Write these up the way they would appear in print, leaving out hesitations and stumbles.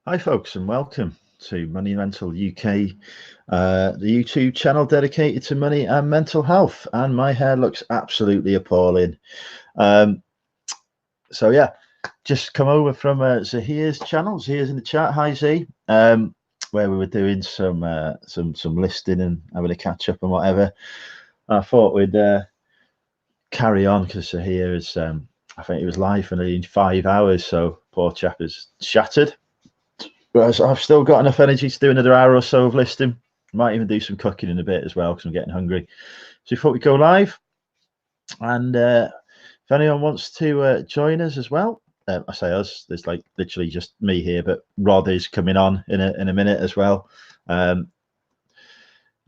Hi, folks, and welcome to Money Mental UK, the YouTube channel dedicated to money and mental health. And my hair looks absolutely appalling. So yeah, just come over from Zahir's channel. Zahir's in the chat. Hi, Z. Where we were doing some listing and having a catch up and whatever. I thought we'd carry on because Zahir is. I think he was live for nearly 5 hours, so poor chap is shattered. But I've still got enough energy to do another hour or so of listing. Might even do some cooking in a bit as well because I'm getting hungry. So we thought we'd go live. And if anyone wants to join us as well, I say us, there's like literally just me here, but Rod is coming on in a minute as well. And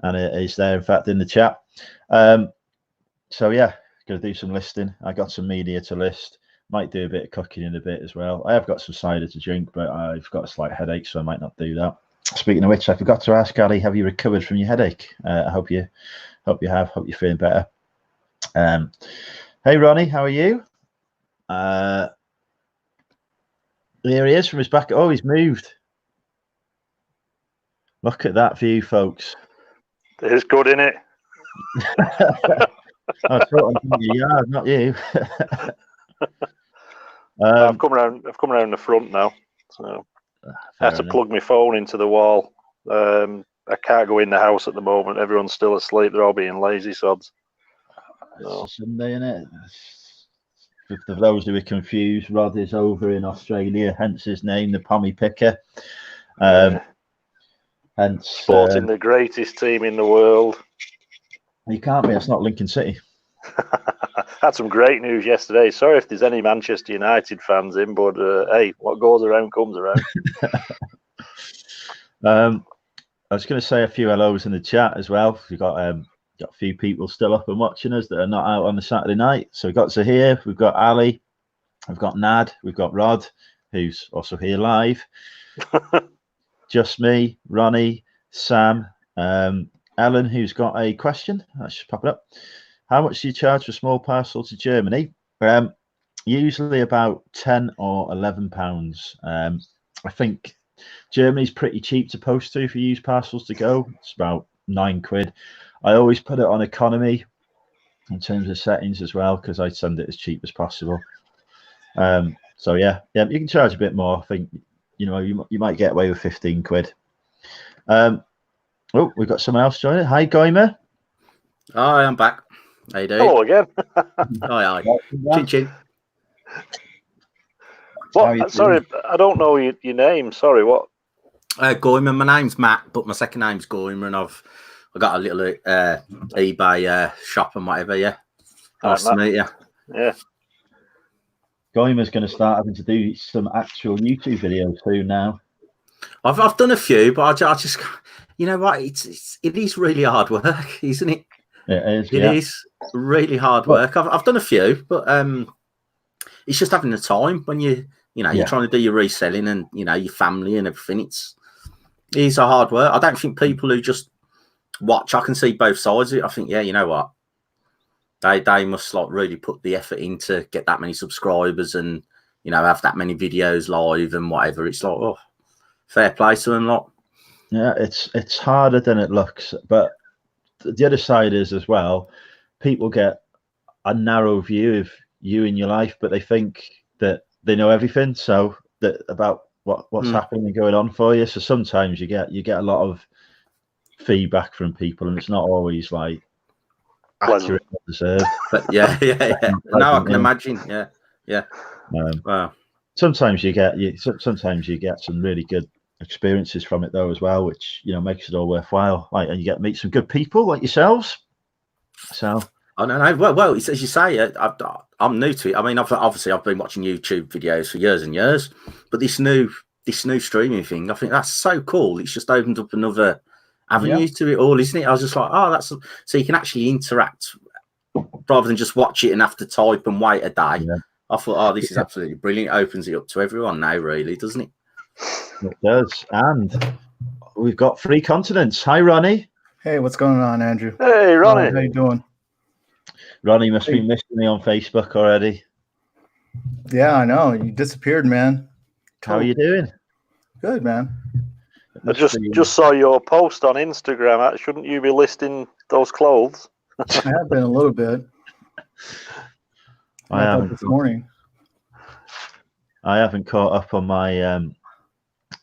he's there, in fact, in the chat. So yeah, going to do some listing. I got some media to list. Might do a bit of cooking in a bit as well. I have got some cider to drink, but I've got a slight headache, so I might not do that. Speaking of which, I forgot to ask Ali, have you recovered from your headache? I hope you have. Hope you're feeling better. Hey Ronnie, how are you? There he is from his back. Oh, he's moved. Look at that view, folks. It's good, isn't it? I thought I'd be your yard, not you. I've come around the front now, so I have to plug my phone into the wall. I can't go in the house at the moment. Everyone's still asleep. They're all being lazy sods. So. It's Sunday, innit? For those who are confused, Rod is over in Australia, hence his name, the Pommy Picker. Hence sporting the greatest team in the world. You can't be. It's not Lincoln City. Had some great news yesterday. Sorry if there's any Manchester United fans in, but hey, what goes around comes around. I was going to say a few hellos in the chat as well. We've got a few people still up and watching us that are not out on the Saturday night. So we've got Zahir, we've got Ali, we've got Nad, we've got Rod, who's also here live. Just me, Ronnie, Sam, Ellen, who's got a question. Let's just pop it up. How much do you charge for small parcel to Germany? Usually about £10 or £11. I think Germany's pretty cheap to post to if you use parcels to go. It's about £9. I always put it on economy in terms of settings as well because I send it as cheap as possible. So yeah, you can charge a bit more. I think you might get away with £15. Oh, we've got someone else joining. Hi, Goimer. Hi, I'm back. How you doing? Hello again. Hi. Chin chin. What? Sorry, I don't know your name. Sorry, what? Goimer. My name's Matt, but my second name's Goimer, and I've got a little eBay shop and whatever. Yeah. Nice to meet you. Yeah. Goimer's going to start having to do some actual YouTube videos soon now. I've done a few, but I just you know what? It is really hard work, isn't it? It is. It is really hard work. I've done a few, but it's just having the time when you're trying to do your reselling and your family and everything. It is a hard work. I don't think people who just watch. I can see both sides of it. I think you know what, they must really put the effort in to get that many subscribers and have that many videos live and whatever. It's like fair play to them lot. Yeah, it's harder than it looks, but the other side is as well, people get a narrow view of you in your life, but they think that they know everything, so that about what's happening and going on for you. So sometimes you get a lot of feedback from people, and it's not always like accurate or deserved. But yeah. No, I can imagine. Yeah. Wow. Sometimes you get some really good experiences from it though as well, which makes it all worthwhile. And you get to meet some good people like yourselves. So I don't know. Well, as you say, I'm new to it. I mean, I've been watching YouTube videos for years and years, but this new streaming thing, I think that's so cool. It's just opened up another avenue to it all, isn't it? I was just like, so you can actually interact rather than just watch it and have to type and wait a day. Yeah. I thought, this is absolutely brilliant. It opens it up to everyone now, really, doesn't it? It does. And we've got 3 continents. Hi, Ronnie. Hey, what's going on, Andrew? Hey, Ronnie. How you doing? Ronnie must be missing me on Facebook already. Yeah, I know. You disappeared, man. How are you doing? Good, man. I just saw your post on Instagram. Shouldn't you be listing those clothes? I have been a little bit. I haven't this morning. I haven't caught up on my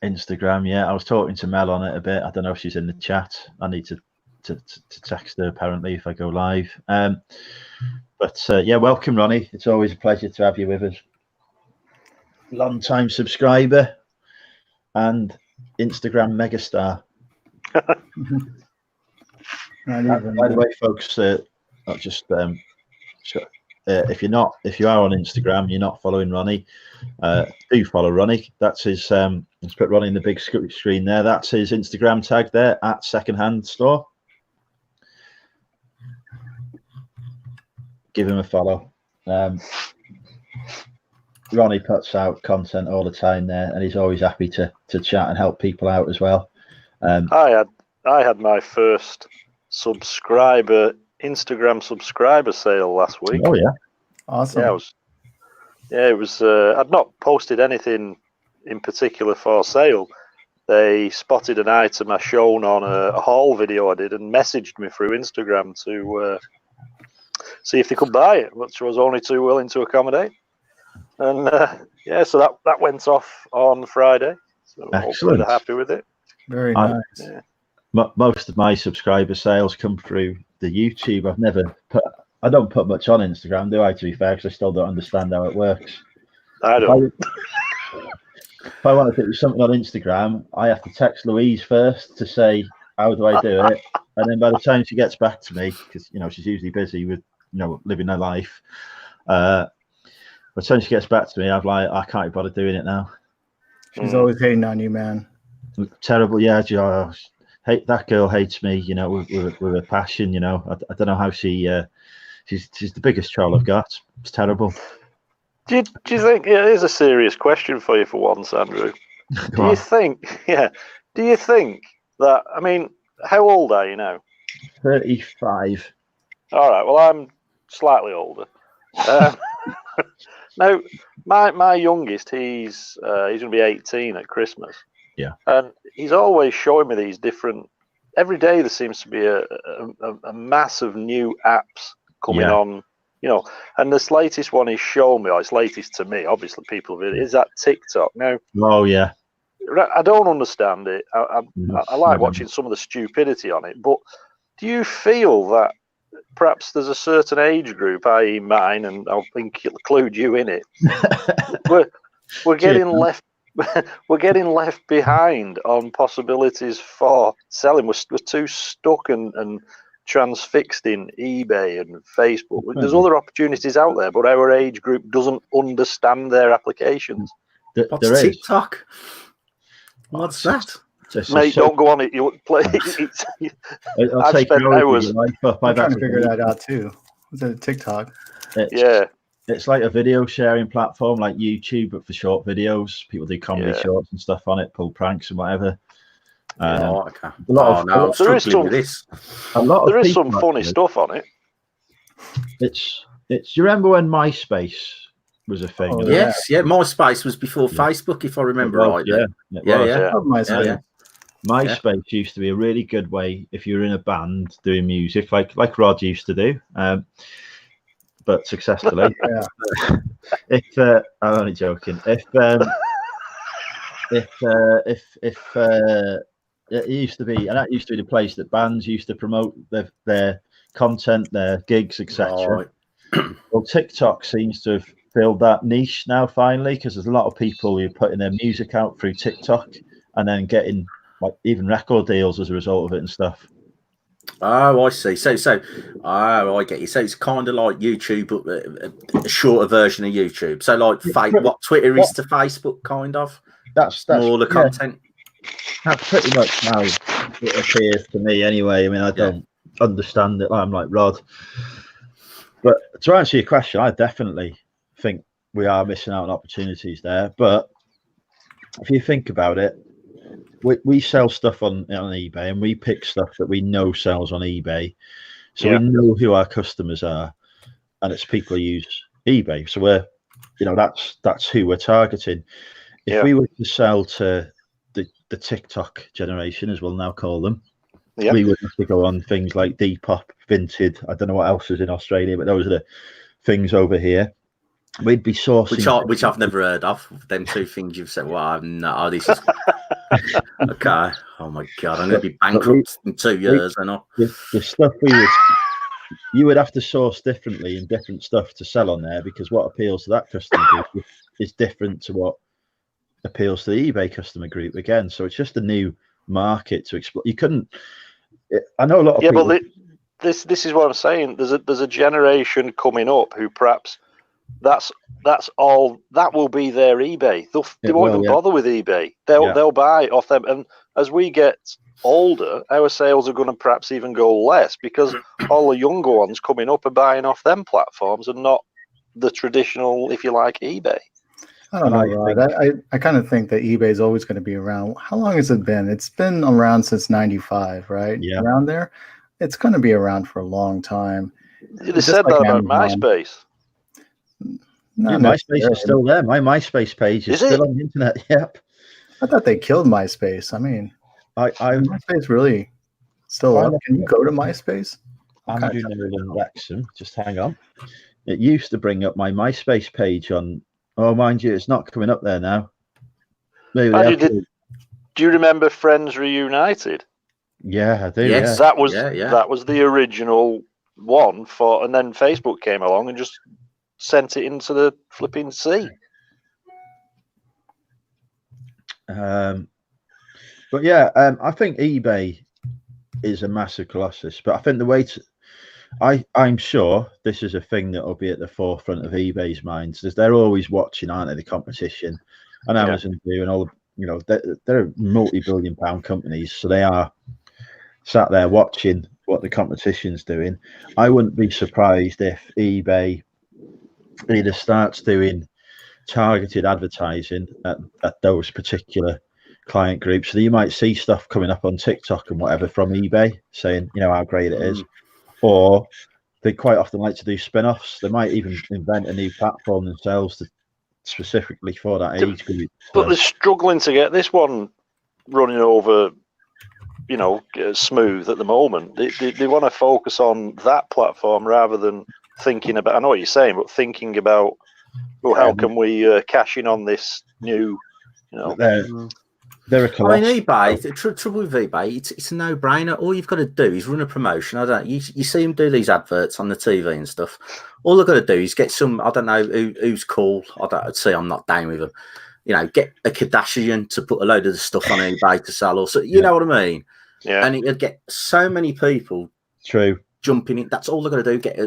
Instagram yet. I was talking to Mel on it a bit. I don't know if she's in the chat. I need to text her apparently if I go live. But yeah, welcome, Ronnie. It's always a pleasure to have you with us. Long-time subscriber and Instagram megastar. By the way, folks, not just if you are on Instagram, you're not following Ronnie, do follow Ronnie. That's his. Let's put Ronnie in the big screen there. That's his Instagram tag there at Secondhand Store. Give him a follow. Ronnie puts out content all the time there, and he's always happy to chat and help people out as well. I had my first Instagram subscriber sale last week. Oh yeah, awesome. Yeah, it was. I'd not posted anything in particular for sale. They spotted an item I shown on a haul video I did and messaged me through Instagram to see if they could buy it, which I was only too willing to accommodate. And yeah, so that went off on Friday. So hopefully they're happy with it. Very nice. Yeah. Most of my subscriber sales come through the YouTube. I don't put much on Instagram, do I? To be fair, because I still don't understand how it works. I don't. If I want to do something on Instagram, I have to text Louise first to say how do I do it, and then by the time she gets back to me, because she's usually busy with living her life. By the time she gets back to me, I'm like, I can't be bothered doing it now. She's always hating on you, man. Terrible, yeah. That girl hates me, with a passion. I don't know how she's the biggest troll I've got. It's terrible. Do you think? Yeah, here's a serious question for you for once, Andrew. Do you think that? I mean, how old are you now? 35. All right. Well, I'm slightly older. Now, my youngest, he's going to be 18 at Christmas. Yeah. And he's always showing me these different. Every day there seems to be a mass of new apps coming on. And this latest one he's shown me, or it's latest to me, obviously people have it, is that TikTok. Now, oh yeah, I don't understand it. I like watching some of the stupidity on it, but do you feel that perhaps there's a certain age group, i.e. mine, and I'll include you in it, we're getting left we're getting left behind on possibilities for selling. We're too stuck and transfixed in eBay and Facebook. There's other opportunities out there, but our age group doesn't understand their applications. What's TikTok? What's that? Mate, don't go on it. You play. I've spent hours. I'm trying to figure that out too. What's it, TikTok? It's like a video sharing platform like YouTube, but for short videos. People do comedy shorts and stuff on it, pull pranks and whatever. There is some funny stuff on it. It's. Do you remember when MySpace was a thing? Yes, MySpace was before Facebook, if I remember rightly. MySpace used to be a really good way if you were in a band doing music, like Rod used to do, but successfully. I'm only joking. It used to be, and that used to be the place that bands used to promote their content, their gigs, etc. Well, TikTok seems to have filled that niche now finally, because there's a lot of people who are putting their music out through TikTok and then getting even record deals as a result of it and stuff. Oh, I see. So, I get you. So it's kind of like YouTube, but a shorter version of YouTube. So, like what Twitter is to Facebook, kind of. That's smaller content. That's pretty much how it appears to me, anyway. I mean, I don't understand it. I'm like Rod. But to answer your question, I definitely think we are missing out on opportunities there. But if you think about it, we sell stuff on eBay, and we pick stuff that we know sells on eBay, so we know who our customers are, and it's people who use eBay. So we're, that's who we're targeting. If we were to sell to the TikTok generation, as we'll now call them. Yep. We would have to go on things like Depop, Vinted. I don't know what else is in Australia, but those are the things over here. We'd be sourcing, which I've never heard of. Them two things you've said. Well, I've no. Oh, this is okay. Oh my god, I'm going to be bankrupt in 2 years. I know. The stuff you would have to source differently and different stuff to sell on there, because what appeals to that customer group is different to what appeals to the eBay customer group again. So it's just a new market to explore. You couldn't. I know a lot of people. But this is what I'm saying. There's a generation coming up who perhaps that's all that will be their eBay. They won't even bother with eBay. They'll buy off them. And as we get older, our sales are going to perhaps even go less, because all the younger ones coming up are buying off them platforms and not the traditional, if you like, eBay. I don't know, Rod. I kind of think that eBay is always going to be around. How long has it been? It's been around since '95, right? Yeah. Around there. It's going to be around for a long time. They said that about MySpace. No, MySpace is still there. My MySpace page is still on the internet. Yep. I thought they killed MySpace. I mean, MySpace really still up. Can you go to MySpace? Andrew Nolan Wrexham. Just hang on. It used to bring up my MySpace page on. Oh, mind you, it's not coming up there now. Maybe do you remember Friends Reunited? Yeah, I do. Yes. Yeah. That was the original one and then Facebook came along and just sent it into the flipping sea. But yeah, I think eBay is a massive colossus. But I think the way I'm sure this is a thing that will be at the forefront of eBay's minds, as they're always watching, aren't they, the competition, and Amazon do, and all. They're multi-billion-pound companies, so they are sat there watching what the competition's doing. I wouldn't be surprised if eBay either starts doing targeted advertising at those particular client groups. So you might see stuff coming up on TikTok and whatever from eBay saying, how great it is. Or they quite often like to do spin-offs. They might even invent a new platform themselves specifically for that age group. But they're struggling to get this one running over, smooth at the moment. They want to focus on that platform rather than thinking about, I know what you're saying, but thinking about, how can we cash in on this new, They're a colossus. I mean, eBay, the trouble with eBay, it's a no-brainer. All you've got to do is run a promotion. You see them do these adverts on the TV and stuff. All they've got to do is get some, I don't know who's cool. I'm not down with them. Get a Kardashian to put a load of the stuff on eBay to sell. Or so, you know what I mean? Yeah. And it'll get so many people jumping in. That's all they're going to do. Get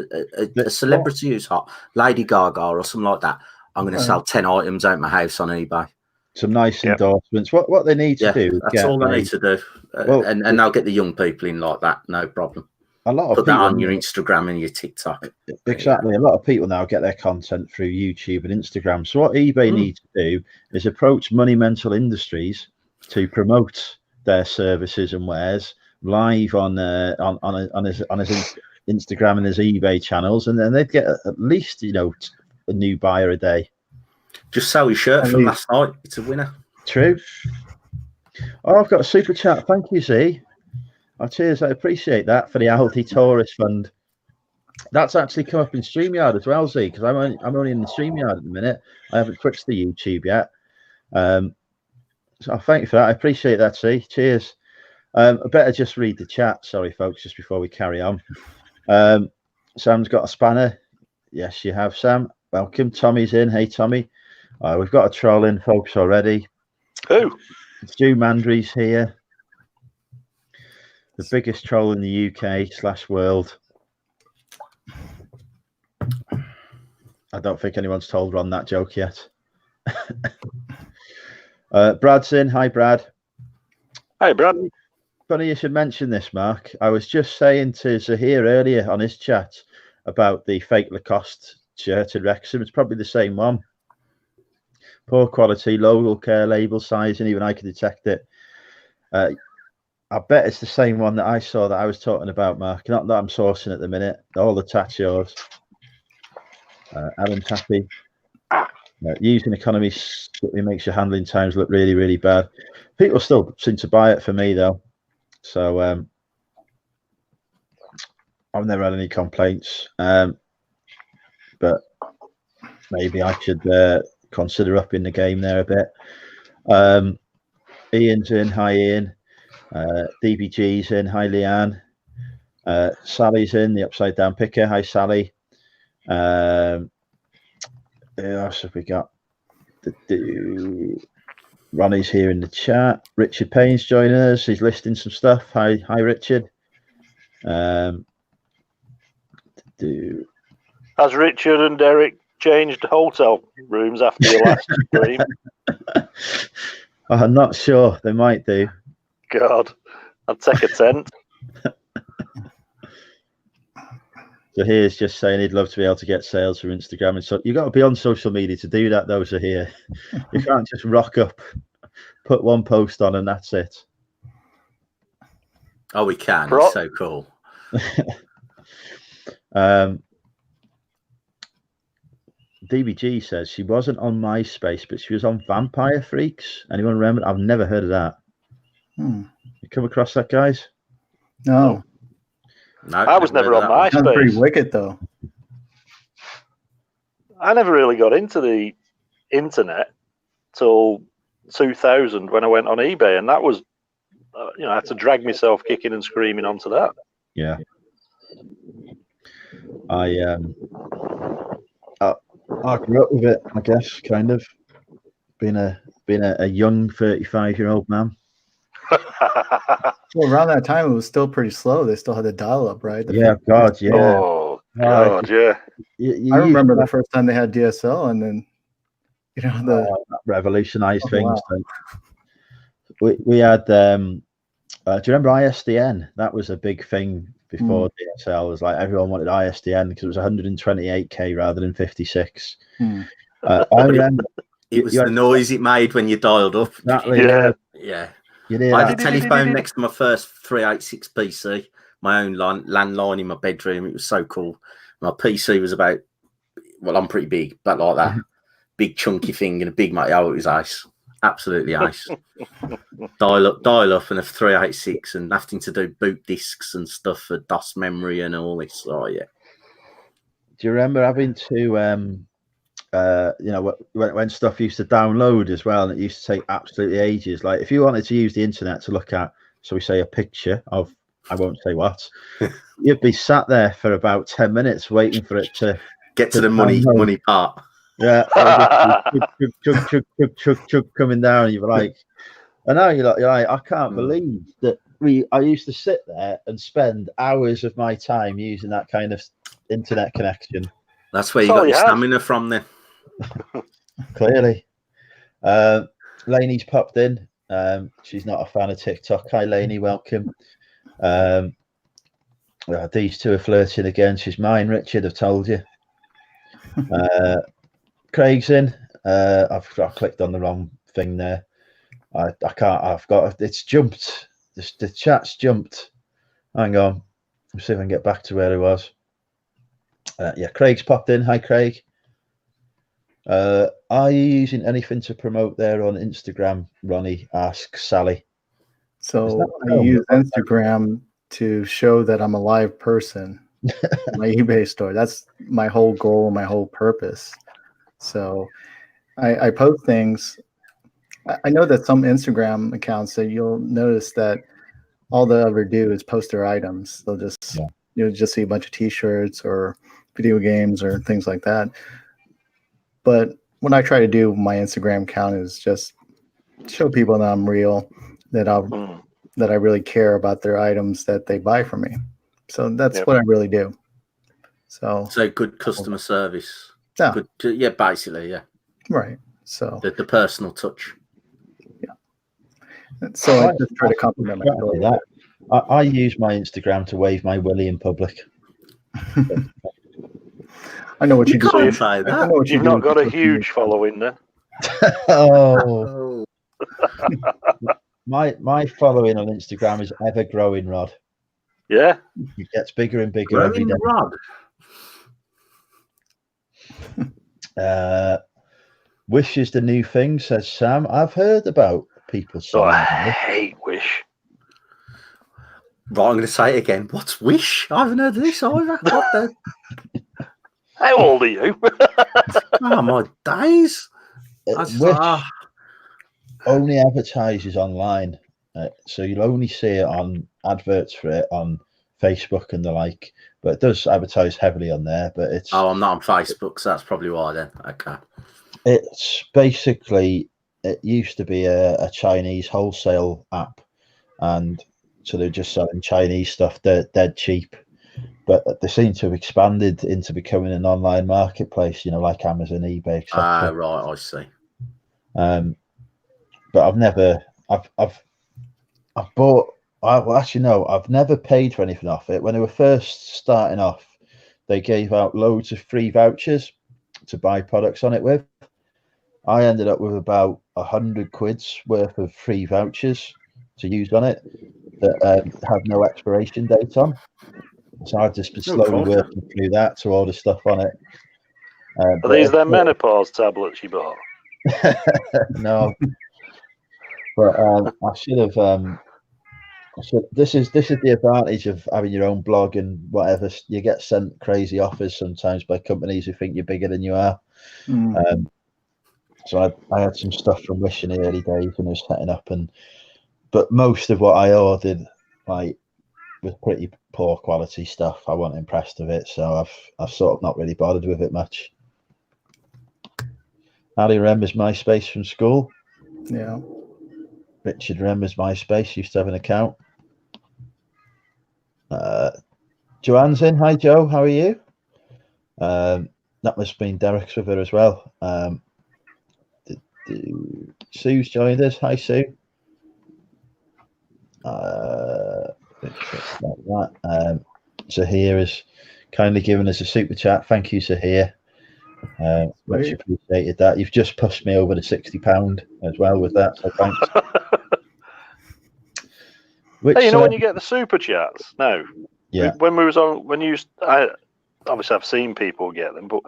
a celebrity who's hot, Lady Gaga or something like that. I'm going to sell 10 items out my house on eBay. Some nice endorsements. What they need to do. That's all they need to do. And they'll get the young people in like that. No problem. A lot of Put people that on your Instagram and your TikTok. Exactly. A lot of people now get their content through YouTube and Instagram. So what eBay needs to do is approach Monumental Industries to promote their services and wares live on his Instagram and his eBay channels, and then they'd get at least a new buyer a day. Just sell your shirt from last night. It's a winner. True. Oh, I've got a super chat. Thank you, Z. Oh, cheers. I appreciate that for the Aldi Tourist Fund. That's actually come up in StreamYard as well, Z, because I'm only in the StreamYard at the minute. I haven't switched to YouTube yet. So thank you for that. I appreciate that, Z. Cheers. I better just read the chat. Sorry, folks, just before we carry on. Sam's got a spanner. Yes, you have, Sam. Welcome. Tommy's in. Hey, Tommy. We've got a troll in, folks, already. Who? Stu Mandry's here. The biggest troll in the UK/world. I don't think anyone's told Ron that joke yet. Brad's in. Hi, Brad. Hi, Brad. Funny you should mention this, Mark. I was just saying to Zahir earlier on his chat about the fake Lacoste shirt in Wrexham. It's probably the same one. Poor quality, logo care, label size, and even I could detect it. I bet it's the same one that I saw that I was talking about, Mark. Not that I'm sourcing at the minute. All the tats yours. Alan's happy. Using economy it makes your handling times look really, really bad. People still seem to buy it for me though, so I've never had any complaints. But maybe I should consider upping the game there a bit. Ian's in. Hi, Ian. DBG's in. Hi, Leanne. Sally's in, the upside down picker. Hi, Sally. Who else have we got? Ronnie's here in the chat. Richard Payne's joining us. He's listing some stuff. Hi, Richard. Has Richard and Derek changed hotel rooms after your last stream? I'm not sure. They might do. God, I'd take a tent. So here's just saying he'd love to be able to get sales from Instagram, and so you got to be on social media to do that. Those are here. You can't just rock up, put one post on, and that's it. Oh, we can. It's so cool. DBG says she wasn't on MySpace, but she was on Vampire Freaks. Anyone remember? I've never heard of that. You come across that, guys? No. No, I was never on MySpace. Sounds pretty wicked, though. I never really got into the internet till 2000 when I went on eBay, and that was, I had to drag myself kicking and screaming onto that. Yeah. I grew up with it, I guess, kind of. Being a young 35-year-old man. Well, around that time, it was still pretty slow. They still had the dial-up, right? Yeah, God, yeah. Oh, God, yeah. I remember the first time they had DSL, and then, that revolutionized things. Wow. We had, do you remember ISDN? That was a big thing before DSL. It was like everyone wanted ISDN because it was 128K rather than 56. I remember it was the noise it made when you dialed up. Exactly. Yeah. I had a telephone next to my first 386 PC, my own landline in my bedroom. It was so cool. My PC was I'm pretty big, but like that. Big chunky thing and a big mate. Oh, it was ice. Absolutely ice. dial up and a 386 and having to do boot discs and stuff for DOS memory and all this. Oh, yeah. Do you remember having to when stuff used to download as well, and it used to take absolutely ages. Like if you wanted to use the internet to look at, so we say a picture of, I won't say what, you'd be sat there for about 10 minutes waiting for it to get to the money part. Yeah, chug coming down, and you're like, I know you're like, I can't believe that I used to sit there and spend hours of my time using that kind of internet connection. That's where you got your stamina from then. Clearly. Lainey's popped in. She's not a fan of TikTok. Hi, Lainey, welcome. These two are flirting again. She's mine, Richard, I've told you. Craig's in. I've clicked on the wrong thing there. I can't. It's jumped. The chat's jumped. Hang on. Let's see if I can get back to where it was. Craig's popped in. Hi, Craig. Are you using anything to promote there on Instagram, Ronnie? Asks Sally. So I use Instagram to show that I'm a live person. My eBay store. That's my whole goal, my whole purpose. So I post things. I know that some Instagram accounts that you'll notice that all they ever do is post their items. They'll just you'll just see a bunch of T-shirts or video games or things like that. But what I try to do with my Instagram account is just show people that I'm real, that I really care about their items that they buy from me. So that's what I really do. So good customer service. Yeah. Good, basically, yeah. Right. So the personal touch. Yeah. So I just try to compliment myself. I use my Instagram to wave my willy in public. I know what you do. You've not got a huge following there. Oh. My following on Instagram is ever growing, Rod. Yeah. It gets bigger and bigger every day. Rod. Wish is the new thing, says Sam. I've heard about people Oh, I selling hate Wish. Right, I'm going to say it again. What's Wish? I haven't heard of this either. What the? How old are you? Oh, my days. Wish only advertises online. So you'll only see it on adverts for it on Facebook and the like. But it does advertise heavily on there. But it's I'm not on Facebook, so that's probably why then. Okay. It's basically, it used to be a Chinese wholesale app, and so they're just selling Chinese stuff dead cheap. But they seem to have expanded into becoming an online marketplace, like Amazon, eBay, etc. Right, I see. But I've never paid for anything off it. When they were first starting off, they gave out loads of free vouchers to buy products on it with. I ended up with about 100 quid's worth of free vouchers to use on it that have no expiration date on. So I've just been slowly working through that to order stuff on it. Are these their menopause tablets you bought? No. But I should have. This is the advantage of having your own blog and whatever. You get sent crazy offers sometimes by companies who think you're bigger than you are. So I had some stuff from Wish in the early days when I was setting up, but most of what I ordered was pretty poor quality stuff. I wasn't impressed with it, so I've sort of not really bothered with it much. Ali remembers MySpace from school. Yeah. Richard remembers MySpace. Used to have an account. Joanne's in. Hi, Joe. How are you? That must have been Derek's with her as well. Sue's joined us. Hi, Sue. Zahir has kindly given us a super chat. Thank you, Zahir. Much appreciated that. You've just pushed me over the £60 as well with that, so thanks. Hey, when you get the super chats now, yeah. Obviously I've seen people get them, but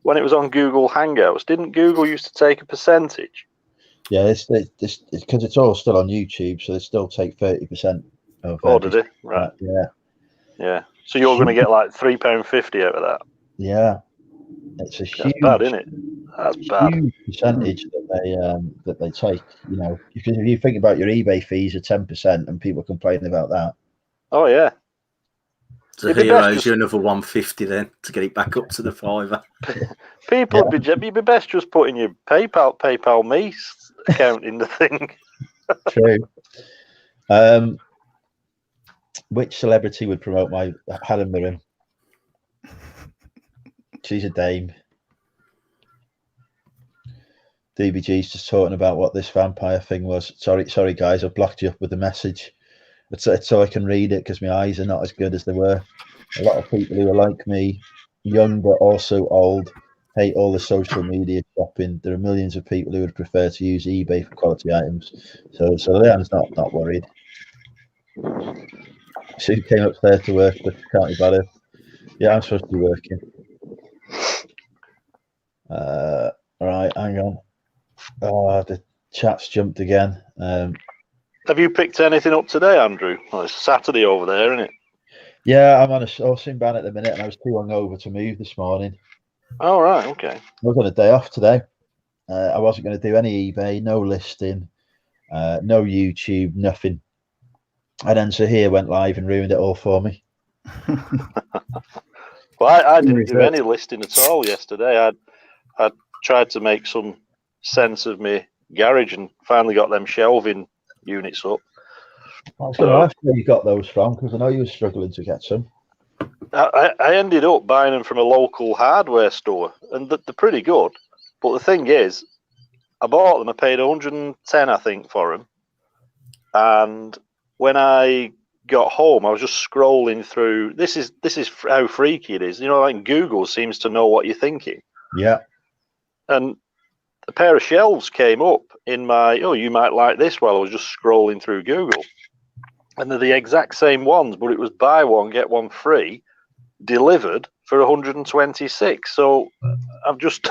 when it was on Google Hangouts, didn't Google used to take a percentage? Yeah, it's because it's all still on YouTube, so they still take 30% of. Oh, did they? Right. Yeah. So you're going to get like £3.50 out of that. Yeah, it's a huge. That's bad, isn't it? That's bad. Huge percentage that they take. Because if you think about your eBay fees are 10%, and people complain about that. Oh yeah. So he owes you another 150 then to get it back up to the £5. People would be best just putting your PayPal me account in the thing. True. Which celebrity would promote my Helen Mirren? She's a dame. DBG's just talking about what this vampire thing was. Sorry guys, I've blocked you up with a message. It's so I can read it because my eyes are not as good as they were. A lot of people who are like me, young but also old, hate all the social media shopping. There are millions of people who would prefer to use eBay for quality items. So Leanne's not worried. She came upstairs to work, but can't be bothered. Yeah, I'm supposed to be working. All right, hang on. Oh, the chat's jumped again. Have you picked anything up today, Andrew? Well, it's Saturday over there, isn't it? Yeah, I'm on a sourcing ban at the minute, and I was too hungover to move this morning. Oh, right, okay. I was on a day off today. I wasn't going to do any eBay, no listing, no YouTube, nothing. And then Zahir went live and ruined it all for me. Well, I didn't do any listing at all yesterday. I tried to make some sense of my garage and finally got them shelving units up. I was going to ask where you got those from, because I know you were struggling to get some. I ended up buying them from a local hardware store, and they're pretty good. But the thing is, I bought them. I paid 110, I think, for them. And when I got home, I was just scrolling through. This is how freaky it is. Like Google seems to know what you're thinking. Yeah. And a pair of shelves came up in my, you might like this, while I was just scrolling through Google. And they're the exact same ones, but it was buy one, get one free, delivered for 126. So I've just,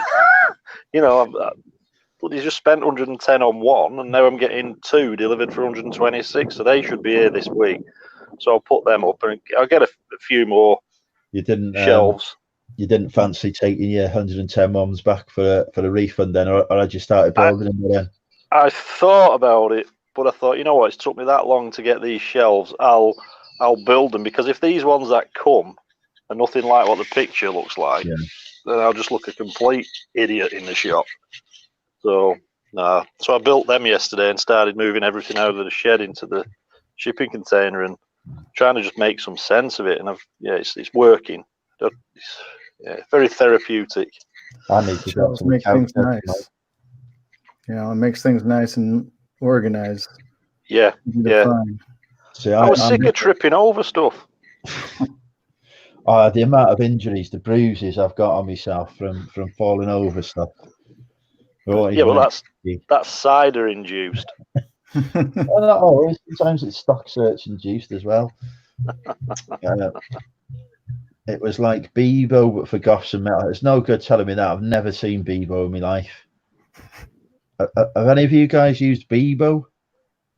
but he's just spent 110 on one, and now I'm getting 2 delivered for 126, so they should be here this week. So I'll put them up, and I'll get a few more. You didn't shelves. You didn't fancy taking your 110 mums back for a refund then, or had you started building them then? I thought about it, but I thought, you know what? It's took me that long to get these shelves. I'll build them, because if these ones that come are nothing like what the picture looks like, then I'll just look a complete idiot in the shop. So I built them yesterday and started moving everything out of the shed into the shipping container and trying to just make some sense of it. And it's working. It's very therapeutic. I need to make things nice. It makes things nice and organized. Yeah. See, I was sick of tripping over stuff. The amount of injuries, the bruises I've got on myself from falling over stuff. That's cider induced. Well, not always. Sometimes it's stock search induced as well. It was like Bebo, but for goths and metal. It's no good telling me that. I've never seen Bebo in my life. Have any of you guys used Bebo?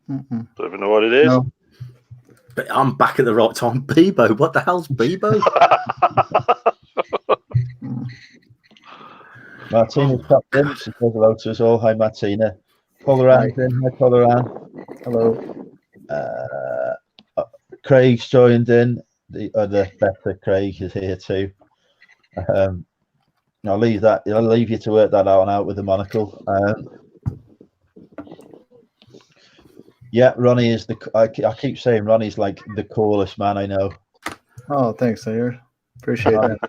Don't even know what it is. No. But I'm back at the right time. Bebo, what the hell's Bebo? Martina's popped in. She says hello to us all. Hi, Martina. Polaran's in. Hi, Polaran. Hello. Craig's joined in. The other better Craig is here too. I'll leave you to work that out with the monocle. Ronnie is I keep saying Ronnie's like the coolest man I know. Oh, thanks, Sayer. Appreciate that.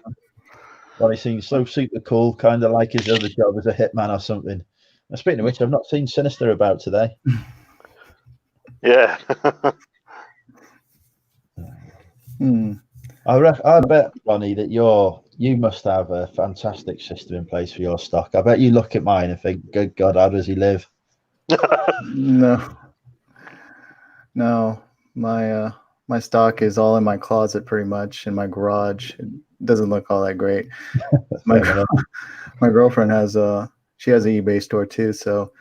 Ronnie seems so super cool, kind of like his other job as a hitman or something. And speaking of which, I've not seen Sinister about today. Yeah. I bet, Ronnie, that you must have a fantastic system in place for your stock. I bet you look at mine and think, good God, how does he live? No, my stock is all in my closet pretty much, in my garage. It doesn't look all that great. My girlfriend has she has an eBay store too, so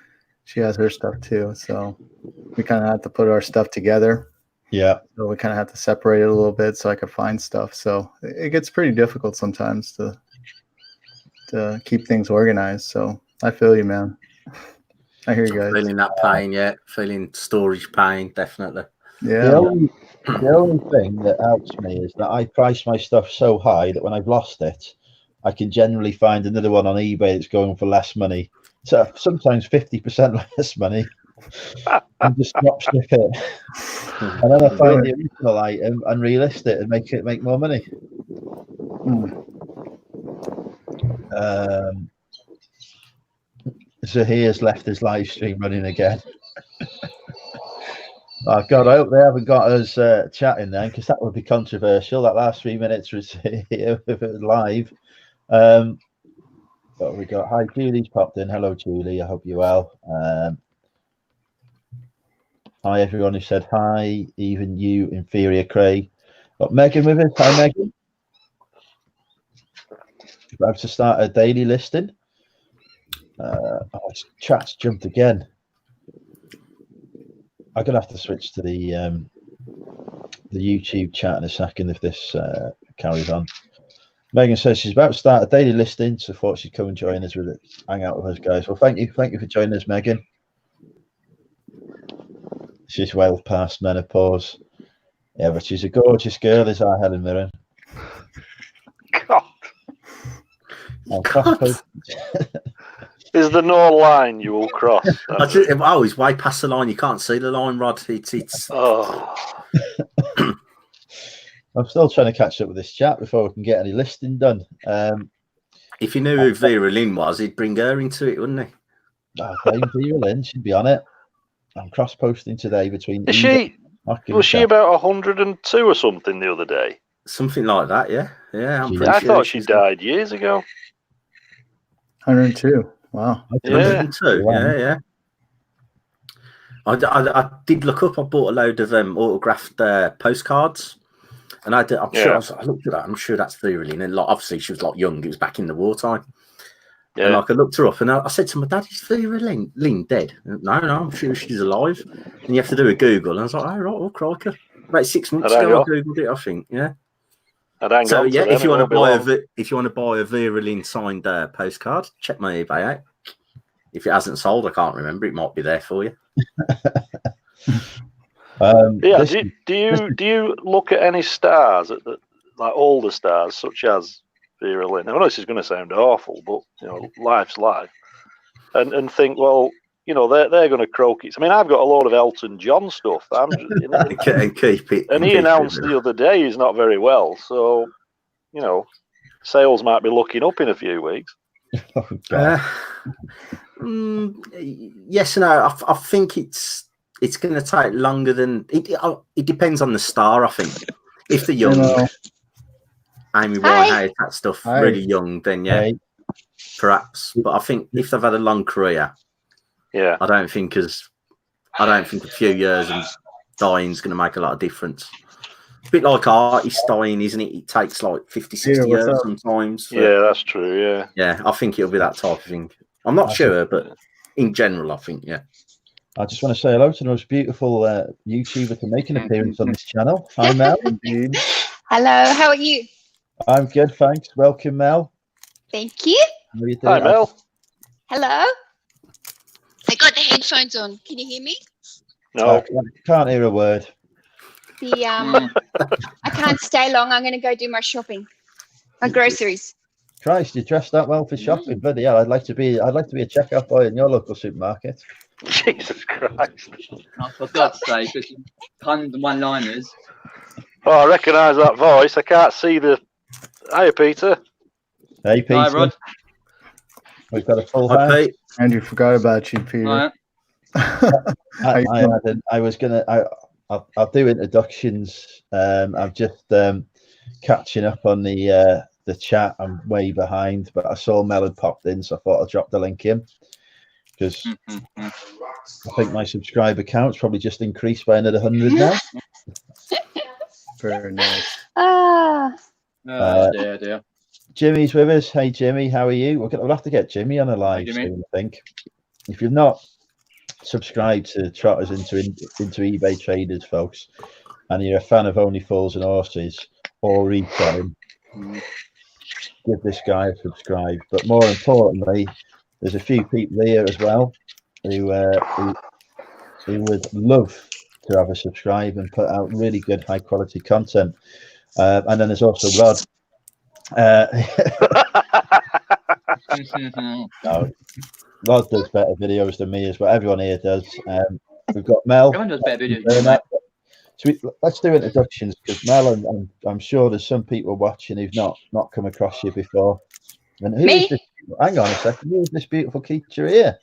she has her stuff too. So we kind of have to put our stuff together. Yeah. So we kind of have to separate it a little bit so I can find stuff. So it gets pretty difficult sometimes to keep things organized. So I feel you, man. I hear you guys. Feeling that pain, feeling storage pain, definitely. Yeah. The only thing that helps me is that I price my stuff so high that when I've lost it, I can generally find another one on eBay that's going for less money. So sometimes 50% less money. And just drop ship it. And then I find the original item and relist it and make more money. Zahir's left his live stream running again. Oh God, I hope they haven't got us chatting then, because that would be controversial. That last 3 minutes was here if it was live. But we got hi, Julie's popped in. Hello, Julie. I hope you're well. Hi, everyone who said hi, even you, inferior Craig. Got Megan with us. Hi, Megan. About to start a daily listing. Chat's jumped again. I'm gonna have to switch to the YouTube chat in a second if this carries on. Megan says she's about to start a daily listing, so thought she'd come and join us with it, hang out with us, guys. Well, thank you for joining us, Megan. She's well past menopause. Yeah, but she's a gorgeous girl, is our Helen Mirren. God. Is there no line you will cross? It's way past the line. You can't see the line, Rod. It's Oh. I'm still trying to catch up with this chat before we can get any listing done. If you knew who Vera Lynn was, he'd bring her into it, wouldn't he? Vera Lynn should be on it. I'm cross-posting today between. Was she about 102 or something the other day? Something like that, yeah. Yeah, I thought she died years ago. 102. Wow. 102. Yeah. I did look up. I bought a load of autographed postcards, and sure I looked at that. I'm sure that's Vera Lynn. And obviously, she was young. It was back in the wartime. Yeah. And like I looked her up, and I said to my dad, "Is Vera Lynn dead?" No, I'm sure she's alive. And you have to do a Google, and I was like, "Oh right, well, crikey." About 6 months ago, I googled it. I think, yeah. So yeah, if you want to buy a Vera Lynn signed postcard, check my eBay out. If it hasn't sold, I can't remember. It might be there for you. Do you look at any stars like older stars such as Vera Lynn? I know this is going to sound awful, but life's life, and think, well, they're going to croak it. I mean, I've got a load of Elton John stuff. And keep it. And he announced the other day he's not very well, so sales might be looking up in a few weeks. Yes and no. I think it's going to take longer than it depends on the star. I think if they're young, Amy Winehouse, that stuff, really young, then perhaps. But I think if they've had a long career, I don't think a few years and dying is going to make a lot of difference. A bit like artists dying, isn't it? It takes like 50, 60 years sometimes. Yeah, that's true. Yeah, I think it'll be that type of thing. I'm not sure, but in general, I think, I just want to say hello to the most beautiful YouTuber to make an appearance on this channel. Hi, Mel. Indeed. Hello, how are you? I'm good, thanks. Welcome, Mel. Thank you. How are you Hi, doing? Mel. Hello. I got the headphones on. Can you hear me? No. I can't hear a word. I can't stay long. I'm going to go do my shopping, my groceries. Christ, you dressed that well for shopping, bloody hell! I'd like to be a checkout boy in your local supermarket. Jesus Christ! Oh, for God's sake, it's tons of one-liners. Oh, I recognise that voice. I can't see the. Hiya, Peter. Hey, Peter. Hi, Rod. We've got a full house. Andrew, forgot about you, Peter. I'll do introductions. I'm just catching up on the chat. I'm way behind, but I saw Mel had popped in, so I thought I'd drop the link in because I think my subscriber count's probably just increased by another 100 now. Very nice. Dear. Jimmy's with us. Hey, Jimmy, how are you? We'll have to get Jimmy on a live soon, I think. If you've not subscribed to Trotters into eBay Traders, folks, and you're a fan of Only Fools and Horses or retailing, give this guy a subscribe. But more importantly, there's a few people here as well who would love to have a subscribe and put out really good, high quality content. And then there's also Rod. No, Rod does better videos than me, as well. Everyone here does. We've got Mel. Everyone does better videos. So let's do introductions, because Mel, and I'm sure there's some people watching who've not come across you before. And who is this? Hang on a second. Who is this beautiful creature here?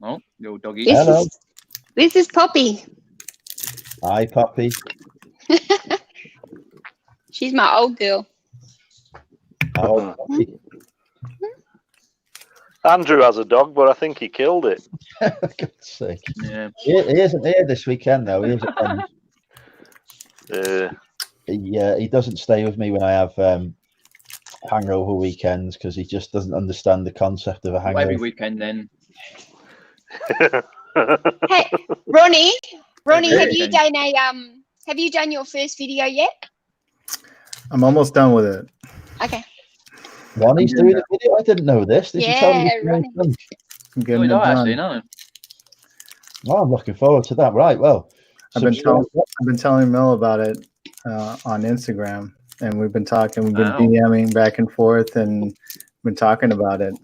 Oh, little doggy. Hello. This is Poppy. Hi, Poppy. She's my old girl. Oh, Poppy. Andrew has a dog, but I think he killed it. For God's sake. Yeah. He isn't here this weekend, though. He isn't. He doesn't stay with me when I have hangover weekends, because he just doesn't understand the concept of a hangover. Every weekend, then. Hey, Ronnie, have you done your first video yet? I'm almost done with it. Okay. Ronnie's doing a video. I didn't know this. Did you tell me? Ronnie. I'm getting it done. Oh, I'm looking forward to that. Right. Well, I've been telling Mel about it on Instagram, and we've been talking. We've been DMing back and forth, and been talking about it.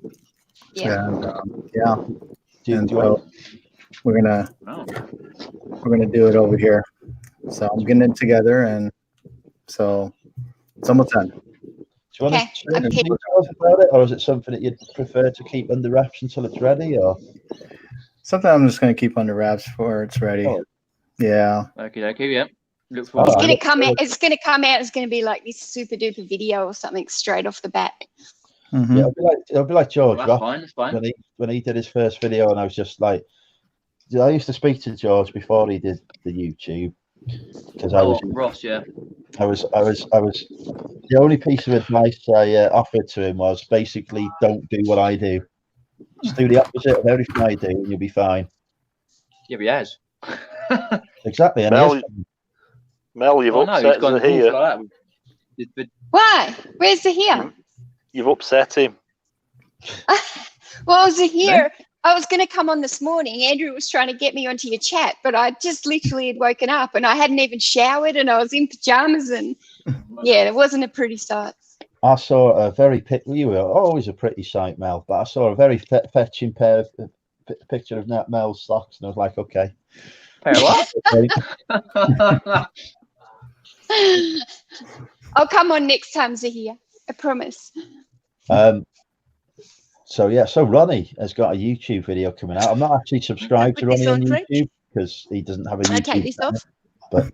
Yeah. And, and so we're gonna do it over here. So I'm getting it together, and so it's almost done. Do you want to say about it, or is it something that you'd prefer to keep under wraps until it's ready, or something I'm just going to keep under wraps for it's ready? Oh. Yeah. Okay. Yeah. It's going to come out. It's going to come out. It's going to be like this super duper video or something straight off the bat. Mm-hmm. Yeah, it'll be like George. That's fine. That's fine. When he did his first video, and I was just like, I used to speak to George before he did the YouTube, because I was Ross, yeah. I was the only piece of advice I offered to him was basically don't do what I do. Just do the opposite of everything I do, and you'll be fine. Yeah, but he has. Exactly. And Mel, you've upset Zahir. Why? Where's Zahir? You've upset him. Well, Zahir, I was going to come on this morning. Andrew was trying to get me onto your chat, but I just literally had woken up and I hadn't even showered and I was in pajamas and yeah, it wasn't a pretty sight. I saw a very you were always a pretty sight, Mel, but I saw a very fetching picture of Mel's socks, and I was like, okay. Pair what? I'll come on next time, Zahir. I promise. So Ronnie has got a YouTube video coming out. I'm not actually subscribed to Ronnie on YouTube because he doesn't have a YouTube. Take this off. But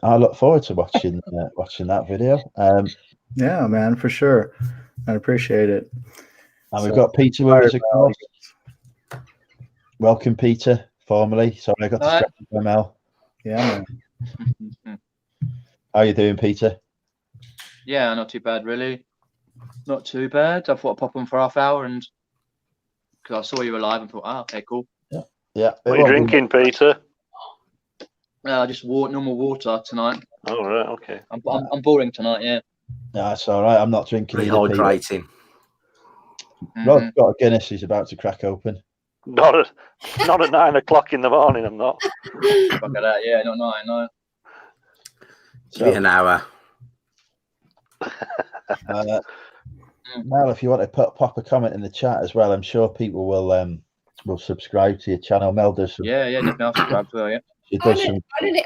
I look forward to watching that video. Yeah, man, for sure. I appreciate it. And we've got Peter with us, of course. Welcome, Peter, formally. Sorry, I got distracted by Mel. Yeah, man. How you doing, Peter? Yeah, not too bad, really. Not too bad. I thought I'd pop on for half hour, and because I saw you were live and thought, okay, cool. Yeah. What are you drinking, Peter? Just normal water tonight. Oh, right, okay. I'm boring tonight, yeah. No, that's all right. I'm not drinking either. Hydrating. Rod's got a Guinness he's about to crack open. Not at 9 o'clock in the morning, I'm not. Look at that, yeah, not 9, no. Give it an hour. Mel, if you want to pop a comment in the chat as well, I'm sure people will subscribe to your channel. Mel does some, yeah, definitely. I'll subscribe to her, yeah.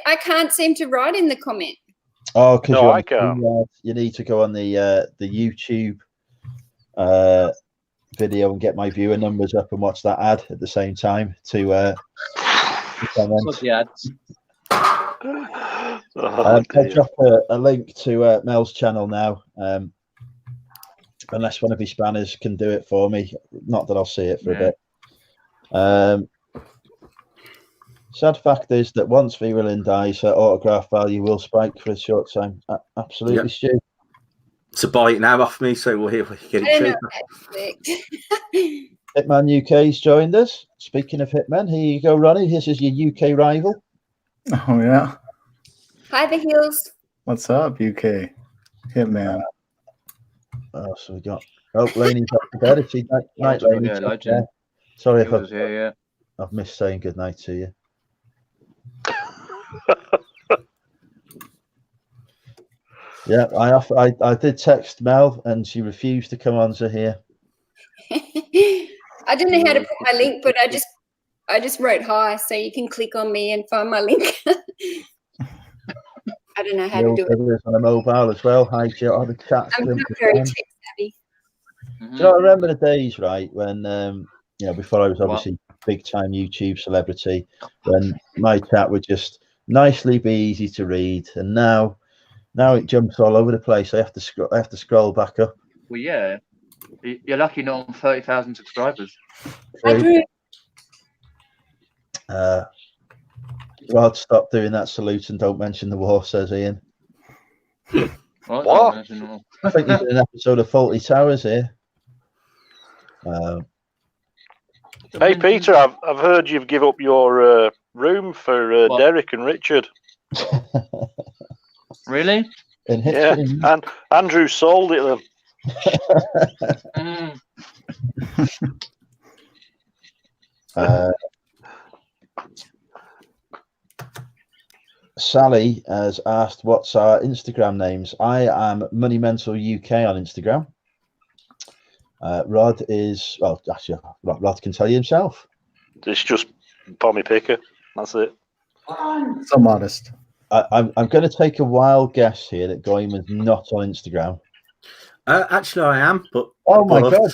I can't seem to write in the comment. Oh, because no, I can't. You need to go on the YouTube video and get my viewer numbers up and watch that ad at the same time to comment. What's the ads? I'll drop a link to Mel's channel now, unless one of his spanners can do it for me. Not that I'll see it for a bit. Sad fact is that once Virulin dies, her autograph value will spike for a short time. Absolutely, Stu. To buy it now off me, so we'll get it cheaper. Hitman UK's joined us. Speaking of Hitman, here you go, Ronnie. This is your UK rival. Oh, yeah. Hi, the Hills. What's up, UK? Hitman. So we got. Oh, Laney's up to bed. It's night, Laney. Yeah, sorry if I've missed saying good night to you. Yeah, I did text Mel and she refused to come on here. I don't know how to put my link, but I just wrote hi, so you can click on me and find my link. I don't know how to do it. On a mobile as well. Hi, Joe. I'm not very tech savvy. Do you know, I remember the days, right, when before I was obviously big time YouTube celebrity, when my chat would just nicely be easy to read, and now it jumps all over the place. I have to scroll back up. Well, yeah, you're lucky not on 30,000 subscribers. Rod, stop doing that salute and don't mention the war, says Ian. What? I think you did an episode of Faulty Towers here. Hey, Peter, I've heard you've give up your room for Derek and Richard. Really? Yeah, and Andrew sold it them. Sally has asked, what's our Instagram names? I am Money Mental UK on Instagram. Rod is, well, actually, Rod can tell you himself. It's just Pommy Picker. That's it. So modest. I'm going to take a wild guess here that Goyman's not on Instagram. Actually, I am, but oh my god!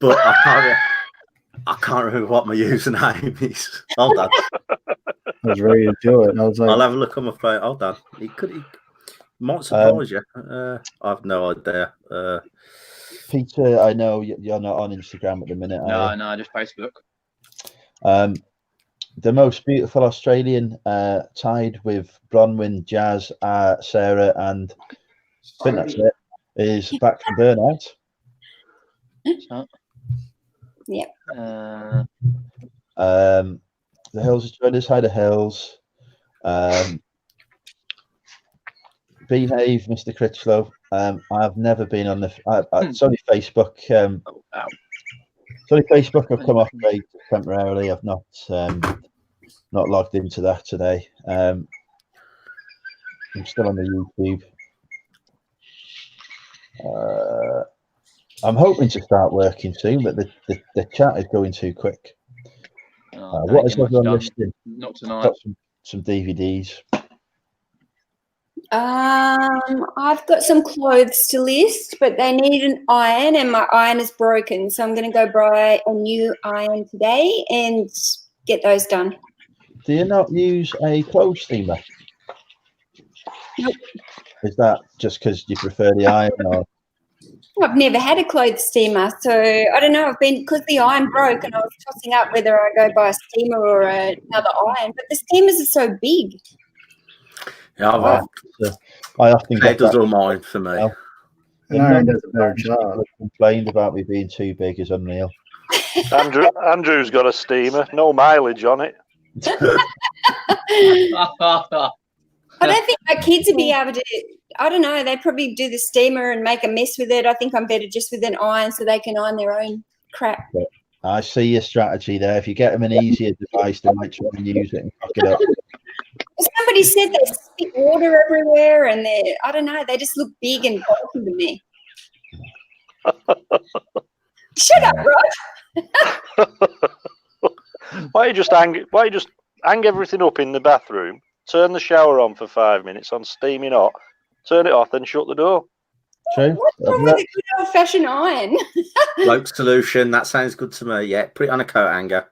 But I can't remember what my username is. Hold on. I was ready to do it. I was like, I'll have a look on my phone. Hold on. He might surprise you. I have no idea. Peter, I know you're not on Instagram at the minute. No, just Facebook. the most beautiful Australian, tied with Bronwyn, Jazz, Sarah, and I think that's it, is back from burnout. So, Yep. The Hills has joined us. Hi, the Hills. Behave, Mr. Critchlow. I've never been on the. It's only Facebook. It's only Facebook. I've come off page temporarily. I've not logged into that today. I'm still on the YouTube. I'm hoping to start working soon, but the chat is going too quick. What is everyone listing? Not tonight. Got some DVDs. I've got some clothes to list, but they need an iron, and my iron is broken. So I'm going to go buy a new iron today and get those done. Do you not use a clothes steamer? Nope. Is that just because you prefer the iron, or? I've never had a clothes steamer, so I don't know. Because the iron broke, and I was tossing up whether I go buy a steamer or another iron. But the steamers are so big. Yeah, I often get does all mine for me. Well, An iron does a better job. Complained about me being too big is unreal. Andrew's got a steamer, no mileage on it. I don't think my kids would be able to. I don't know. They probably do the steamer and make a mess with it. I think I'm better just with an iron so they can iron their own crap. I see your strategy there. If you get them an easier device, they might try and use it and fuck it up. Somebody said they spit water everywhere, and I don't know. They just look big and bulky to me. Shut up, Rod. Why you just hang everything up in the bathroom? Turn the shower on for 5 minutes on steaming hot. Turn it off, then shut the door. True. What's wrong with a good old-fashioned iron? Bloke solution. That sounds good to me. Yeah, put it on a coat hanger.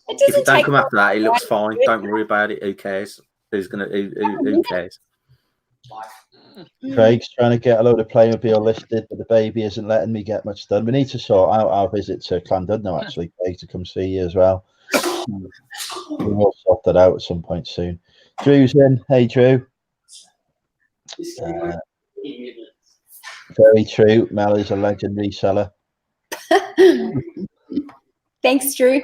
It If it doesn't don't take come after that, it looks long. fine. Don't worry about it. Who cares? Who cares? Craig's trying to get a load of Playmobil listed, but the baby isn't letting me get much done. We need to sort out our visit to Llandudno, actually, Craig, to come see you as well. We'll sort that out at some point soon. Drew's in. Hey, Drew. Very true. Mel is a legend reseller. Thanks, Drew.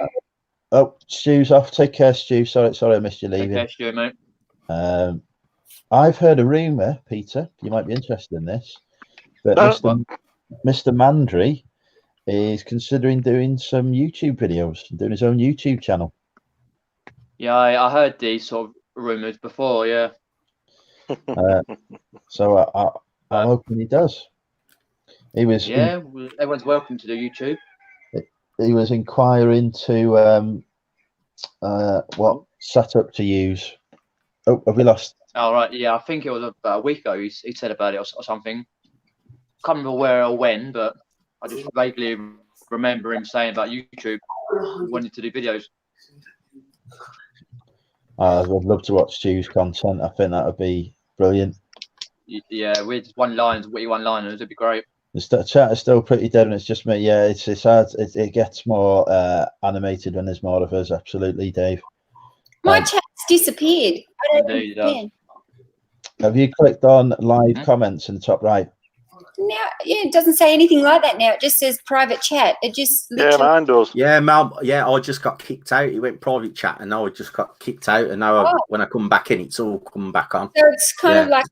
Oh, Stu's off. Take care, Stu. Sorry, I missed you leaving. Take care, Stu, mate. I've heard a rumour, Peter. You might be interested in this, but Mr. Mandry is considering doing some YouTube videos and doing his own YouTube channel. Yeah, I heard these sort of rumours before. Yeah. So I'm hoping he does. He was. Yeah, everyone's welcome to do YouTube. He was inquiring to what setup to use. Oh, have we lost? Oh, right. Yeah, I think it was about a week ago he said about it or something. Can't remember where or when, but I just vaguely remember him saying about YouTube. He wanted to do videos. I'd love to watch Stu's content. I think that would be brilliant. Yeah, with witty one-liners, it'd be great. The chat is still pretty dead, and it's just me. Yeah, it's hard. It gets more animated when there's more of us. Absolutely, Dave. My chat's disappeared. I don't Indeed, understand. Have you clicked on live comments in the top right? Now, yeah, it doesn't say anything like that now. It just says private chat. It just Yeah, mine does. Yeah, Mal. Yeah, I just got kicked out. He went private chat, and now I just got kicked out. And now when I come back in, it's all come back on. So it's kind of like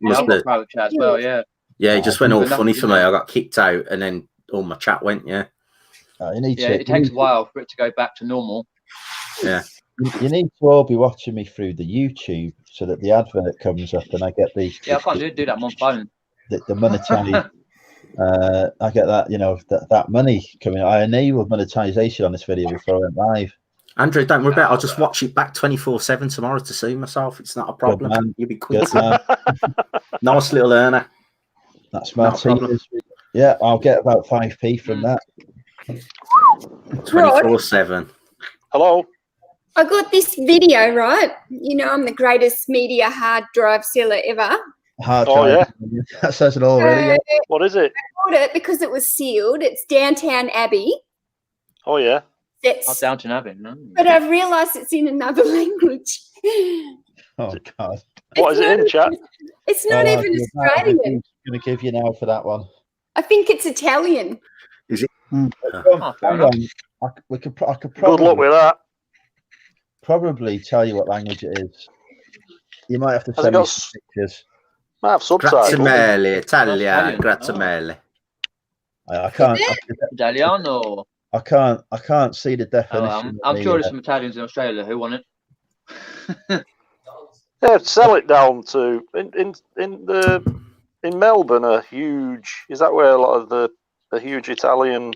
private chat as well. Yeah. Yeah, it just went all funny for me. I got kicked out, and then all my chat went. Yeah. It takes a while for it to go back to normal. Yeah. You need to all be watching me through the YouTube so that the advert comes up and I get the. Yeah, I can't do that on my phone. The monetary. I get that, that money coming. I enabled monetization on this video before I went live. Andrew, don't worry about it. I'll just watch it back 24/7 tomorrow to see myself. It's not a problem. You'll be quick. Nice little earner. That's Martinez. Yeah, I'll get about 5p from that. 24/7. Hello. I got this video, right? I'm the greatest media hard drive seller ever. Hard drive. Yeah. That says it all, really. Yeah. What is it? I bought it because it was sealed. It's Downtown Abbey. Oh, yeah. Not Downton Abbey, no. But I've realised it's in another language. Oh God! What is it in, chat? It's not even Australian. Going to give you now for that one. I think it's Italian. Is it? Oh, fair enough. I could Good luck with that. probably tell you what language it is. You might have to Has it send me got some pictures. Might have subtitles. Grazie mille, Italia, Italian. grazie mille. I can't. Italiano. I can't see the Oh, definition. I'm sure there's some Italians in Australia who want it. Yeah, sell it down to in Melbourne. A huge is that where a lot of the huge Italian.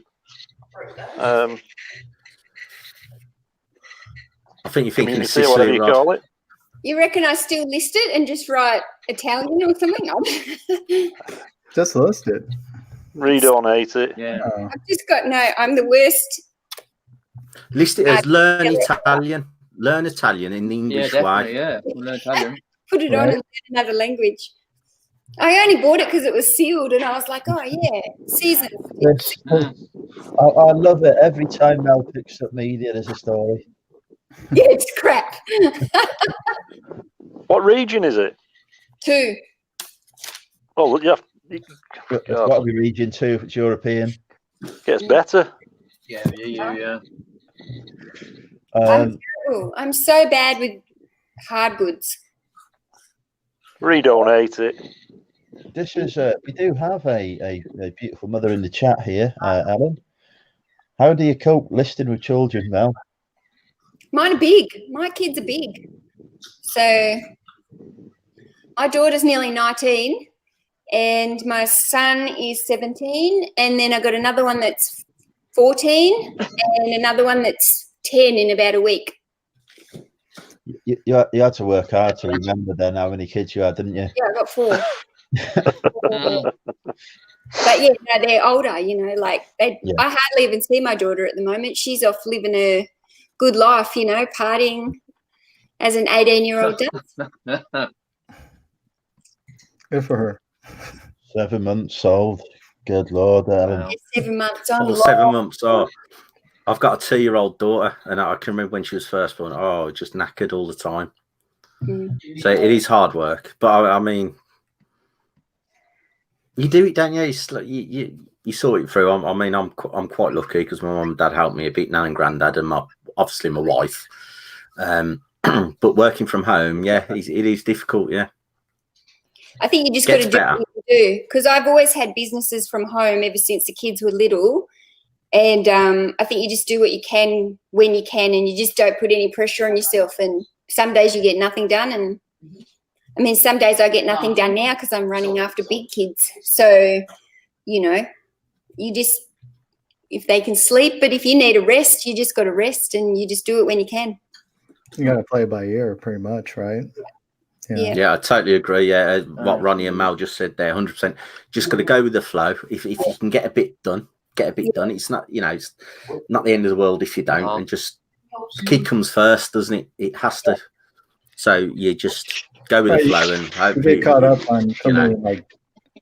I think you're thinking of Community, whatever Sicily, you Rod. call it. You reckon I still list it and just write Italian or something? Just list it. Redonate it. Yeah. I've just got I'm the worst. List it as learn yeah. Italian. Learn Italian in the Yeah, English definitely. way. Yeah, we'll learn Italian. Put it on and learn another language. I only bought it because it was sealed, and I was like, oh yeah, seasoned. I love it every time Mel picks up media. There's a story. Yeah, it's crap. What region is it? 2. Oh, yeah. It's got to be region 2 if it's European. Gets better. Yeah. I'm so bad with hard goods. Redonate it. This is we do have a beautiful mother in the chat here, Ellen. How do you cope listing with children, Mel? Mine are big. My kids are big. So my daughter's nearly 19 and my son is 17. And then I got another one that's 14 and another one that's 10 in about a week. You had to work hard to remember then how many kids you had, didn't you? Yeah, I got 4. But yeah, no, they're older, like I hardly even see my daughter at the moment. She's off living a good life, partying as an 18-year-old does. Good for her. 7 months old. Good Lord, Ellen. 7 months on. Oh, 7 months. Oh, I've got a 2-year-old daughter, and I can remember when she was first born. Oh, just knackered all the time. So it is hard work, but I mean, you do it, don't you? It's like you sort it through. I mean, I'm quite lucky because my mum and dad helped me a bit now, and granddad, and obviously my wife. But working from home, yeah, it is difficult. Yeah, I think you just got to do what you do, because I've always had businesses from home ever since the kids were little. And I think you just do what you can when you can, and you just don't put any pressure on yourself. And some days you get nothing done. And I mean, some days I get nothing done now because I'm running after big kids. So, you just, if they can sleep, but if you need a rest, you just got to rest and you just do it when you can. You got to play it by ear pretty much, right? Yeah, I totally agree. Yeah, what Ronnie and Mel just said there, 100%. Just got to go with the flow. If you can get a bit done, get a bit done. It's not, it's not the end of the world if you don't. And just the kid comes first, doesn't it? It has to. So you just go with the flow and hope you get caught up on something like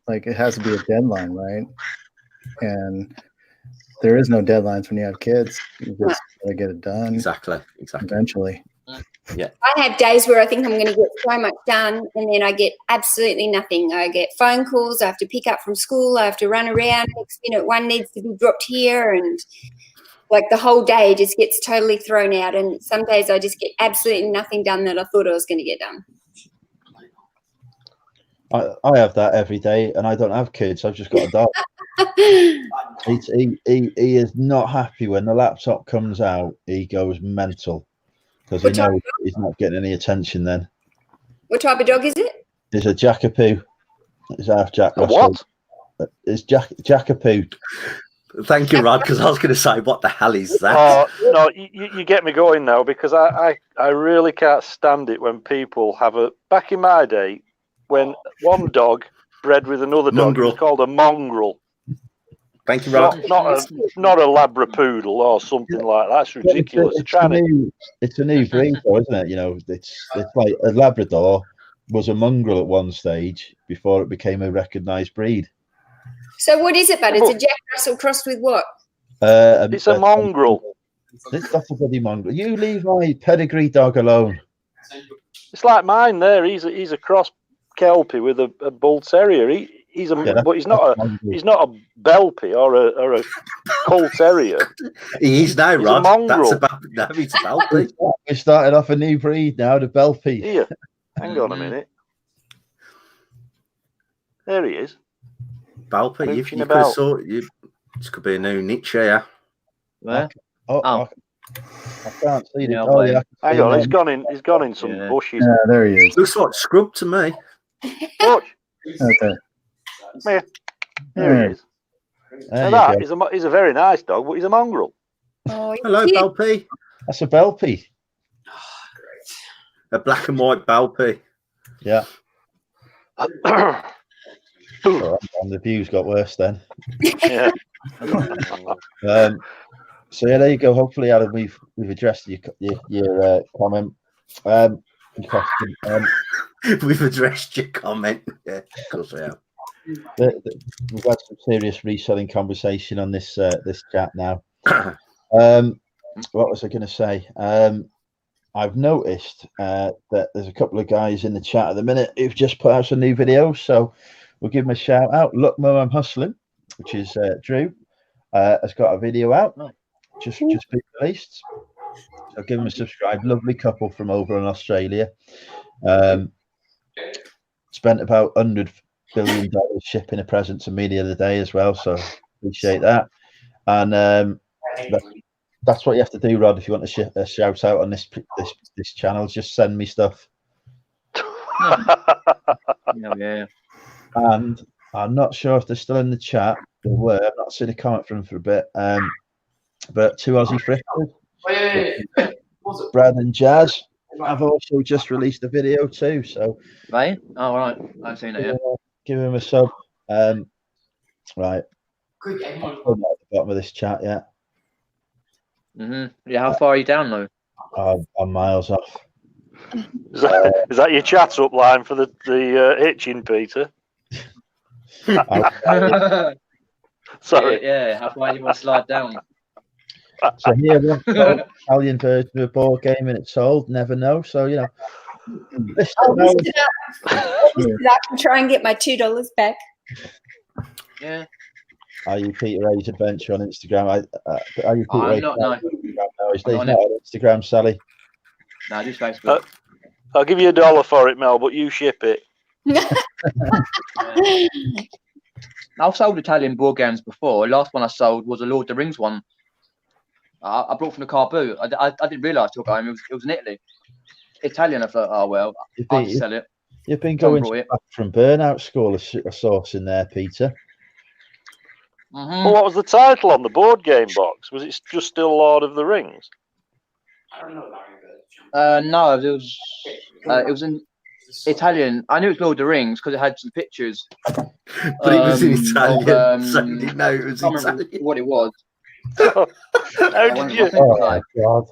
it has to be a deadline, right? And there is no deadlines when you have kids. You just gotta get it done. Exactly. Eventually. Yeah. I have days where I think I'm going to get so much done, and then I get absolutely nothing. I get phone calls. I have to pick up from school. I have to run around. Next minute, one needs to be dropped here, and like the whole day just gets totally thrown out. And some days I just get absolutely nothing done that I thought I was going to get done. I have that every day, and I don't have kids. I've just got a dog. He is not happy when the laptop comes out. He goes mental because he knows he's not getting any attention then. What type of dog is it? It's a Jackapoo. It's half Jack Russell. What? It's Jackapoo. Thank you, Rod, because I was going to say, what the hell is that? Oh, no, you get me going now, because I really can't stand it when people have back in my day, when one dog bred with another dog, it was called a mongrel. Thank you, Rod. Not a Labrapoodle or something like that. That's ridiculous. It's a new breed, though, isn't it? It's like a Labrador was a mongrel at one stage before it became a recognised breed. So what is it, bud? It's a Jack Russell crossed with what? It's a mongrel. That's a bloody mongrel. You leave my pedigree dog alone. It's like mine there. He's a cross Kelpie with a bull terrier. But he's not a Belpie or a Cull Terrier. He is now, He's Rod. a mongrel. He's a Belpie. We're starting off a new breed now, the Belpie. Here, hang on a minute. There he is. Belpie. You could have thought this could be a new niche here. Where? I can't see the Yeah, yeah, hang on, he's gone in some bushes. Yeah, there he is. Looks like scrub to me. Watch. Okay. There he is. Now he's a very nice dog, but he's a mongrel. Oh, Hello, Belpie. That's a Belpie. A black and white Belpie. Yeah. Oh, and the views got worse then. Yeah. So yeah, there you go. Hopefully, Adam, we've addressed your comment. Question. We've addressed your comment. Yeah, of course we have. We've had some serious reselling conversation on this chat now. What was I going to say? I've noticed that there's a couple of guys in the chat at the minute who've just put out some new videos, so we'll give them a shout out. Look, Mo, I'm hustling, which is Drew, has got a video out, just been released. So give them a subscribe. Lovely couple from over in Australia. Spent about $100 billion shipping a present to me the other day as well, so appreciate that. And that's what you have to do, Rod, if you want to shout out on this channel. Just send me stuff. Yeah. And I'm not sure if they're still in the chat. They were. I've not seen a comment from them for a bit. But two Aussie fritters, Brad and Jazz, I've also just released a video too. So, Right? Oh, right. I've seen it. Yeah. Give him a sub. Right. I'm not at the bottom of this chat yet. Yeah. How far are you down though? I'm miles off. Is that your chat up line for the hitching, Peter? Sorry. Yeah. How far do you want to slide down? So here, one Italian version of a board game, and it's sold. Never know. So you know. List it up and try and get my $2 back. Yeah. Are you Peter A's Adventure on Instagram? Are you Peter I'm not. No. No, he's not on Instagram, Sally. No, just Facebook. I'll give you $1 for it, Mel, but you ship it. I've sold Italian board games before. The last one I sold was a Lord of the Rings one. I brought from the car boot. I didn't realise till it was in Italy. Italian. I thought, oh well, I'll sell it. You've been going back from Burnout School of sauce in there, Peter. Well, what was the title on the board game box? Was it just still Lord of the Rings? I don't know. No, it was in Italian. I knew it was Lord of the Rings because it had some pictures. But it was in Italian, so you didn't know it was Italian. What it was. How did you? Oh my God.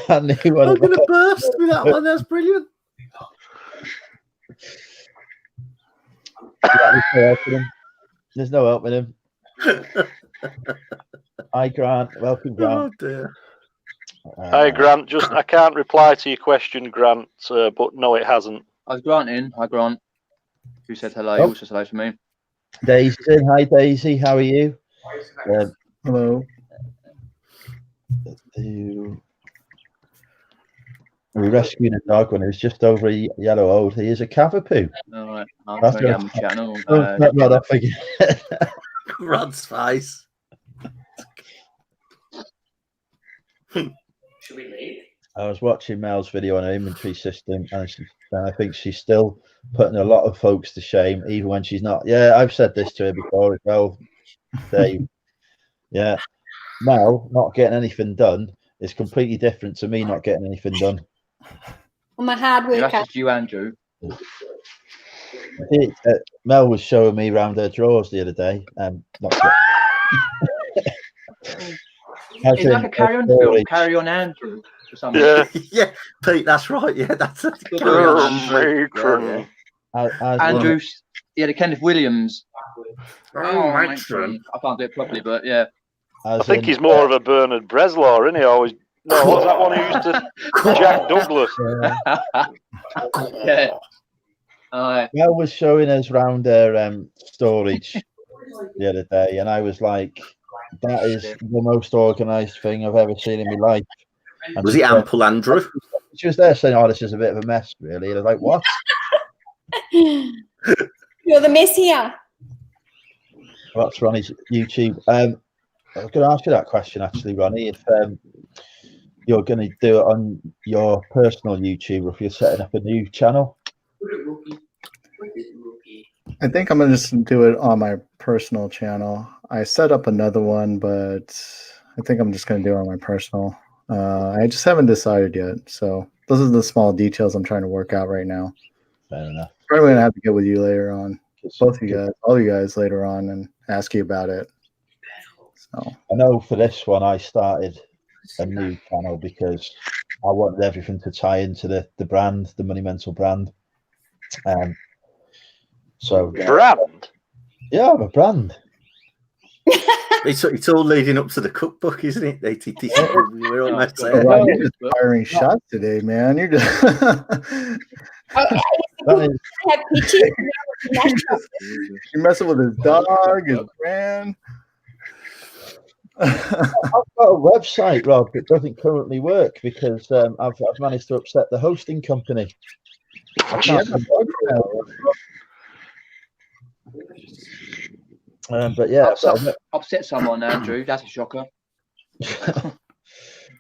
I'm going to burst with that one. That's brilliant. There's no helping him. Hi, Grant. Welcome, Grant. Oh, dear. Hi, Grant. I can't reply to your question, Grant, but no, it hasn't. I was Grant in. Hi, Grant. Who said hello? You also said hello to me. Daisy's in. Hi, Daisy. How are you? Hello. We rescued a dog when he was just over a yellow old. He is a Cavapoo. All right. I'll bring him a channel. Not off again. Rod's face. Should we leave? I was watching Mel's video on her inventory system, and I think she's still putting a lot of folks to shame, even when she's not. Yeah, I've said this to her before as well, Dave. Yeah, Mel not getting anything done is completely different to me not getting anything done. I'm a hard worker. That's just you, Andrew. Mel was showing me around her drawers the other day. It's like a carry-on film, Carry On Andrew. Or something. Yeah, yeah, Pete, that's right. Yeah, that's it. Andrew, yeah, the Kenneth Williams. Oh, matron. I can't do it properly, but yeah. I think he's more of a Bernard Breslau, isn't he? Always. No, what's that one who used to Jack Douglas? Yeah. Mel was showing us round her storage the other day, and I was like, "That is the most organised thing I've ever seen in my life." And was it ample, Andrew? She was there saying, "Oh, this is a bit of a mess, really." And I was like, "What?" You're the mess here. Well, that's Ronnie's YouTube. I was going to ask you that question actually, Ronnie. If you're going to do it on your personal YouTube, or if you're setting up a new channel. I think I'm going to just do it on my personal channel. I set up another one, but I think I'm just going to do it on my personal. I just haven't decided yet. So those are the small details I'm trying to work out right now. Fair enough. Probably going to have to get with you later on. Both of you guys, all you guys later on, and ask you about it. So I know for this one, I started a new channel because I wanted everything to tie into the brand, the Money Mental brand. So brand? Yeah, I'm a brand. It's all leading up to the cookbook, isn't it? We're almost there. Wow, you're just firing shots today, man. You're just you're messing with his dog, his brand. I've got a website, Rob, that doesn't currently work because I've managed to upset the hosting company. But yeah, upset someone, Andrew. That's a shocker.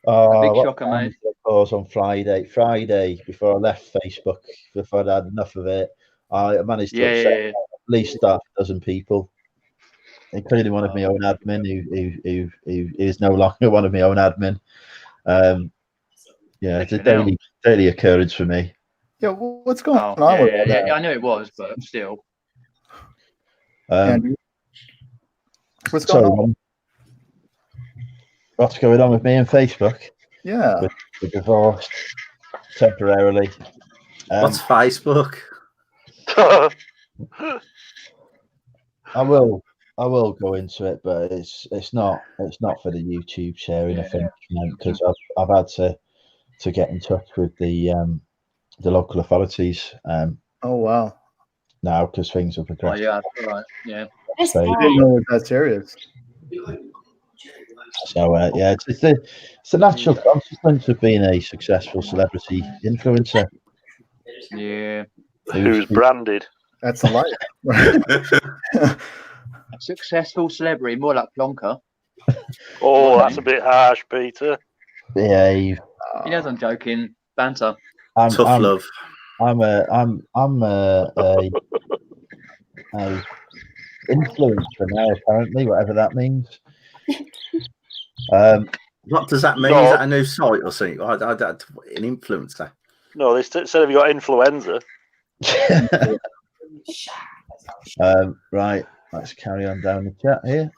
A big shocker, mate. Pause on Friday before I left Facebook, before I'd had enough of it. I managed to upset at least half a dozen people, including one of my own admin who is no longer one of my own admin. Yeah, it's a daily occurrence for me. Yeah, what's going on with that? Yeah, I knew it was, but still. What's going on? What's going on with me and Facebook? Yeah, we're divorced temporarily. What's Facebook? I will go into it, but it's not for the YouTube sharing. I think because I've had to get in touch with the local authorities. Oh wow! Now because things have progressed. Oh yeah, right. Yeah. So, I didn't know it was that serious. So yeah, it's a natural consequence of being a successful celebrity influencer. Yeah. Who's branded? That's a life. A successful celebrity, more like Plonker. Oh, that's a bit harsh, Peter. Behave. He knows I'm joking. Banter. Tough love. I'm a influencer now, apparently, whatever that means. What does that mean? No. Is that a new site or something? An influencer? No, they said have you got influenza? Right, let's carry on down the chat here.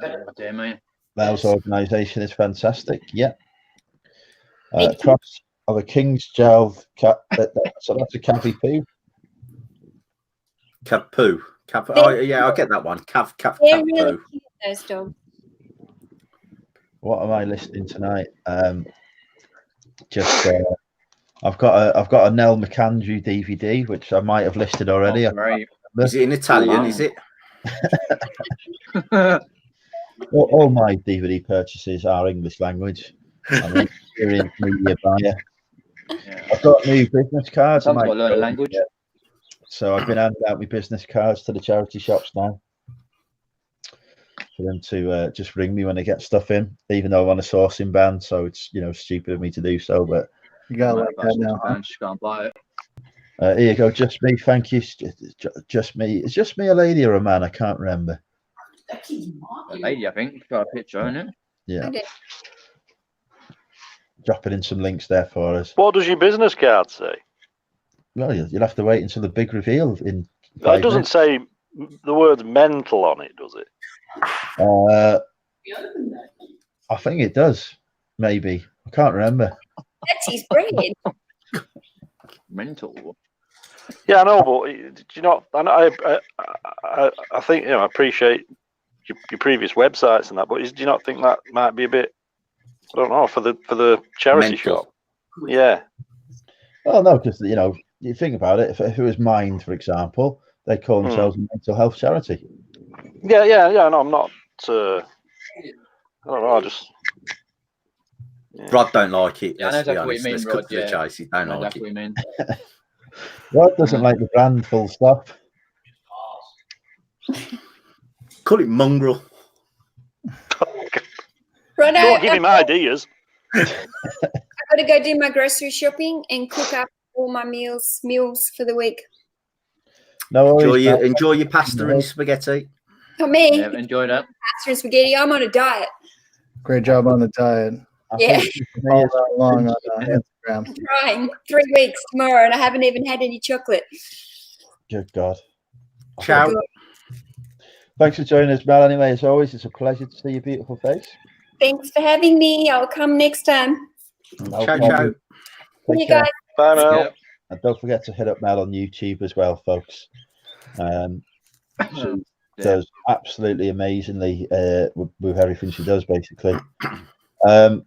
Oh, dear me. Mel's organisation is fantastic. Yeah. Cross of a King's Gel cat. So that's a Cavi Poo. Cav Poo. Oh yeah, I'll get that one. Cav They're really Poo. cute, those dogs. What am I listing tonight? I've got a Nell McAndrew DVD, which I might have listed already. Oh, right. Is it in Italian? Wow. Is it? All my DVD purchases are English language. I'm an experienced media buyer. Yeah. I've got new business cards. Someone's got to learn a language. So I've been handing out my business cards to the charity shops now, for them to just ring me when they get stuff in, even though I'm on a sourcing ban. So it's stupid of me to do so, but you got like that now. Huh? Just go and buy it. Here you go. Just me. Thank you. Just me. It's just me, a lady or a man? I can't remember. A lady, I think. Got a picture, isn't it? Yeah. Dropping in some links there for us. What does your business card say? Well, you'll have to wait until the big reveal in 5 It doesn't minutes. say the word mental on it, does it? I think it does. Maybe. I can't remember. That's his brain. Mental. Yeah, I know, but do you not? I think I appreciate your previous websites and that. But do you not think that might be a bit? I don't know, for the charity shop. Yeah. Oh no, because you think about it. If it was Mind, for example, they call themselves a mental health charity. Yeah. No, I'm not. I don't know. I just. Yeah. Rod don't like it. I know exactly what you mean, Rod. Yeah, don't like it. What you mean. Rod doesn't like the brand. Full stop. Call it mongrel. Right, don't give him ideas. I've got to go do my grocery shopping and cook up all my meals for the week. No worries, enjoy your pasta and spaghetti. For me, yeah, enjoy that. Pasta and spaghetti. I'm on a diet. Great job on the diet. Yeah. All that long on Instagram. I'm trying 3 weeks tomorrow, and I haven't even had any chocolate. Good God. Ciao. Thanks for joining us, Mel. Anyway, as always, it's a pleasure to see your beautiful face. Thanks for having me. I'll come next time. No ciao, problem. See you guys. Bye, Mel. And don't forget to hit up Mel on YouTube as well, folks. She does absolutely amazingly with everything she does, basically. I'm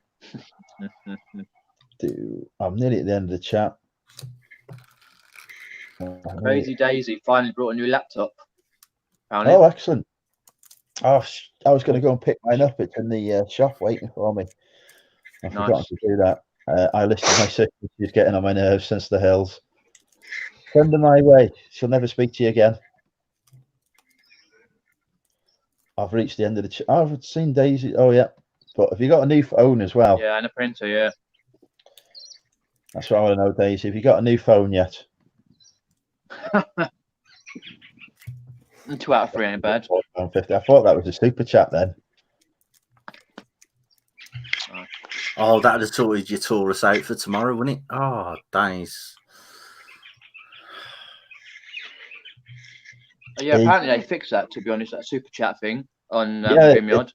nearly at the end of the chat. Crazy Daisy finally brought a new laptop. Oh, excellent. Oh, I was going to go and pick mine up. It's in the shop waiting for me. I've forgotten to do that. I listed my sister. She's getting on my nerves since the hills. Send her my way. She'll never speak to you again. I've reached the end of the chat. I've seen Daisy. Oh, yeah. But have you got a new phone as well? Yeah, and a printer, yeah. That's what I want to know, Daisy. Have you got a new phone yet? 2 out of 3 ain't bad. I thought that was a super chat then. Oh, that would have sorted your Taurus out for tomorrow, wouldn't it? Oh, days. Yeah, apparently they fixed that, to be honest, that super chat thing on StreamYard.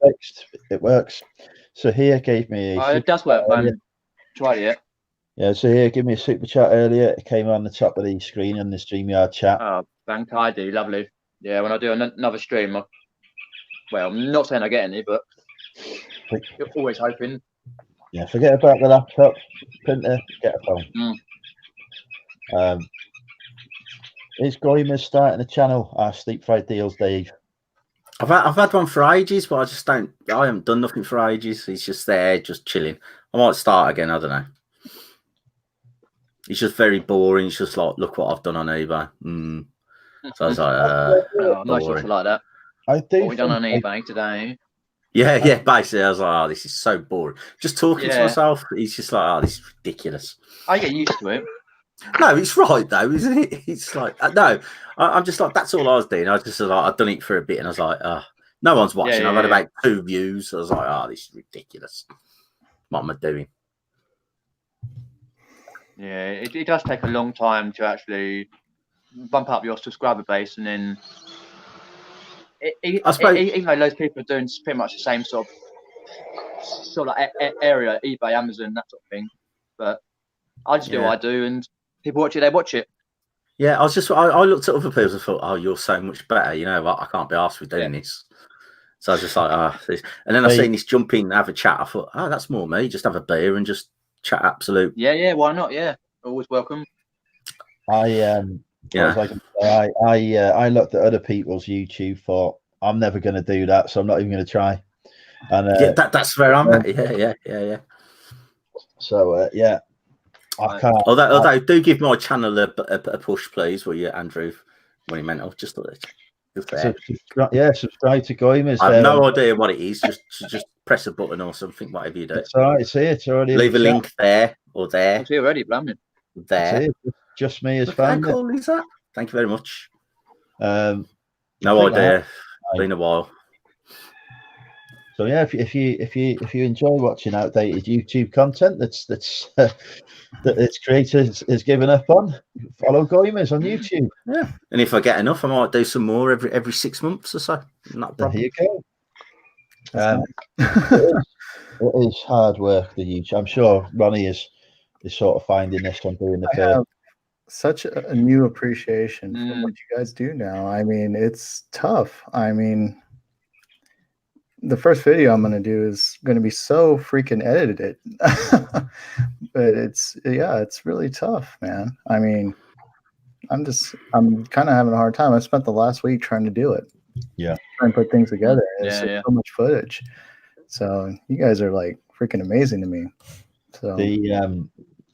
It works. So here gave me it does work, man. Tried it. Yeah, so here give me a super chat earlier. It came on the top of the screen on the StreamYard chat. Oh, thank ID, lovely. Yeah, when I do another stream, I'm not saying I get any, but you're always hoping. Yeah, forget about the laptop, printer, get a phone. Is Goimer starting a channel? Sleep Fried Deals, Dave. I've had one for ages, but I haven't done nothing for ages. He's just there, just chilling. I might start again. I don't know. It's just very boring. It's just like, look what I've done on eBay. So I was like, most people like that. What we done on eBay today? Yeah, basically, I was like, oh, this is so boring. Just talking to myself. He's just like, oh, this is ridiculous. I get used to it. No, it's right though, isn't it? It's like no, I'm just like that's all I was doing. I just like I'd done it for a bit, and I was like, no one's watching. I've had about 2 views. So I was like, oh, this is ridiculous. What am I doing? Yeah, it does take a long time to actually bump up your subscriber base, and then even though those people are doing pretty much the same sort of area, eBay, Amazon, that sort of thing, but I just do what I do, and people watch it, they watch it. Yeah, I looked at other people and thought, oh, you're so much better. You know what? I can't be asked with doing this. So I was just like, and then I seen this jump in, have a chat. I thought, oh, that's more me. Just have a beer and just chat absolute. Yeah, why not? Yeah, always welcome. I looked at other people's YouTube, thought I'm never going to do that, so I'm not even going to try. And that's where I'm at. Yeah. So I can't. Although do give my channel a push, please, will you, Andrew? When he meant, just subscribe to Goimers. I have no idea what it is. Just press a button or something, whatever you do. It's all right. It's here. It's already. Leave a link there or there. It's already, Blaming. There. Just me as fan. How cool is that? Thank you very much. No idea. Been a while. So yeah, if you enjoy watching outdated YouTube content that its creators is giving up on, follow Goimers on YouTube. Yeah, and if I get enough, I might do some more every 6 months or so. Not a problem. There you go. It is hard work, the YouTube. I'm sure Ronnie is sort of finding this one doing the first. Such a new appreciation for what you guys do now. I mean, it's tough. I mean, the first video I'm gonna do is gonna be so freaking edited. But it's really tough, man. I mean, I'm kind of having a hard time. I spent the last week trying to do it. Yeah. Trying to put things together. And Yeah, it's so much footage. So you guys are like freaking amazing to me. So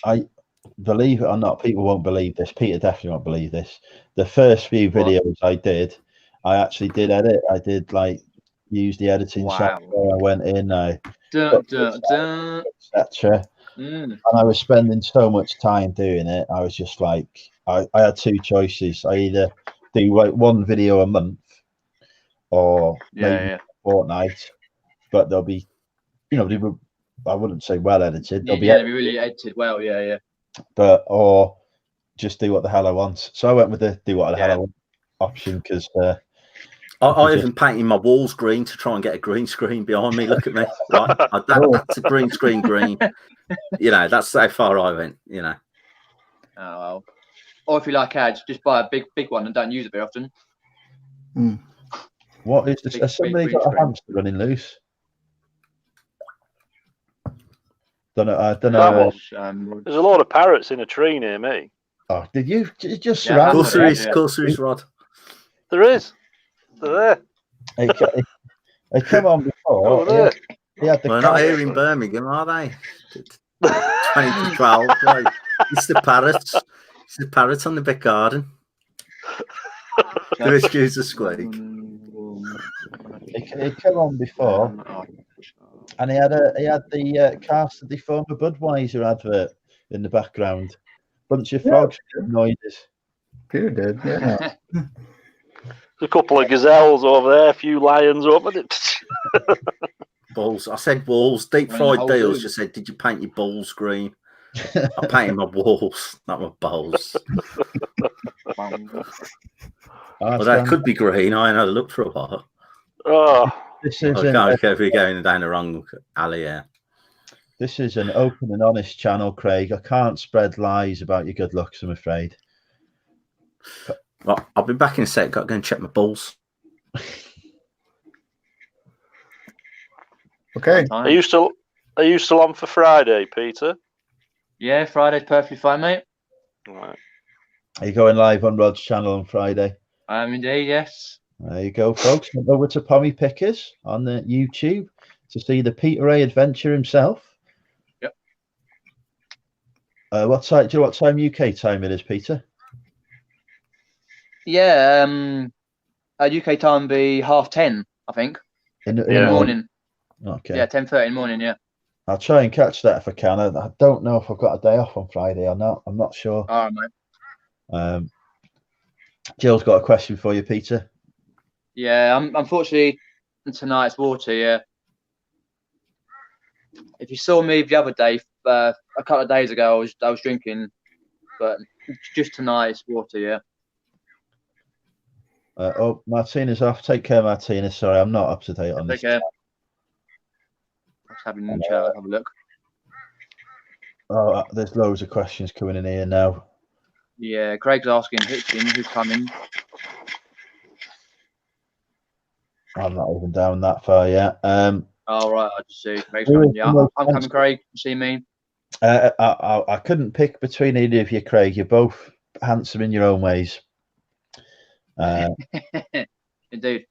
I believe it or not, people won't believe this. Peter definitely won't believe this. The first few videos I did, I actually did edit. I did like use the editing software. I went in, etc. And I was spending so much time doing it. I was just like, I had two choices. I either do like one video a month or maybe a fortnight, but they'll be, I wouldn't say well edited. They'll be they'll be really edited well. Yeah. But or just do what the hell I want. So I went with the do what the hell I want option because I even painted my walls green to try and get a green screen behind me. Look at me. Right? That's a green screen green. That's how far I went, Oh, well. Or if you like ads, just buy a big one and don't use it very often. What is this? Has somebody got a hamster running loose? Don't know. There's a lot of parrots in a tree near me. Oh, did you just surround? Of course there is, Rod. There is. They're there. They come on before. Oh, there. We're not here in Birmingham, are they? 2012. Right. It's the parrots. It's the parrots on the back garden. Do excuse the squeak. He came on before, and he had the Caster Deformer Budweiser advert in the background. Bunch of frogs noises. Peter did, yeah. A couple of gazelles over there, a few lions over there. Balls. I said walls. Deep fried deals just said, did you paint your balls green? I painted my walls, not my balls. Well, that could be green. I ain't had a look for a while. Oh, this is if we're going down the wrong alley, This is an open and honest channel, Craig. I can't spread lies about your good looks, I'm afraid. Well, I'll be back in a sec. Got to go and check my balls. Okay. Are you still on for Friday, Peter? Yeah, Friday's perfectly fine, mate. All right. Are you going live on Rod's channel on Friday? Indeed, yes. There you go, folks. Come over to Pommy Pickers on the YouTube to see the Peter A adventure himself. Yep. What time? Do you know what time UK time it is, Peter? Yeah, UK time be 10:30, I think. In the morning. Okay. Yeah, 10:30 in the morning. Yeah. I'll try and catch that if I can. I don't know if I've got a day off on Friday or not. I'm not sure. All right, mate. Jill's got a question for you, Peter. Yeah, unfortunately tonight's water. Yeah. If you saw me the other day, a couple of days ago, I was drinking, but just tonight's water. Yeah. Martina's off. Take care, Martina. Sorry, I'm not up to date on this. Take care. Let's have a chat. Have a look. Oh, there's loads of questions coming in here now. Yeah, Craig's asking who's coming. I'm not even down that far yet. All right, I just see Craig's coming. Yeah, I'm coming, Craig. You see me? I couldn't pick between either of you, Craig. You're both handsome in your own ways. Indeed. There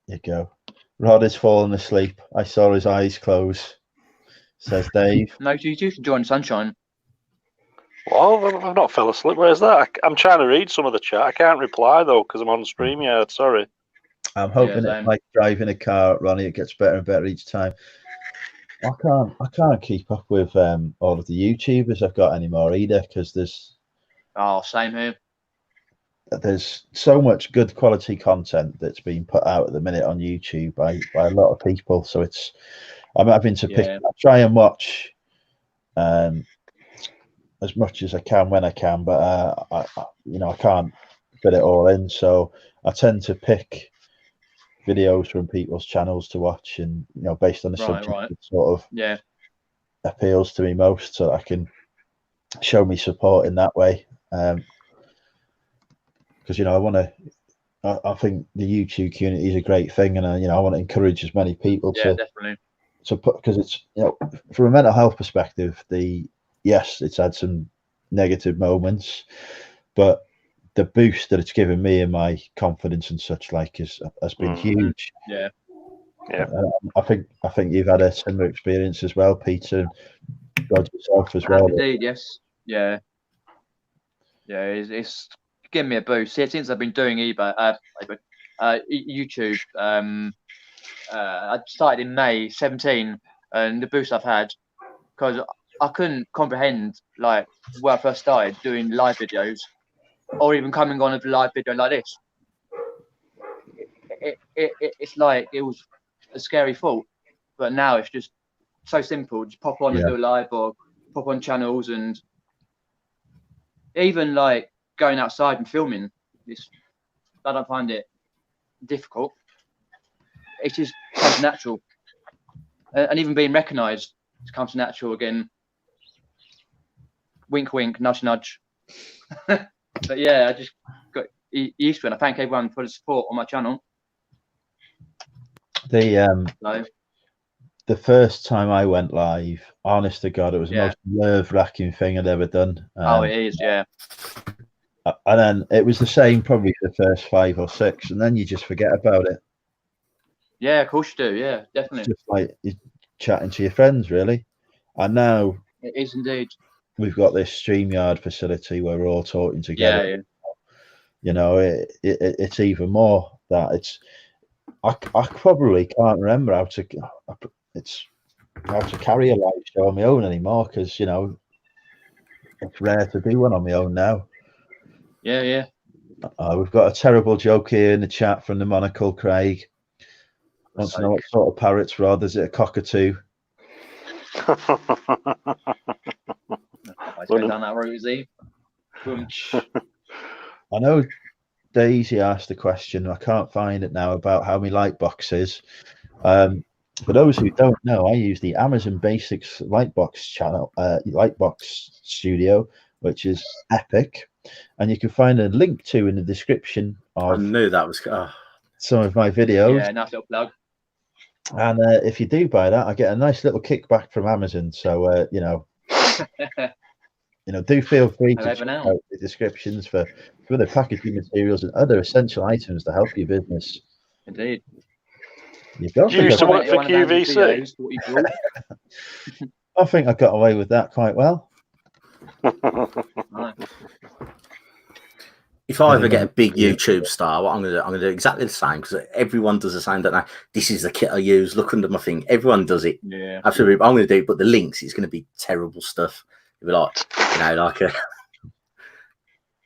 you go. Rod is falling asleep. I saw his eyes close, says Dave. No, you can join sunshine. Well, I've not fell asleep. Where's that? I'm trying to read some of the chat. I can't reply, though, because I'm on stream. Yeah, sorry. I'm hoping it's like driving a car, Ronnie. It gets better and better each time. I can't keep up with all of the YouTubers I've got anymore either, because same here. There's so much good quality content that's being put out at the minute on YouTube by a lot of people. So I'm having to try and watch as much as I can when I can, but I can't fit it all in. So I tend to pick videos from people's channels to watch, and based on the subject that sort of appeals to me most, so I can show me support in that way. Because I want to I think the YouTube community is a great thing, and I want to encourage as many people definitely to put, because it's from a mental health perspective, yes, it's had some negative moments, but the boost that it's given me in my confidence and such like has been huge. Yeah. I think you've had a similar experience as well, Peter. God yourself as well. Indeed, yes. Yeah. Yeah, it's given me a boost. Since I've been doing YouTube. I started in May 17, and the boost I've had, because I couldn't comprehend like where I first started doing live videos, or even coming on a live video like this. It's like it was a scary thought, but now it's just so simple. Just pop on and do a live, or pop on channels, and even like going outside and filming. I don't find it difficult. It just comes natural, and even being recognised comes natural again. Wink, wink, nudge, nudge. But yeah, I just got used to it. And I thank everyone for the support on my channel. The first time I went live, honest to God, it was the most nerve-wracking thing I'd ever done. It is, yeah. And then it was the same probably for the first 5 or 6, and then you just forget about it. Yeah, of course you do. Yeah, definitely. It's just like you're chatting to your friends, really. And now it is indeed. We've got this StreamYard facility where we're all talking together. Yeah. You know, it's even more that it's. I probably can't remember how to carry a live show on my own anymore, because it's rare to do one on my own now. Yeah. We've got a terrible joke here in the chat from the Monocle Craig. Wants to know what sort of parrot's rod. Is it a cockatoo? I go down that route, is he? I know Daisy asked a question. I can't find it now, about how my light box is. For those who don't know, I use the Amazon Basics Lightbox channel, Lightbox Studio, which is epic, and you can find a link to in the description of. I knew that was some of my videos. Yeah, nice little plug. And if you do buy that, I get a nice little kickback from Amazon. So do feel free to check out the descriptions for the packaging materials and other essential items to help your business. Indeed. You've got you used to work for QVC. I think I got away with that quite well. If I ever get a big YouTube star, what I'm gonna do exactly the same, because everyone does the same, don't they? This is the kit I use. Look under my thing. Everyone does it. Yeah, absolutely. I'm gonna do it, but the links, it's gonna be terrible stuff. It'll be like, like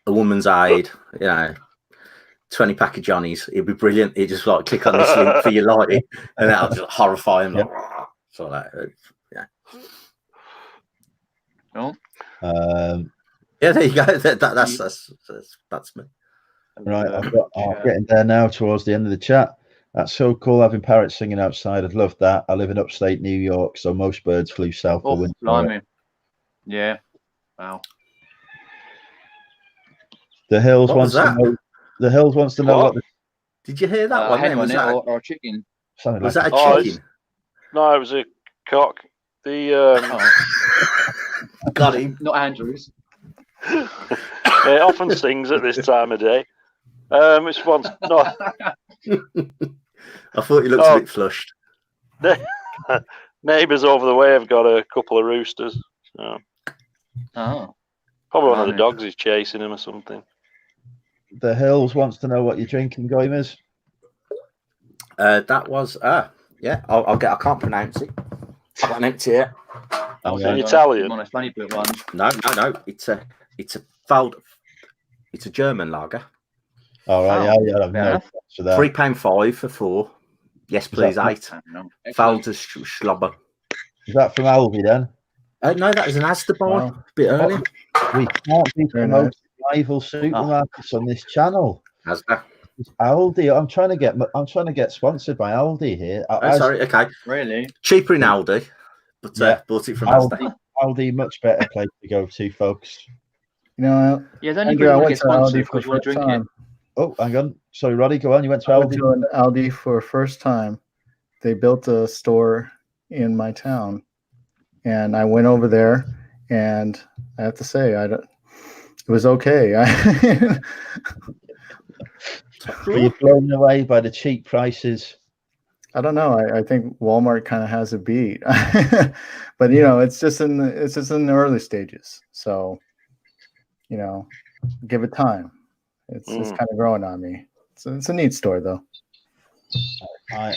a woman's aid, 20 pack of Johnnies. It'd be brilliant. You just like click on this link for your lighting, and that'll just horrify them. So that, Oh. Yeah, there you go. That's me. Right, I'm getting there now towards the end of the chat. That's so cool having parrots singing outside. I'd love that. I live in upstate New York, so most birds flew south for winter. Blimey. Yeah. Wow. The Hills wants to know. The Hills wants to know what. Did you hear that one? Hen was that or a chicken? Was that a chicken? No, it was a cock. The got him. Not Andrews. It often sings at this time of day. It's once no. I thought you looked a bit flushed. Neighbours over the way have got a couple of roosters. So. Oh. Probably one of the dogs is chasing him or something. The Hills wants to know what you're drinking, Goimers. That was yeah. I can't pronounce it. I've got an empty here. Italian. No. It's a German lager. All right, yeah, I've no for that. £3.5 for 4. Yes, please, 8. Falder Schlobber. Is that from Aldi then? No, that is an Asda buy. A bit early. We can't be promoting rival supermarkets on this channel. Asda. It's Aldi. I'm trying to get sponsored by Aldi here. Sorry, okay. Really? Cheaper in Aldi, but bought it from Asda. Aldi, much better place to go to, folks. Yeah, then you get sponsored because you want to drink it. Oh, hang on. Sorry, Roddy, go on. You went to I went Aldi. to an Aldi for a first time. They built a store in my town, and I went over there, and I have to say, it was okay. Were you blown away by the cheap prices? I don't know. I think Walmart kind of has a beat, but it's just in the early stages. So, give it time. It's kind of growing on me. It's a neat store though. I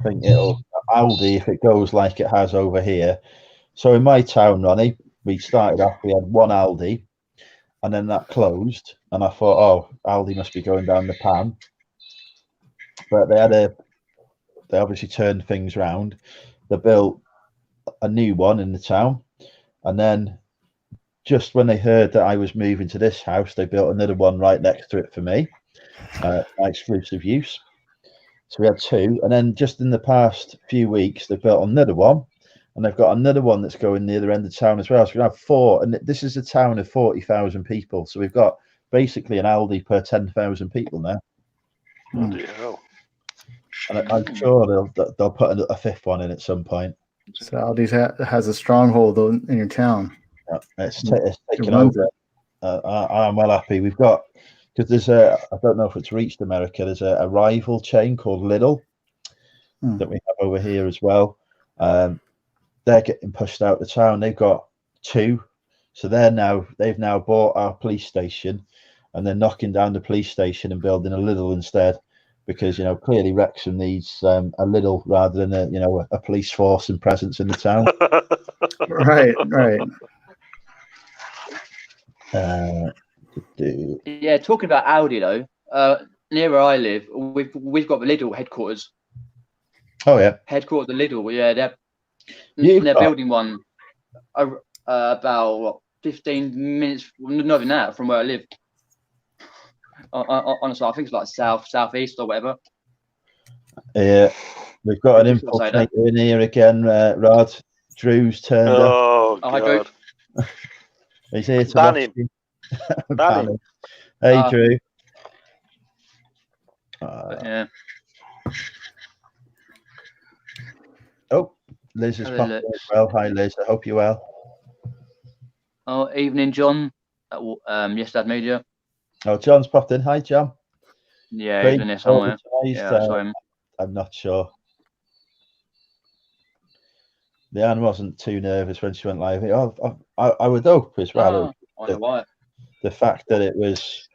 think it'll Aldi, if it goes like it has over here. So in my town, Ronnie, we started off. We had one Aldi, and then that closed. And I thought, oh, Aldi must be going down the pan. But they obviously turned things around. They built a new one in the town, and then just when they heard that I was moving to this house, they built another one right next to it for me, exclusive use. So we had two, and then just in the past few weeks, they built another one, and they've got another one that's going near the end of town as well. So we have four, and this is a town of 40,000 people. So we've got basically an Aldi per 10,000 people now. Bloody hell. And I'm sure they'll put a fifth one in at some point. So Aldi has a stronghold in your town. Yeah, it's taken over. I'm well happy. We've got, because there's I don't know if it's reached America, there's a rival chain called Lidl that we have over here as well. They're getting pushed out of town. They've got two, so they've now bought our police station, and they're knocking down the police station and building a Lidl instead, because clearly Wrexham needs a Lidl rather than a police force and presence in the town. Right. Yeah, talking about Aldi though, near where I live, we've got the Lidl headquarters. Oh yeah, headquarters of Lidl. Yeah, they're building one about 15 minutes, not even that, from where I live. Honestly, I think it's like southeast or whatever. Yeah, we've got an infiltrator in here again, Rod. Drew's turned up. Oh God. He's here to ban him. Ban him. Hey, Drew. Yeah. Oh, Liz is popping as well. Hi, Liz. I hope you're well. Oh, evening, John. Yes, Dad Media. Oh, John's popped in. Hi, John. Yeah, he's in there somewhere. Yeah, I saw him. I'm not sure. Leanne wasn't too nervous when she went live. I would hope as well. The fact that it was,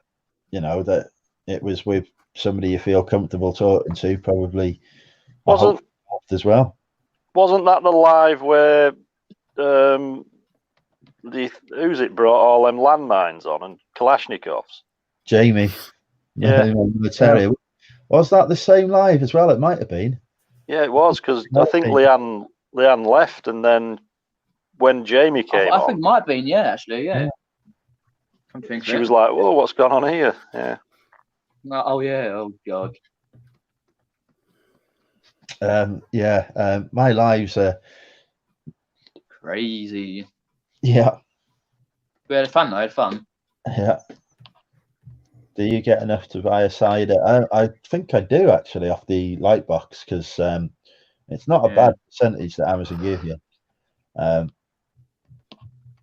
that it was with somebody you feel comfortable talking to, probably helped as well. Wasn't that the live where who's it brought all them landmines on and Kalashnikovs? Jamie. Yeah. Was that the same live as well? It might have been. Yeah, it was, because I think Leanne left, and then when Jamie came I think it might have been, yeah, actually, yeah. She was like, whoa, what's going on here? Yeah. Oh, yeah. Oh, God. My lives are crazy. Yeah. We had fun, though. Yeah. Do you get enough to buy a cider? I think I do, actually, off the light box, because it's not a bad percentage that Amazon give you.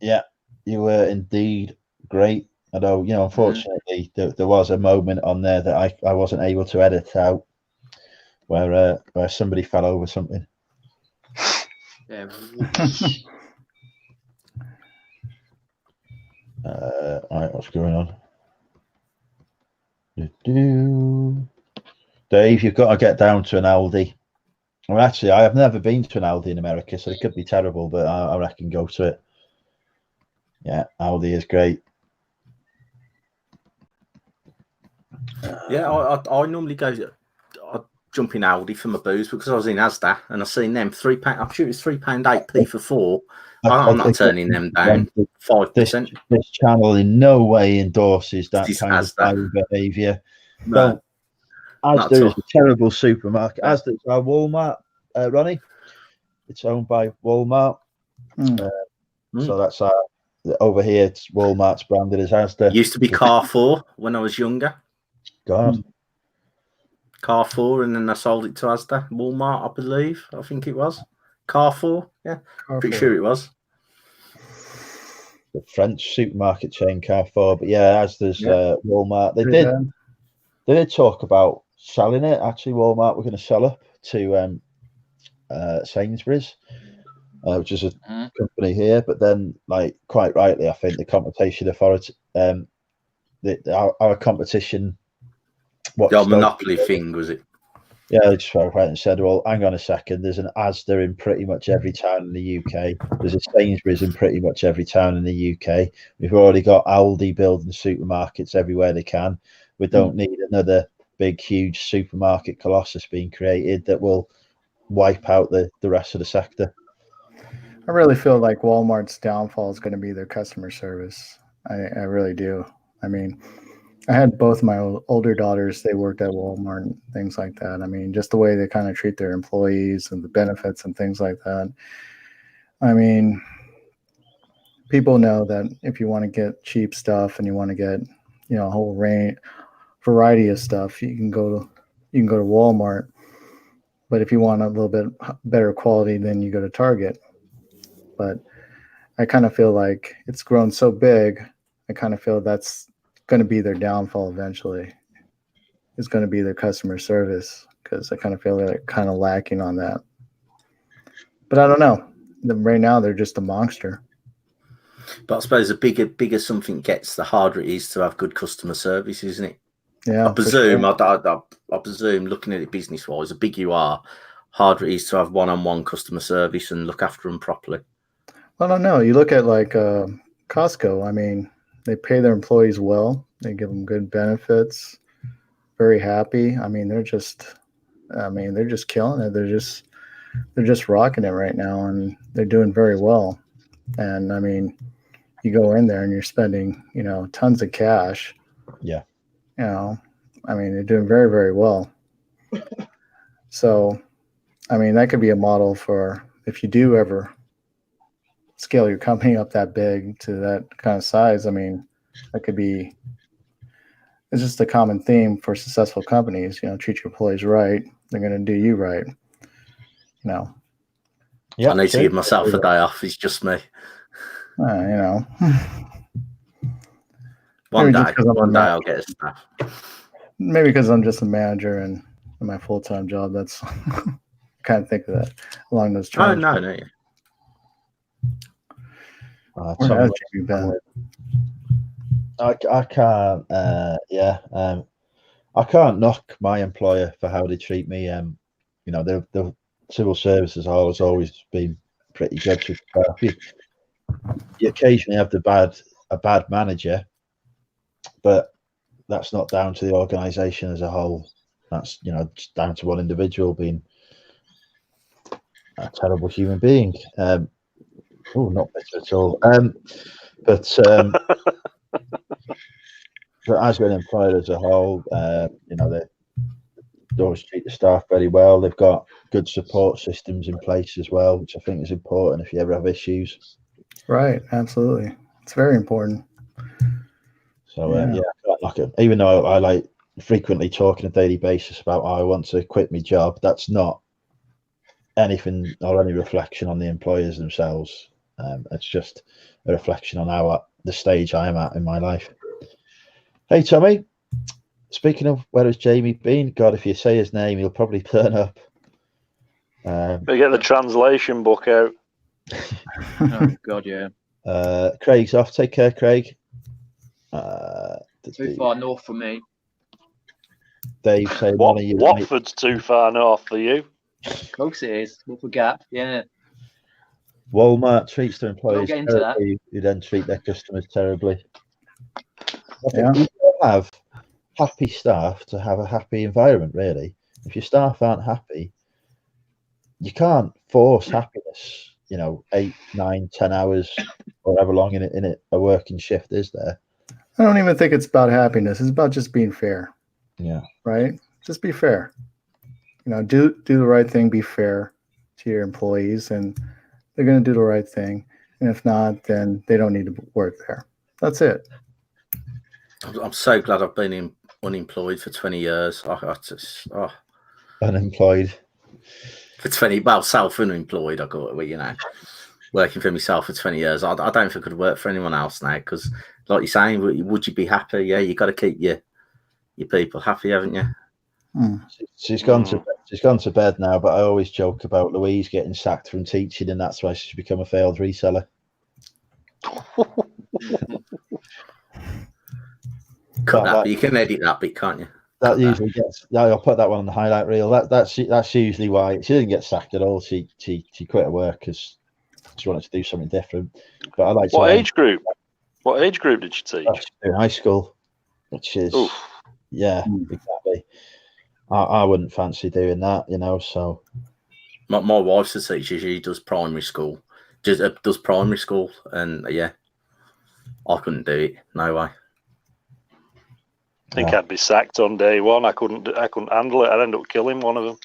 Yeah, you were indeed great. Although, unfortunately, there was a moment on there that I wasn't able to edit out where somebody fell over something. Yeah. All right, what's going on? Dave, you've got to get down to an Aldi. Well, actually, I have never been to an Aldi in America, so it could be terrible, but I reckon go to it. Yeah, Aldi is great. Yeah, I normally I jump in Aldi for my booze because I was in Asda and I seen them £3. I'm sure it's £3.8p for 4. I'm not turning them down. 5%. This channel in no way endorses that kind of behaviour. No, Asda is a terrible supermarket. Asda is our Walmart, Ronnie. It's owned by Walmart. So that's over here. It's Walmart's branded as Asda. Used to be Carrefour when I was younger. God. Carrefour, and then I sold it to Asda, Walmart, I believe. I think it was Carrefour. Yeah, pretty sure it was. The French supermarket chain Carrefour, but yeah, Asda's Walmart. They did talk about selling it. Actually, Walmart were going to sell up to Sainsbury's, which is a company here. But then, like, quite rightly, I think the competition authority, our competition, the monopoly thing, was it? Yeah, I just went right and said, well, hang on a second. There's an Asda in pretty much every town in the UK. There's a Sainsbury's in pretty much every town in the UK. We've already got Aldi building supermarkets everywhere they can. We don't need another big, huge supermarket colossus being created that will wipe out the rest of the sector. I really feel like Walmart's downfall is going to be their customer service. I really do. I mean, I had both my older daughters, they worked at Walmart and things like that. I mean, just the way they kind of treat their employees and the benefits and things like that. I mean, people know that if you want to get cheap stuff and you want to get, a whole variety of stuff, you can go to Walmart. But if you want a little bit better quality, then you go to Target. But I kind of feel like it's grown so big. I kind of feel that's going to be their downfall eventually. It's going to be their customer service, because I kind of feel they're kind of lacking on that. But I don't know. Right now, they're just a monster. But I suppose the bigger something gets, the harder it is to have good customer service, isn't it? Yeah, I presume. Sure. I presume, looking at it business-wise, the bigger you are, harder it is to have one-on-one customer service and look after them properly. I don't know. You look at like Costco. I mean, they pay their employees well. They give them good benefits. Very happy. I mean, they're just killing it. They're just rocking it right now, and they're doing very well. And I mean, you go in there and you're spending, tons of cash. Yeah. I mean, they're doing very, very well. So, I mean, that could be a model for if you do ever scale your company up that big to that kind of size. I mean, that could be, it's just a common theme for successful companies, treat your employees right. They're going to do you right. Yeah, I need to give myself a day off. It's just me. One day I'll get a staff. Maybe because I'm just a manager and in my full-time job, that's kind of think of that along those terms. Oh, no. Where has Jamie been? I can't. I can't knock my employer for how they treat me. The civil services has always been pretty good. You occasionally have a bad manager, but that's not down to the organisation as a whole. That's just down to one individual being a terrible human being. Not bitter at all. But as an employer as a whole, they always treat the staff very well. They've got good support systems in place as well, which I think is important if you ever have issues. Right, absolutely. It's very important. So I can't knock it. Even though I like frequently talk on a daily basis about I want to quit my job, that's not anything or any reflection on the employers themselves. It's just a reflection on the stage I am at in my life. Hey, Tommy, speaking of where has Jamie been? God, if you say his name, he'll probably turn up. We get the translation book out. Oh, God, yeah. Craig's off. Take care, Craig. Too far north for me. Dave saying Watford's too far north for you. Of course it is. Watford Gap, yeah. Walmart treats their employees terribly, who then treat their customers terribly. Yeah. You have happy staff to have a happy environment, really. If your staff aren't happy, you can't force happiness, 8, 9, 10 hours, or however long in a working shift is there. I don't even think it's about happiness. It's about just being fair. Yeah. Right? Just be fair. Do the right thing, be fair to your employees, and they're going to do the right thing. And if not, then they don't need to work there. That's it. I'm so glad I've been unemployed for 20 years. Unemployed. For 20, well, self-unemployed, I got it, you know, working for myself for 20 years. I don't think I could work for anyone else now because, like you're saying, would you be happy? Yeah, you got to keep your people happy, haven't you? She's gone to bed now, but I always joke about Louise getting sacked from teaching, and that's why she's become a failed reseller. But you can edit that bit, can't you? That usually gets. I'll put that one on the highlight reel. That's usually why she didn't get sacked at all. She quit her work because she wanted to do something different. But I like. What age group? What age group did she teach? In high school, which is exactly. I wouldn't fancy doing that, you know. So my wife's a teacher. She does primary school. Does primary school, and yeah, I couldn't do it. No way. I think I'd be sacked on day one. I couldn't handle it. I'd end up killing one of them.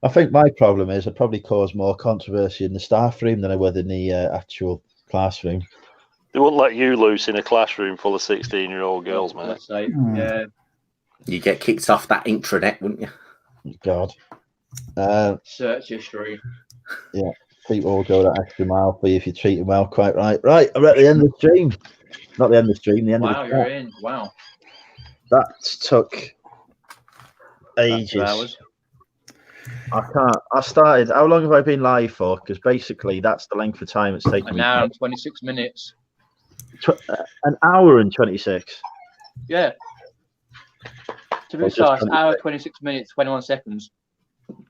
I think my problem is I probably cause more controversy in the staff room than I would in the actual classroom. They wouldn't let you loose in a classroom full of 16-year-old girls, man. Yeah. You get kicked off that intranet, wouldn't you? God. Search history. Yeah, people will go that extra mile for you if you treat them well. Quite right. Right, I'm at the end of the stream. Not the end of the stream, the end of the Wow, you're in. Wow. That took ages. I started. How long have I been live for? Because basically, that's the length of time it's taken. An hour and 26 minutes. An hour and 26. Yeah. To be precise, hour 26 minutes, 21 seconds.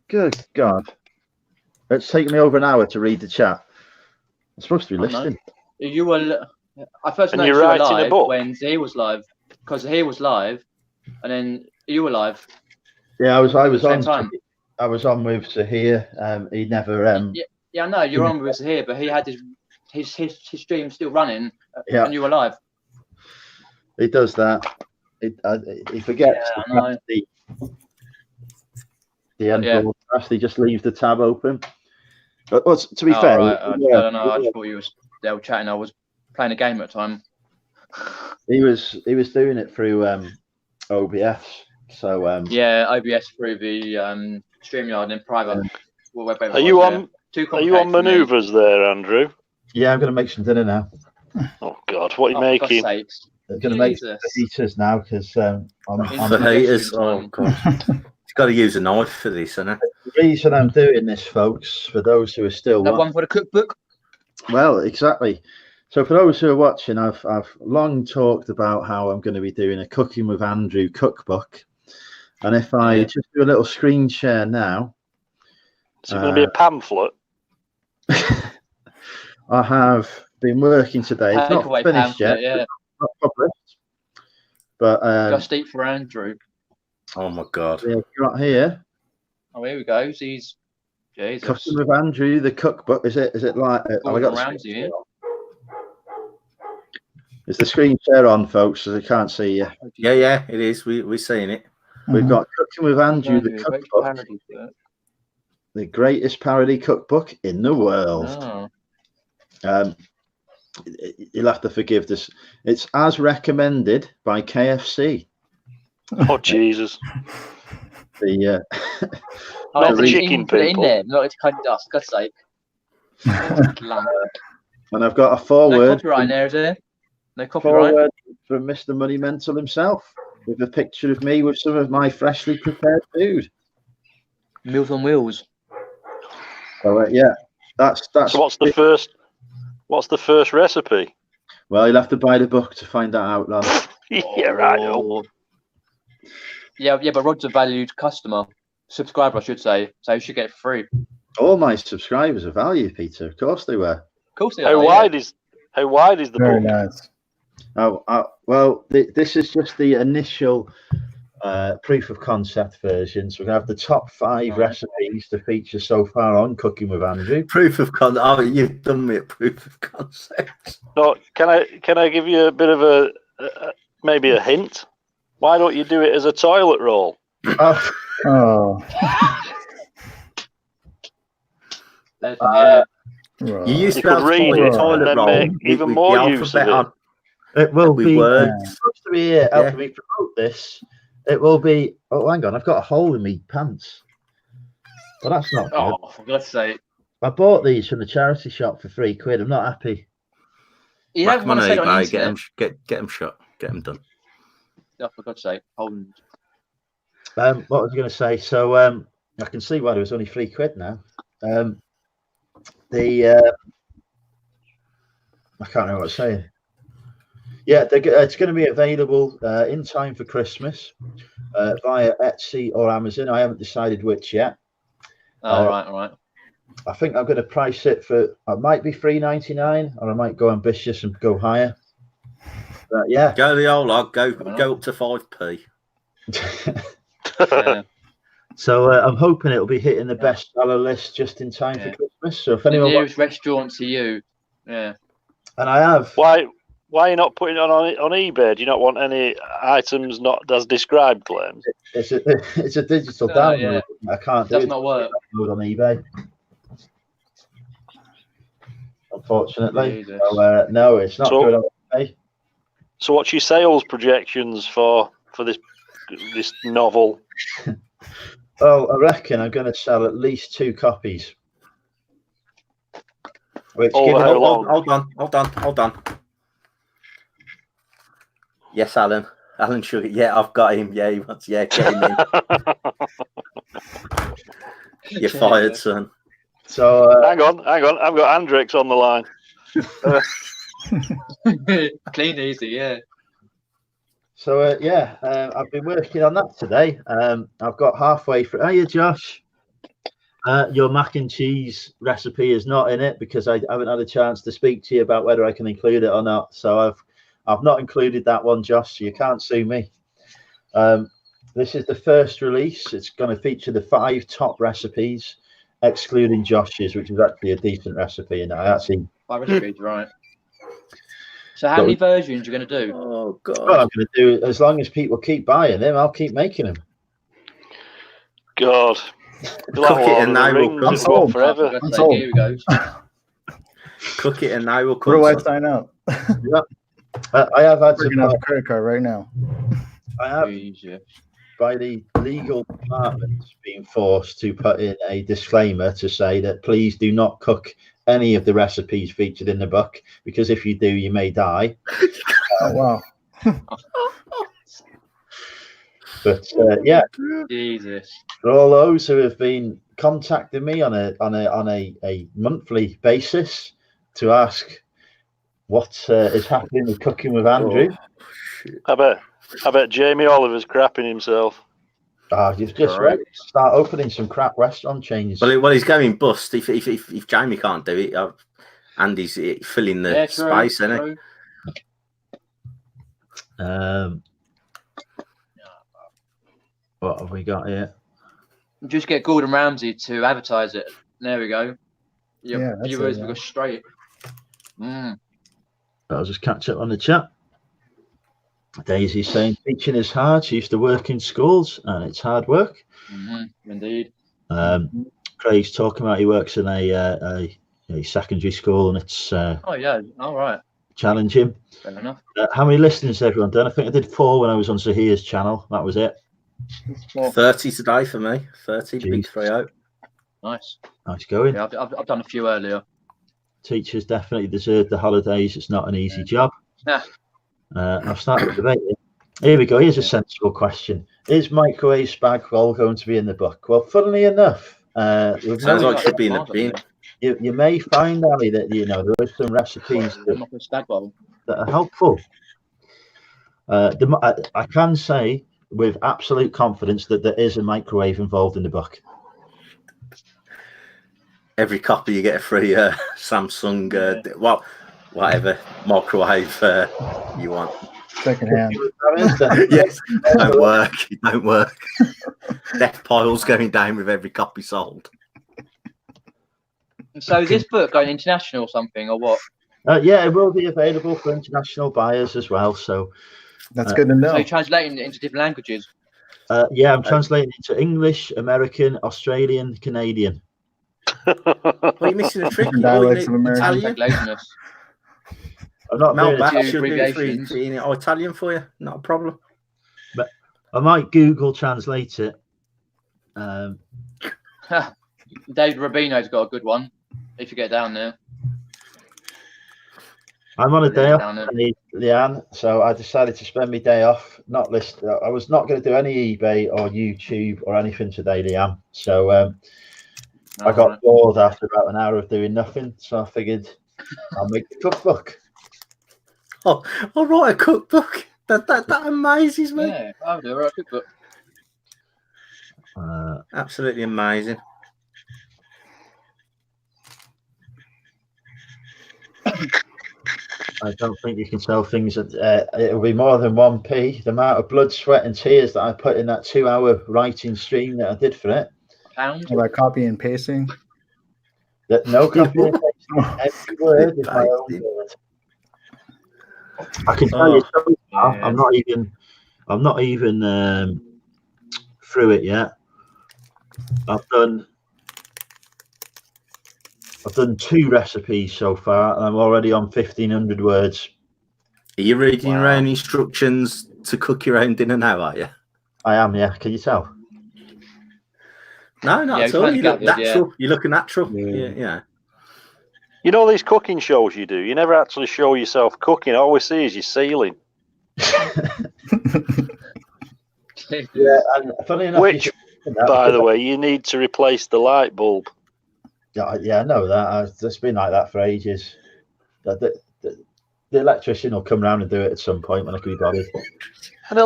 Good God! It's taken me over an hour to read the chat. I'm supposed to be listening. You were. I first noticed you were live when Zahir was live, because Zahir was live, and then you were live. Yeah, I was on. Time. I was on with Zahir. He never. Yeah, I know you're on with Zahir, but he had his stream still running, and you were live. He does that. He forgets the end broadcast. He just leaves the tab open. But to be fair, right. I don't know. I just thought you were chatting. I was playing a game at the time. He was doing it through OBS. So OBS through the StreamYard and private. Are you on manoeuvres there, Andrew? Yeah, I'm going to make some dinner now. Oh God, what are you making? I'm going to make fajitas now because I'm fajitas. Oh God. You've got to use a knife for this, isn't it? The reason I'm doing this, folks, for those who are still that one for the cookbook. Well, exactly. So for those who are watching, I've long talked about how I'm going to be doing a Cooking with Andrew cookbook, and if I just do a little screen share now, is it going to be a pamphlet? I have been working today. It's not finished yet. Yeah. Not published. But just eat for Andrew. Oh my God! Yeah, got here. Oh, here we go. Jesus. Cooking with Andrew, the cookbook. Is it like? I got Ramsay here. Is the screen share on, folks? So they can't see you. Yeah, it is. We're seeing it. We've got Cooking with Andrew, the cookbook. The greatest parody cookbook in the world. Oh. You'll have to forgive this. It's as recommended by KFC. Oh Jesus! The not the chicken people. In there, not it's kind of dust. God's sake. And I've got a forward. No copyright in there, is there? No copyright. Forward from Mr. Money Mental himself, with a picture of me with some of my freshly prepared food. Meals on wheels. So that's. So what's the first recipe? Well, you'll have to buy the book to find that out, lad. Yeah, right. Yeah, but Rod's a valued customer, subscriber, I should say, so you should get it for free. All my subscribers are valued, Peter. Of course they were. Of course they are. How wide is the Very book? Nice. Well, this is just the initial proof of concept version. So we're gonna have the top 5 recipes to feature so far on Cooking with Andrew. Proof of concept. Oh, you've done me a proof of concept. No, can I give you a bit of maybe a hint? Why don't you do it as a toilet roll? Oh. You used to read it toilet and then roll make even more use of it. It will be worked. supposed to be here helping me promote this. It will be. Oh, hang on, I've got a hole in my pants. Well, that's not good. Oh, for God's sake! I bought these from the charity shop for £3. I'm not happy. You don't want to say it on the get internet. them shut. Get them done. Oh, for God's sake! Hold What was I going to say? So I can see why there was only £3 now. I can't remember what I was saying. Yeah, it's going to be available in time for Christmas via Etsy or Amazon. I haven't decided which yet. all right. I think I'm going to price it for. I might be $3.99, or I might go ambitious and go higher. But yeah, go the old log. Go up to 5p. Yeah. So I'm hoping it'll be hitting the bestseller list just in time for Christmas. So if anyone nearest restaurant to you, and I have. Why are you not putting it on eBay? Do you not want any items not as described, Glenn? It's a digital download. I can't do it. Does not work on eBay. Unfortunately, so, no, it's not good on eBay. So, what's your sales projections for this novel? Well, I reckon I'm going to sell at least 2 copies. Which hold on. Yes, Alan. Alan Sugar. Yeah, I've got him. Yeah, he wants. Yeah, get him in. You're fired, son. So hang on. I've got Andrix on the line. Clean, easy, yeah. So I've been working on that today. I've got halfway through. Hiya, Josh. Your mac and cheese recipe is not in it because I haven't had a chance to speak to you about whether I can include it or not. So I've not included that one, Josh. So you can't sue me. This is the first release. It's going to feature the 5 top recipes, excluding Josh's, which is actually a decent recipe. And I actually 5 recipes, right? So how many versions you're going to do? Oh God! Well, I'm going to do as long as people keep buying them. I'll keep making them. God, cook it and they will come forever. Here we go. Cook it and they will come. Where do I sign up? I have had some a credit card right now. I have, by the legal department, being forced to put in a disclaimer to say that please do not cook any of the recipes featured in the book, because if you do, you may die. Oh wow! But Jesus, for all those who have been contacting me on a monthly basis to ask what is happening with Cooking with Andrew, I bet Jamie Oliver's crapping himself. You've just ready to start opening some crap restaurant chains. Well, he's going bust if Jamie can't do it. Andy's filling the space, isn't he? What have we got here? Just get Gordon Ramsay to advertise it. There we go. Your viewers will go straight. I'll just catch up on the chat. Daisy's saying teaching is hard. She used to work in schools and it's hard work. Indeed. Craig's talking about he works in a secondary school and it's all right, challenging. Fair enough. How many listeners has everyone done? I think I did 4 when I was on Zahir's channel. That was it. 30 today for me. 30 big 3-0. Nice going. Yeah, I've done a few earlier. Teachers definitely deserve the holidays. It's not an easy job. I've started debating. Here we go. Here's a sensible question: is microwave spag bol going to be in the book? Well, funnily enough, sounds like it should be in the bin. You may find, Ali, that there are some recipes that are helpful. I can say with absolute confidence that there is a microwave involved in the book. Every copy you get a free Samsung, whatever microwave you want. Secondhand. Yes, it don't work. Death piles going down with every copy sold. So is this book going international or something, or what? Yeah, it will be available for international buyers as well. So that's good to know. So you're translating it into different languages? Yeah, I'm translating it into English, American, Australian, Canadian. Well, you're missing a trick. Dialects of American. Laziness. I'm not Mel doing back it. should do abbreviations. Italian for you. Not a problem. But I might Google translate it. Dave Rubino's got a good one. If you get down there. I'm on a day off, Down there. Leanne, so I decided to spend my day off. I was not going to do any eBay or YouTube or anything today, Leanne. So I got bored after about an hour of doing nothing. So I figured I'll make the cookbook. Oh, I'll write a cookbook. That amazes me. Yeah, I'll do a cookbook. Absolutely amazing. I don't think you can sell things at it'll be more than 1p. The amount of blood, sweat, and tears that I put in that 2-hour writing stream that I did for it. Pound. About copy and pasting. No copy and pasting. Every word is my own word. I can tell you so far, I'm not even through it yet. I've done 2 recipes so far, and I'm already on 1,500 words. Are you reading your own instructions to cook your own dinner now, are you? I am, yeah. Can you tell? No, not at all. You look natural. You look natural. Yeah. You know these cooking shows you do, you never actually show yourself cooking. All we see is you sealing. Yeah, and funny enough, which, by the way, you need to replace the light bulb. Yeah, I know that. It's been like that for ages. The electrician will come around and do it at some point when I can be bothered. An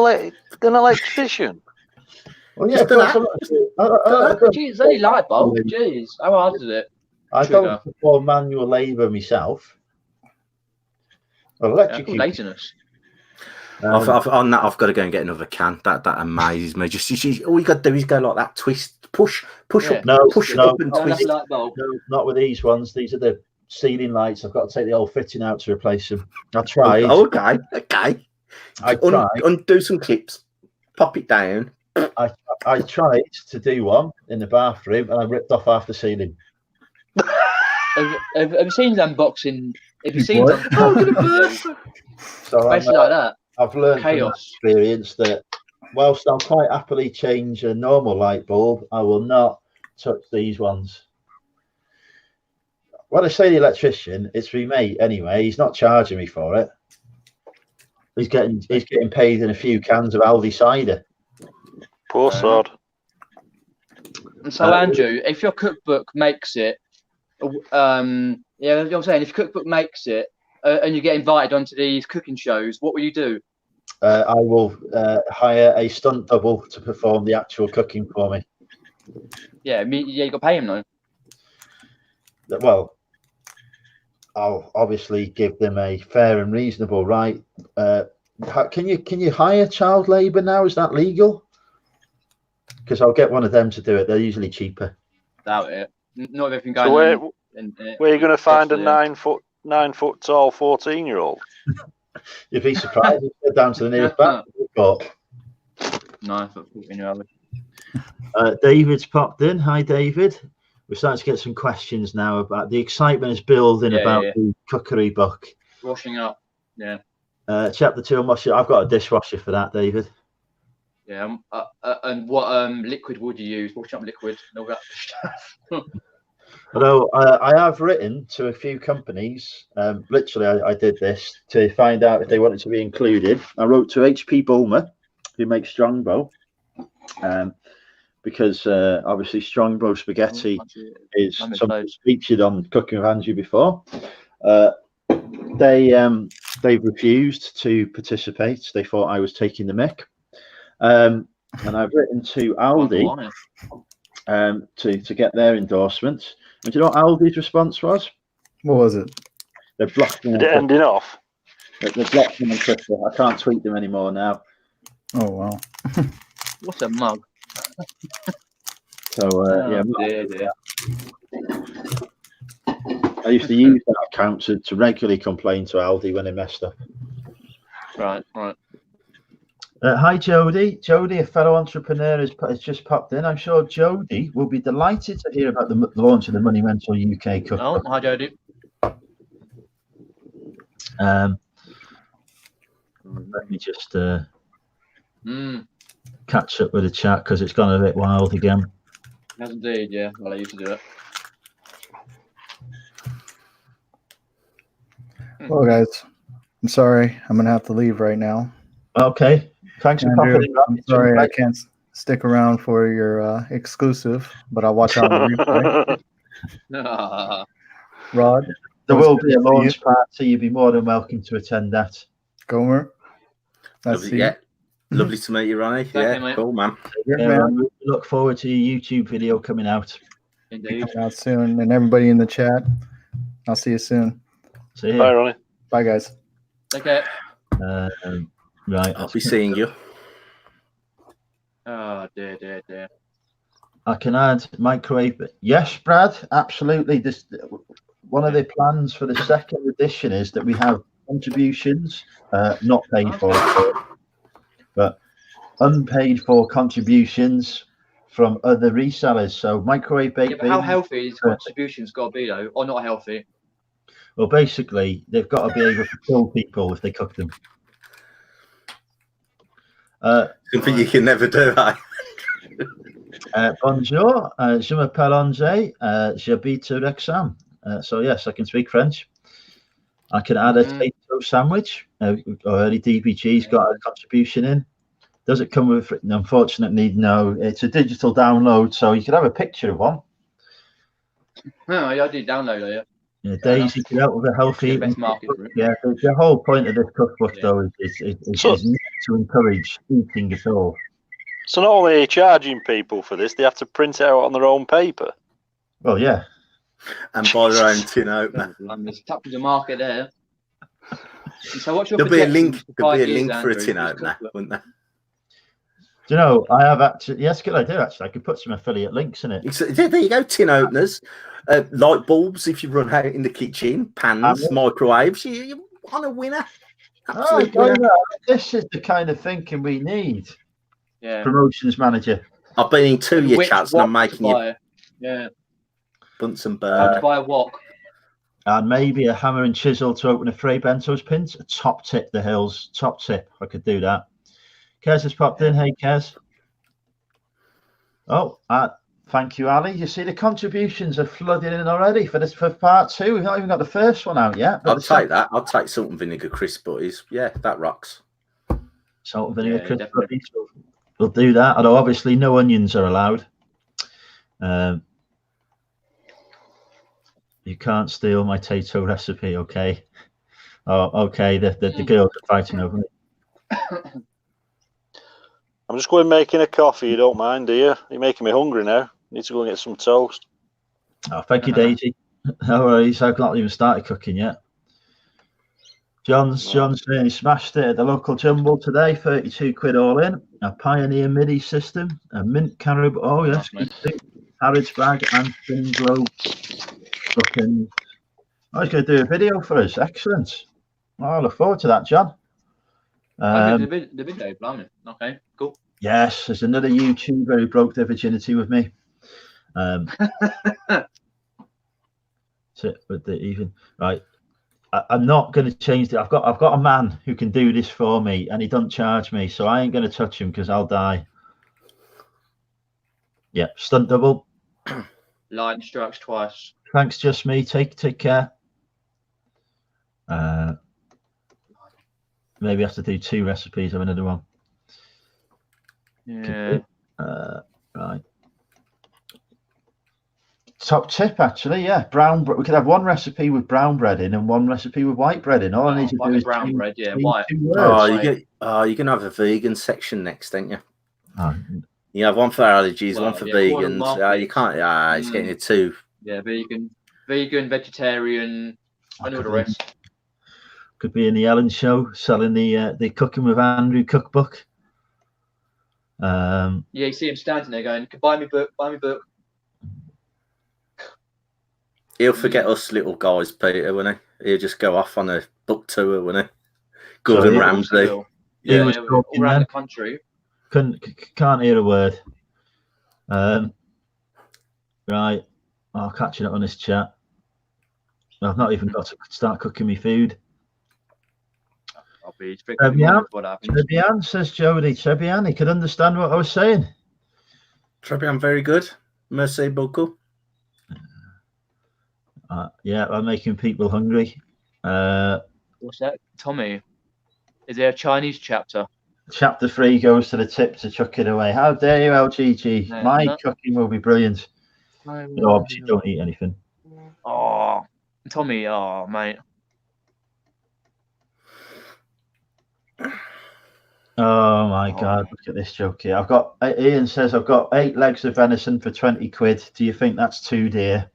electrician? Well, yeah, It's only light bulb. Jeez, how hard is it? I don't perform manual labour myself. Well, electric laziness. On that, I've got to go and get another can. That amazes me. Just all you got to do is go like that, twist, push up, push up and twist. No, not with these ones. These are the ceiling lights. I've got to take the old fitting out to replace them. I tried. Oh, okay. Undo some clips, pop it down. I tried to do one in the bathroom, and I ripped off half the ceiling. Have you seen the unboxing? Have you seen them? So basically like that. I've learned from that experience that whilst I'll quite happily change a normal light bulb, I will not touch these ones. When I say the electrician, it's my mate anyway. He's not charging me for it. He's getting paid in a few cans of Aldi cider. Poor sod. And so, Andrew, if your cookbook makes it, you know what I'm saying, if your cookbook makes it and you get invited onto these cooking shows, what will you do? I will hire a stunt double to perform the actual cooking for me. Yeah, you got to pay him though. Well, I'll obviously give them a fair and reasonable right. Can you hire child labour now? Is that legal? Because I'll get one of them to do it. They're usually cheaper. Doubt it. Not everything going. So where are you going to find a 9 foot tall 14-year-old? You'd be surprised. You go down to the nearest bank. 9 foot 14-year-old. David's popped in. Hi, David. We're starting to get some questions now about the excitement is building about the cookery book. Washing up. Yeah. Chapter 2 on washing. I've got a dishwasher for that, David. Yeah. And what liquid would you use? Washing up liquid and all that stuff. Although I have written to a few companies, literally I did this to find out if they wanted to be included. I wrote to HP Bulmer, who makes Strongbow, because obviously Strongbow spaghetti is something that's featured on Cooking with Andrew before. They've refused to participate. They thought I was taking the mick. And I've written to Aldi to get their endorsement. And do you know what Aldi's response was? What was it? They're blocking. Did it ending off? They're blocking on Twitter. I can't tweet them anymore now. Oh wow! What a mug. So dear. I used to use that account to regularly complain to Aldi when they messed up. Right. Hi, Jody. Jody, a fellow entrepreneur, has just popped in. I'm sure Jody will be delighted to hear about the launch of the Money Mentor UK Cookbook. Oh, hi, Jody. Let me just catch up with the chat because it's gone a bit wild again. Yes, indeed. Yeah, well, I used to do it. Well, guys, I'm sorry. I'm gonna have to leave right now. Okay. Thanks for Andrew, popping in. I'm sorry I can't stick around for your exclusive, but I'll watch on the replay. Rod, there will be a launch party. You'd be more than welcome to attend that. Gomer, lovely to meet you, Ronnie. Yeah, cool, man. We look forward to your YouTube video coming out. Indeed. Coming out soon, and everybody in the chat. I'll see you soon. See you. Bye, Ronnie. Bye, guys. Take care. Right, I'll be seeing you. Oh dear. I can add microwave. Yes, Brad, absolutely. This one of the plans for the second edition is that we have contributions, not paid for, but unpaid for contributions from other resellers. So microwave baked beans. But how healthy these contributions got to be though, or not healthy? Well, basically, they've got to be able to kill people if they cook them. Something you can never do, eh? Bonjour, je m'appelle André, j'habite Wrexham. So yes, I can speak French. I can add a potato sandwich. Already DBG's got a contribution in. Does it come with? Unfortunately, no. It's a digital download, so you could have a picture of one. No, I did download it. Yeah, Daisy can help with a healthy eating. Yeah, the whole point of this cookbook, though, is to encourage eating at all. So not only are you charging people for this, they have to print it out on their own paper. Well, yeah. And buy their own tin opener. I'm just tapping the market there. So what's your There'll be a link. There'll be a link Andrew, for a tin opener, wouldn't there? Do you know, I have actually, yes, good idea, actually. I could put some affiliate links in it. There you go, tin openers, light bulbs if you run out in the kitchen, pans, microwaves. You want a winner. Absolute winner. This is the kind of thinking we need. Yeah. Promotions manager. I've been in 2 of your chats and I'm making you Bunsen burner. To buy a wok. And maybe a hammer and chisel to open a Frey Bento's pins. A top tip, the hills. Top tip. I could do that. Kez has popped in. Hey, Kez. Oh, thank you, Ali. You see the contributions are flooding in already for part 2. We've not even got the first one out yet. I'll take that. I'll take salt and vinegar crisp buddies. Yeah, that rocks. Salt and vinegar crisp buddies. We'll do that. Although obviously no onions are allowed. You can't steal my potato recipe, okay? Oh, okay. The girls are fighting over me. I'm just going making a coffee. You don't mind, do you? You're making me hungry now. Need to go and get some toast. Oh, thank you, Daisy. No worries. I've not even started cooking yet. John's saying he smashed it at the local jumble today. 32 quid all in. A Pioneer MIDI system. A mint caribou. Oh yes, Harrods bag and thin glow. Fucking. I was going to do a video for us. Excellent. Oh, I look forward to that, John. The video, blimey. Okay, cool. Yes, there's another YouTuber who broke their virginity with me. That's it. But right. I'm not going to change it. I've got a man who can do this for me, and he doesn't charge me, so I ain't going to touch him because I'll die. Yeah, stunt double. Line strikes twice. Thanks, just me. Take care. Maybe I have to do 2 recipes of another one. Yeah. Right. Top tip, actually, yeah. Brown bread. We could have 1 recipe with brown bread in and 1 recipe with white bread in. All I need to do is brown bread, white. You're gonna have a vegan section next, don't you? Oh. You have 1 for allergies, 1 for vegans. You can't. It's getting it 2. Yeah, vegan, vegetarian, and all the rest. Could be in the Ellen show selling the Cooking with Andrew cookbook. Yeah, you see him standing there going, "Buy me book, buy me book." He'll forget us little guys, Peter, won't he? He'll just go off on a book tour, won't he? Gordon Ramsay. Yeah, all around the country. Can't hear a word. Right, I'll catch it up on this chat. I've not even got to start cooking me food. happy. He's freaking wonderful what happens. Trebian, says Jody. Trebian, he could understand what I was saying. Trebian, very good. Merci beaucoup. Yeah, I'm making people hungry. What's that? Tommy, is there a Chinese chapter? Chapter 3 goes to the tip to chuck it away. How dare you, LGG? No, My no. cooking will be brilliant. No, obviously, don't eat anything. Oh, Tommy, oh, mate. Oh my God! Look at this joke here. Ian says I've got 8 legs of venison for 20 quid. Do you think that's too dear?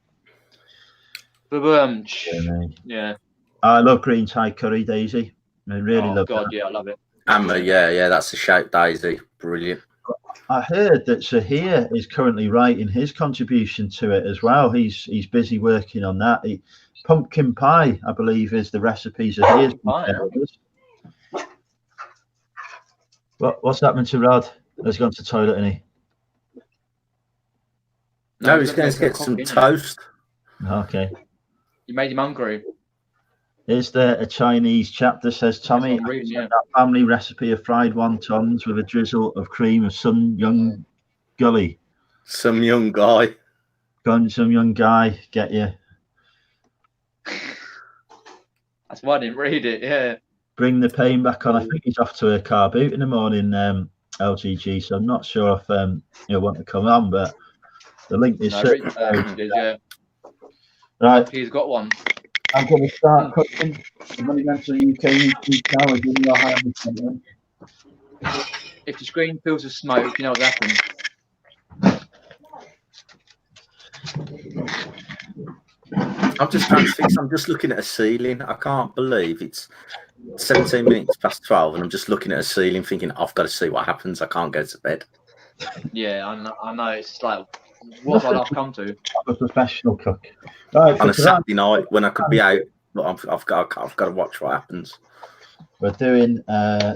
Yeah. I love green Thai curry, Daisy. I really love God, that. yeah, I love it. Amber, yeah, that's the shape, Daisy. Brilliant. I heard that Zahir is currently writing his contribution to it as well. He's busy working on that. Pumpkin pie, I believe, is the recipe Zahir's What's happened to Rod? He's gone to the toilet, isn't he? No, he's going to get some toast. Okay. You made him hungry. Is there a Chinese chapter, says Tommy? That family recipe of fried wontons with a drizzle of cream of some young gully. Some young guy. Some young guy, get you. That's why I didn't read it, yeah. Bring the pain back on. I think he's off to a car boot in the morning, LGG, so I'm not sure if he'll want to come on, but the link is yeah. Right. He's got one. I'm going to start cooking. The Monumental UK YouTube channel is in your hands. If the screen fills with smoke, you know what happens. I'm just transfixed. I'm just looking at a ceiling. I can't believe it's 17 minutes past 12 and I'm just looking at a ceiling thinking, I've got to see what happens. I can't go to bed. Yeah, I know. It's like, what have I not come to? I'm a professional cook. Right, on a Saturday night when I could be out, but I've got to watch what happens. We're doing,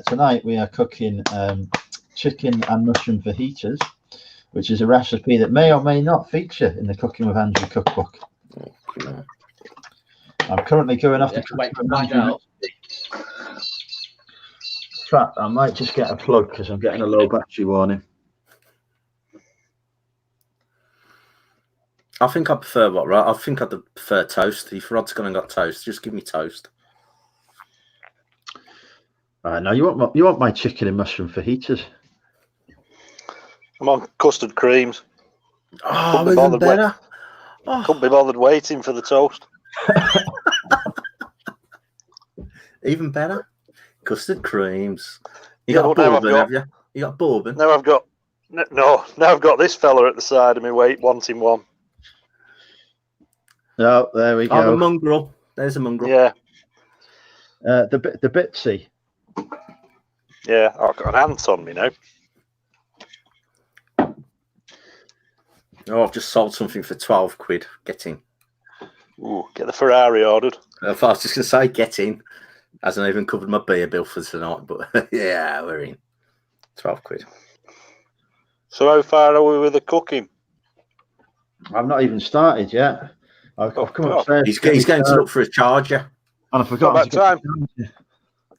tonight we are cooking chicken and mushroom fajitas, which is a recipe that may or may not feature in the Cooking with Andrew cookbook. Oh, no. I'm currently going off the trap. I might just get a plug because I'm getting a low battery warning. I think I prefer I think I'd prefer toast. If Rod's gone and got toast, just give me toast. Now you want my chicken and mushroom fajitas? I'm on custard creams. Oh, even better. Couldn't be bothered waiting for the toast. Even better. Custard creams. You got bourbon, have you? You got bourbon? Now I've got this fella at the side of me wanting one. Oh, there we go. Oh, the mongrel. There's a mongrel. Yeah. The Bitsy. Yeah, I've got an ant on me now. Oh, I've just sold something for 12 quid. Get in. Ooh, get the Ferrari ordered. I was just going to say, get in. Hasn't even covered my beer bill for tonight, but yeah, we're in. 12 quid. So how far are we with the cooking? I've not even started yet. I've come upstairs. He's going to look for a charger. And I forgot. By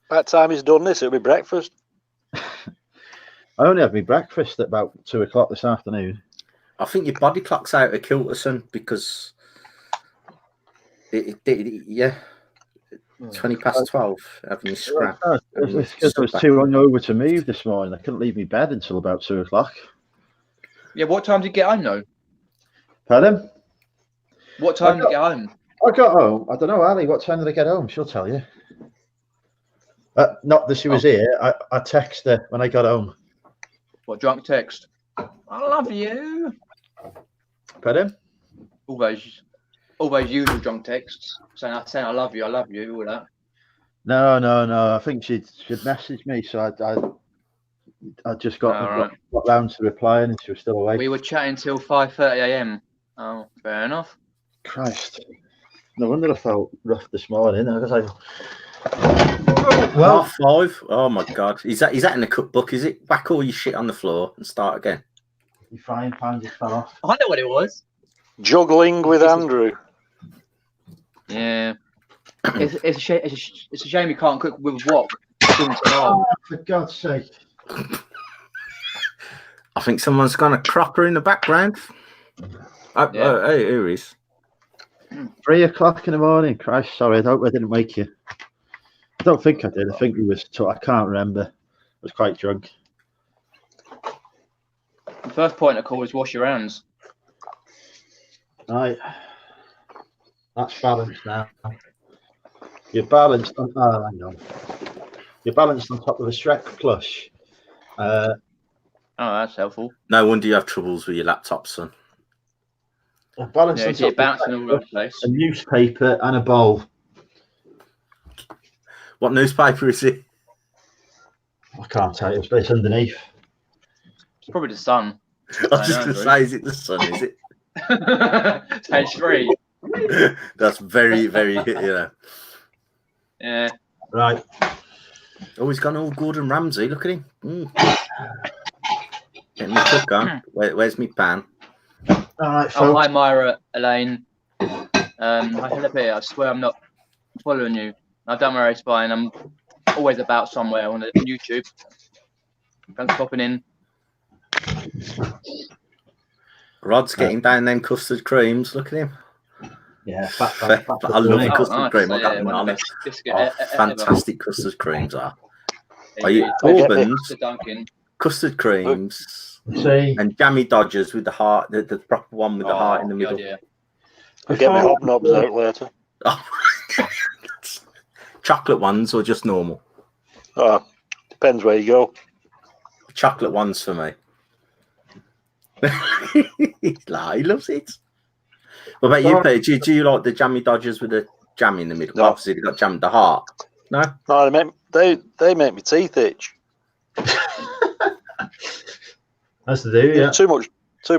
the time he's done this, it'll be breakfast. I only had my breakfast at about 2 o'clock this afternoon. I think your body clock's out of kilter, son, because yeah, 20 past 12, having a scrap. It's because I was too hungover to move this morning. I couldn't leave my bed until about 2 o'clock. Yeah, what time did you get home, though? Pardon? What time did you get home? I got home. I don't know, Ali. What time did I get home? She'll tell you. Not that she was here. I texted her when I got home. What, drunk text? I love you. Pardon? All those usual drunk texts saying I love you, all that. No. I think she'd messaged me, so I just got round to replying, and she was still awake. We were chatting till 5:30 a.m. Oh, fair enough. Christ, no wonder I felt rough this morning. I was like, well, 5. Oh my God, is that in the cookbook? Is it whack all your shit on the floor and start again? Your frying pan just fell off. I know what it was. Juggling with Andrew. Yeah, it's a shame you can't cook with a wok. For God's sake. I think someone's got a cropper in the background. Oh, hey, here he is. 3 o'clock in the morning. Christ, sorry, I hope I didn't wake you. I don't think I did. I think it was. I can't remember. I was quite drunk. The first point of call is wash your hands. Right. That's balanced now. You're balanced on. Oh, hang on. You're balanced on top of a Shrek plush. Oh, that's helpful. No wonder you have troubles with your laptop, son. Balanced on top bouncing all over the place. A newspaper and a bowl. What newspaper is it? I can't tell you. It's underneath. It's probably the Sun. I was just going to say, is it the Sun? Is it? Page 3. That's very, very, Yeah. Right. Oh, he's gone all Gordon Ramsay. Look at him. Getting my cook on. Where's my pan? All right, oh, hi, Myra, Elaine. Hi, Philippa. I swear I'm not following you. I don't worry, it's fine. I'm always about somewhere on YouTube. Thanks for popping in. Rod's getting down them custard creams. Look at him. Yeah, I love the custard cream. Nice. I got them on it. Fantastic custard creams are. Are you Auburn's custard creams and jammy Dodgers with the heart, the proper one with the heart in the middle. I'll get my hobnobs out later. Chocolate ones or just normal? Depends where you go. Chocolate ones for me. He loves it. What about you, Pete? Do you like the jammy Dodgers with the jam in the middle? No. Obviously, they got jam in the heart. No? No, they make me teeth itch. That's the do, yeah. Too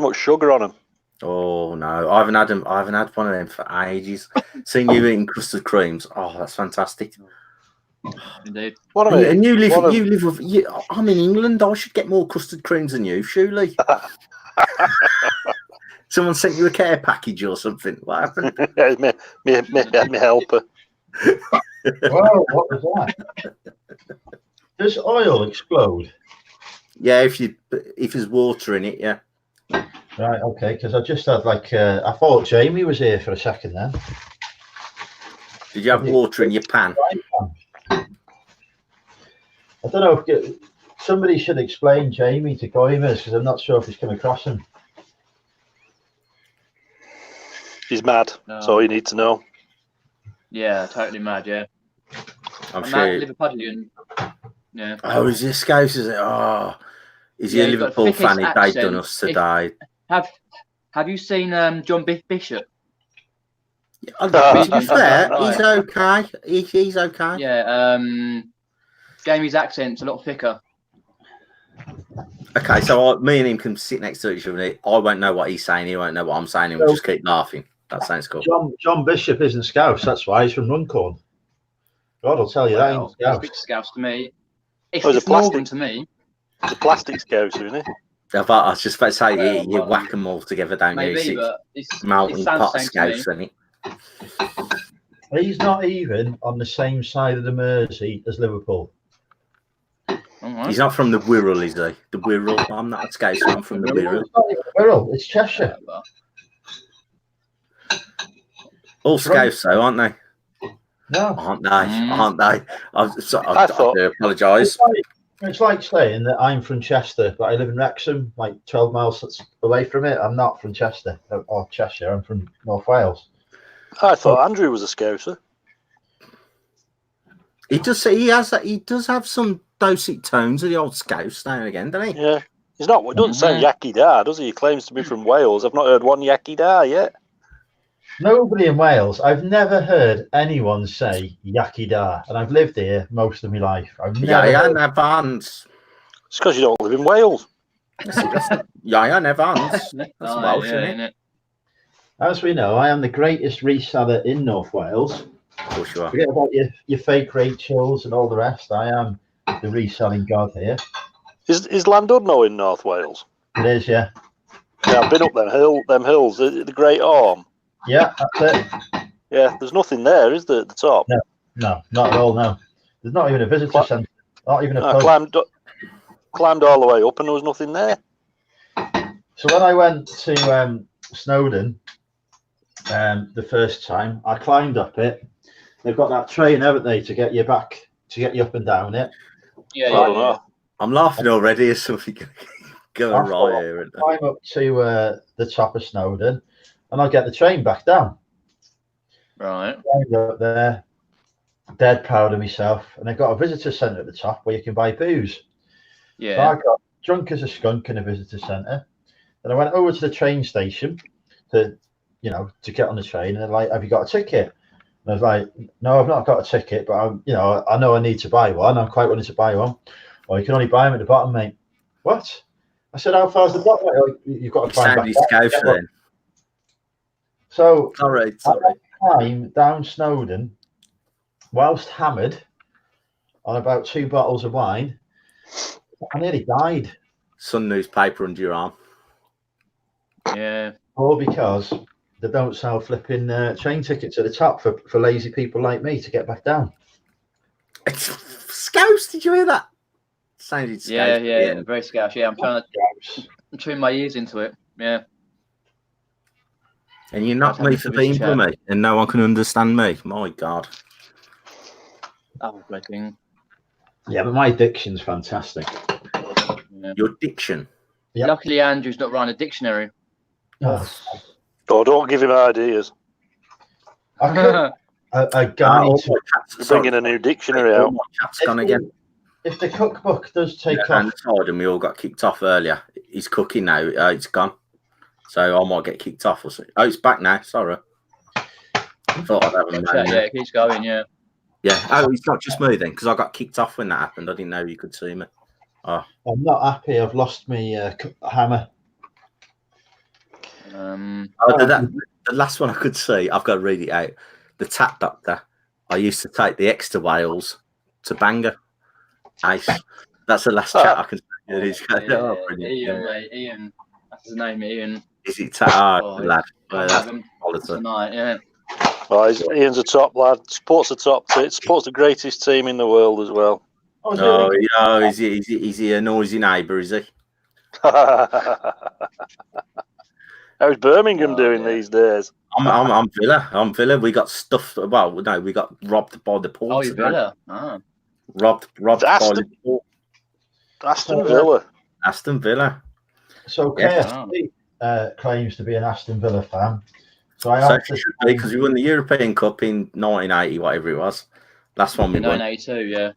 much sugar on them. Oh no, I haven't had them. I haven't had one of them for ages. Seeing you eating custard creams, oh, that's fantastic. Indeed. And you live with. I'm in England. I should get more custard creams than you, surely. Someone sent you a care package or something. What happened? me helper. Whoa, what was that? Does oil explode? Yeah, if there's water in it, yeah. Right, okay, because I just had I thought Jamie was here for a second then. Did you have water in your pan? I don't know if somebody should explain Jamie to Goimers because I'm not sure if he's come across him. He's mad. That's all you need to know. Yeah, totally mad. Yeah, I'm sure. Liverpudlian. Yeah. Oh, is this Scouse? Is it? Oh, is he a Liverpool fan? He died on us today. Have you seen John Bishop? To be fair, he's okay. He's okay. Yeah. Jamie's accent's a lot thicker. Okay, so me and him can sit next to each other. I won't know what he's saying. He won't know what I'm saying. We'll just keep laughing. That sounds cool. John Bishop isn't Scouse. That's why he's from Runcorn. God will tell you that. He's Scouse to me. It's Northern to me. It's a plastic Scouse, isn't it? I was just about to say you whack them all together, don't maybe, you? But it's melting pot of Scouse, isn't it? He's not even on the same side of the Mersey as Liverpool. Right. He's not from the Wirral, is he? The Wirral. I'm not a Scouse. I'm from the Wirral. It's not even Wirral. It's Cheshire. All Scouse, though, aren't they? No, aren't they? Aren't they? I do apologise. It's like saying that I'm from Chester, but I live in Wrexham, like 12 miles away from it. I'm not from Chester or Cheshire. I'm from North Wales. I thought Andrew was a Scouser. He does have some dulcet tones of the old Scouse now and again, doesn't he? Yeah. He's not. It doesn't sound Yaki Da, does he? He claims to be from Wales. I've not heard one Yaki Da yet. Nobody in Wales. I've never heard anyone say Yaki Da, and I've lived here most of my life. Never hands. It's because you don't live in Wales. Never hands. That's Welsh, isn't it? As we know, I am the greatest reseller in North Wales. Of course you are. Forget about your fake Rachels and all the rest. I am the reselling god here. Is Llandudno in North Wales? It is, yeah. Yeah, I've been up them hills, the Great Orme. Yeah, that's it. Yeah, there's nothing there, is there, at the top? No, not at all, no. There's not even a visitor centre. Not even a I pub. climbed all the way up and there was nothing there. So when I went to Snowdon the first time, I climbed up it. They've got that train, haven't they, to get you back, to get you up and down it. Yeah, I don't know. I'm laughing already as something going right here. I'd climb up to the top of Snowdon, and I'll get the train back down. Right. Climbed up there, dead proud of myself, and they've got a visitor centre at the top where you can buy booze. Yeah. So I got drunk as a skunk in a visitor centre. Then I went over to the train station to get on the train, and they're like, "Have you got a ticket?" And I was like, "No, I've not got a ticket, but I know I need to buy one. I'm quite willing to buy one." "Well, you can only buy them at the bottom, mate." "What?" I said, "How far's the bottom?" "Oh, you've got to climb back down." So Sorry. I climbed down Snowdon whilst hammered on about 2 bottles of wine. I nearly died. Sun newspaper under your arm. Yeah. All because they don't sell flipping train tickets at the top for lazy people like me to get back down. Scouse, did you hear that? Sounded scouse. Yeah, very scouse. Yeah, I'm trying to tune my ears into it. Yeah. And you're not me for being me, and no one can understand me. My God. That was my thing. Yeah, but my diction's fantastic. Yeah. Your diction. Yep. Luckily, Andrew's not running a dictionary. Oh, don't give him ideas. I could, a guide to Bringing a new dictionary out. Chat's gone again. if the cookbook does take And off. and we all got kicked off earlier. He's cooking now. It's gone. So I might get kicked off or something. Oh, it's back now. Sorry. I thought I'd have him. Yeah, it keeps going. Yeah. Yeah. Oh, it's not just me then, because I got kicked off when that happened. I didn't know you could see me. Oh. I'm not happy. I've lost my hammer. The last one I could see, I've got to read it out. The Tap Doctor. I used to take the extra whales to Bangor. Ace. That's the last chat I can see. Ian, mate. Ian. That's his name, Ian. Is it lad? Tonight, yeah. Well, Ian's a top lad. Supports the greatest team in the world as well. Is he a noisy neighbour? Is he? How's Birmingham doing these days? I'm Villa. I'm Villa. We got stuffed. Well, no, we got robbed by the port. Oh, you're Villa. Oh. Robbed by the port. Aston Villa. Aston Villa. So KFC claims to be an Aston Villa fan. So I should be, because we won the European Cup in 1980, whatever it was. Last one we won. 1982, yeah.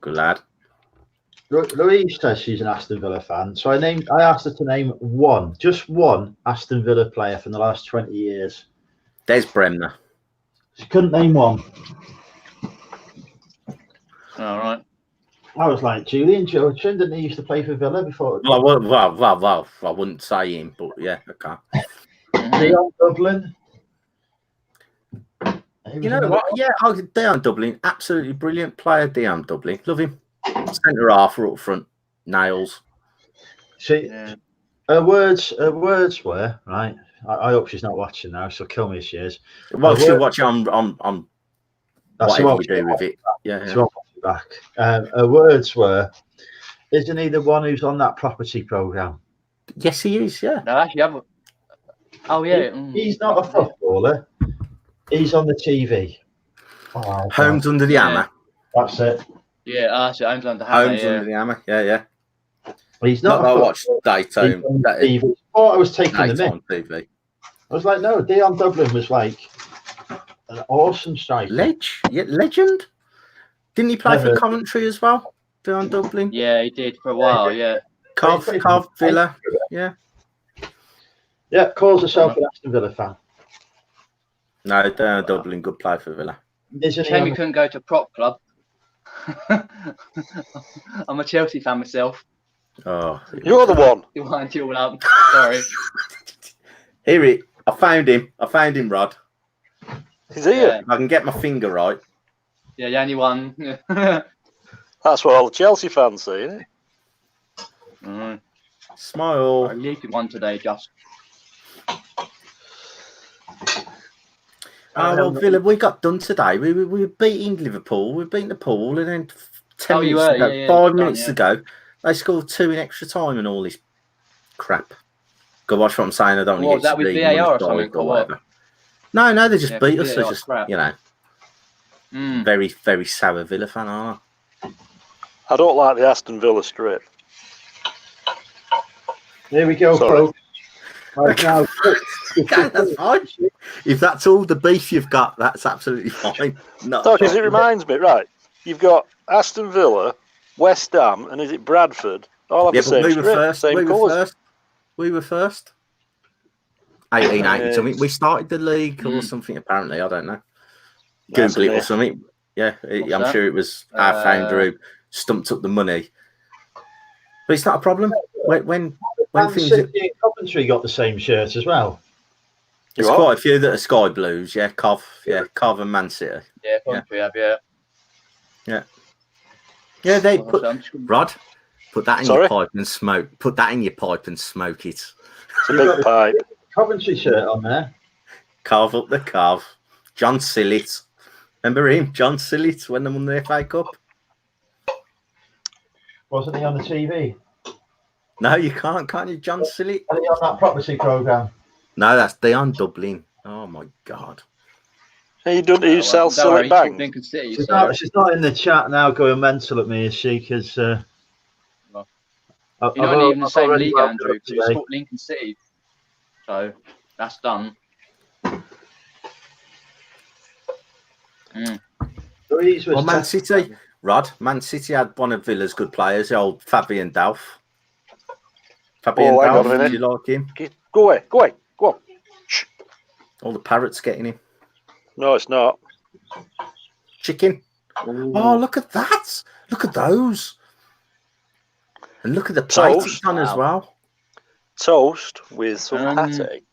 Good lad. Louise says she's an Aston Villa fan. So I asked her to name just one Aston Villa player from the last 20 years. Des Bremner. She couldn't name one. All right. I was like, Julian Joachim, didn't he used to play for Villa before? Well, I wouldn't say him, but yeah, okay. Dion Dublin. You know what? Yeah, Dion Dublin, absolutely brilliant player. Dion Dublin, love him. Centre half or up front, nails. See, her words were right. I hope she's not watching now. She'll kill me if she is. Well, she'll watch it on whatever you do with it. Yeah. She won't watch it back. Her words were, "Isn't he the one who's on that property programme?" Yes, he is. Yeah. No, actually, oh yeah. He's not a footballer. He's on the TV. Oh, Homes Under the Hammer. That's it. Yeah, that's it. Homes Under the Hammer. Under the Hammer. Yeah. He's not. I watched Daytime. I thought I was taking the mick. On TV. I was like, no, Dion Dublin was like an awesome striker. Legend. Didn't he play for Coventry as well? Dion Dublin. Yeah, he did for a while. Yeah. Cov Villa. Yeah. Yeah, calls herself an Aston Villa fan. No, Dion Dublin, good play for Villa. Shame he couldn't go to prop club. I'm a Chelsea fan myself. Oh, you're the one. You wind you all up. Sorry. Here I found him, Rod. He's here. Yeah. If I can get my finger right. Yeah, the only one. That's what all the Chelsea fans say, isn't it? Smile. I needed one today, just. Well, Villa, we got done today. We were beating Liverpool. We beat Liverpool, and then 10 Oh, you minutes were, ago, yeah, yeah, 5 done, minutes yeah. ago, they scored 2 in extra time and all this crap. Go watch what I'm saying. I don't What want was to that get with league money VAR or something, dived or or what? whatever. No, they just Yeah, beat us. They're VAR just, crap. you know, very, very sour Villa fan, aren't I don't like the Aston Villa strip. There we go, Sorry. folks. Right, now, Okay, that's fine. If that's all the beef you've got, that's absolutely fine. No, because it reminds me, right? You've got Aston Villa, West Ham, and is it Bradford? All have Yeah, the but same we were strip, first. same colours. We were first. 1880 Yeah. something. We started the league or something. Apparently, I don't know. That's Google it a or myth. something. Yeah, What's I'm that? sure it was our founder who stumped up the money. But it's not a problem. When Man things City and Coventry got the same shirt as well. there's You quite a few that are sky blues. Yeah, Cov and Man City. Yeah, Coventry have, yeah. Yeah, they Well, put I'm just gonna- Rod. Put that in Sorry? your pipe and smoke. Put that in your pipe and smoke it. It's a big pipe. Coventry shirt on there. Carve up the carve. John Sillett. Remember him? John Sillett when they won the FA Cup? Wasn't he on the TV? No, you can't you, John Sillett? Was he on that property programme? No, that's Dion Dublin. Oh my God. Hey, you sell don't worry, silly bangs? Lincoln City, She's, so she's not in the chat now going mental at me, is she? Because you're not even in the same league, Andrew, because you scored Lincoln City. So that's done. Well, Man City, Rod. Man City had one of Villa's good players, the old Fabian Delph. Fabian hang on a Delph, minute. do you like him? Go away, go on. Shh. All the parrots getting him. No, it's not. Chicken. Oh, look at that. Look at those. And look at the plate it's done as well. Toast with some pate.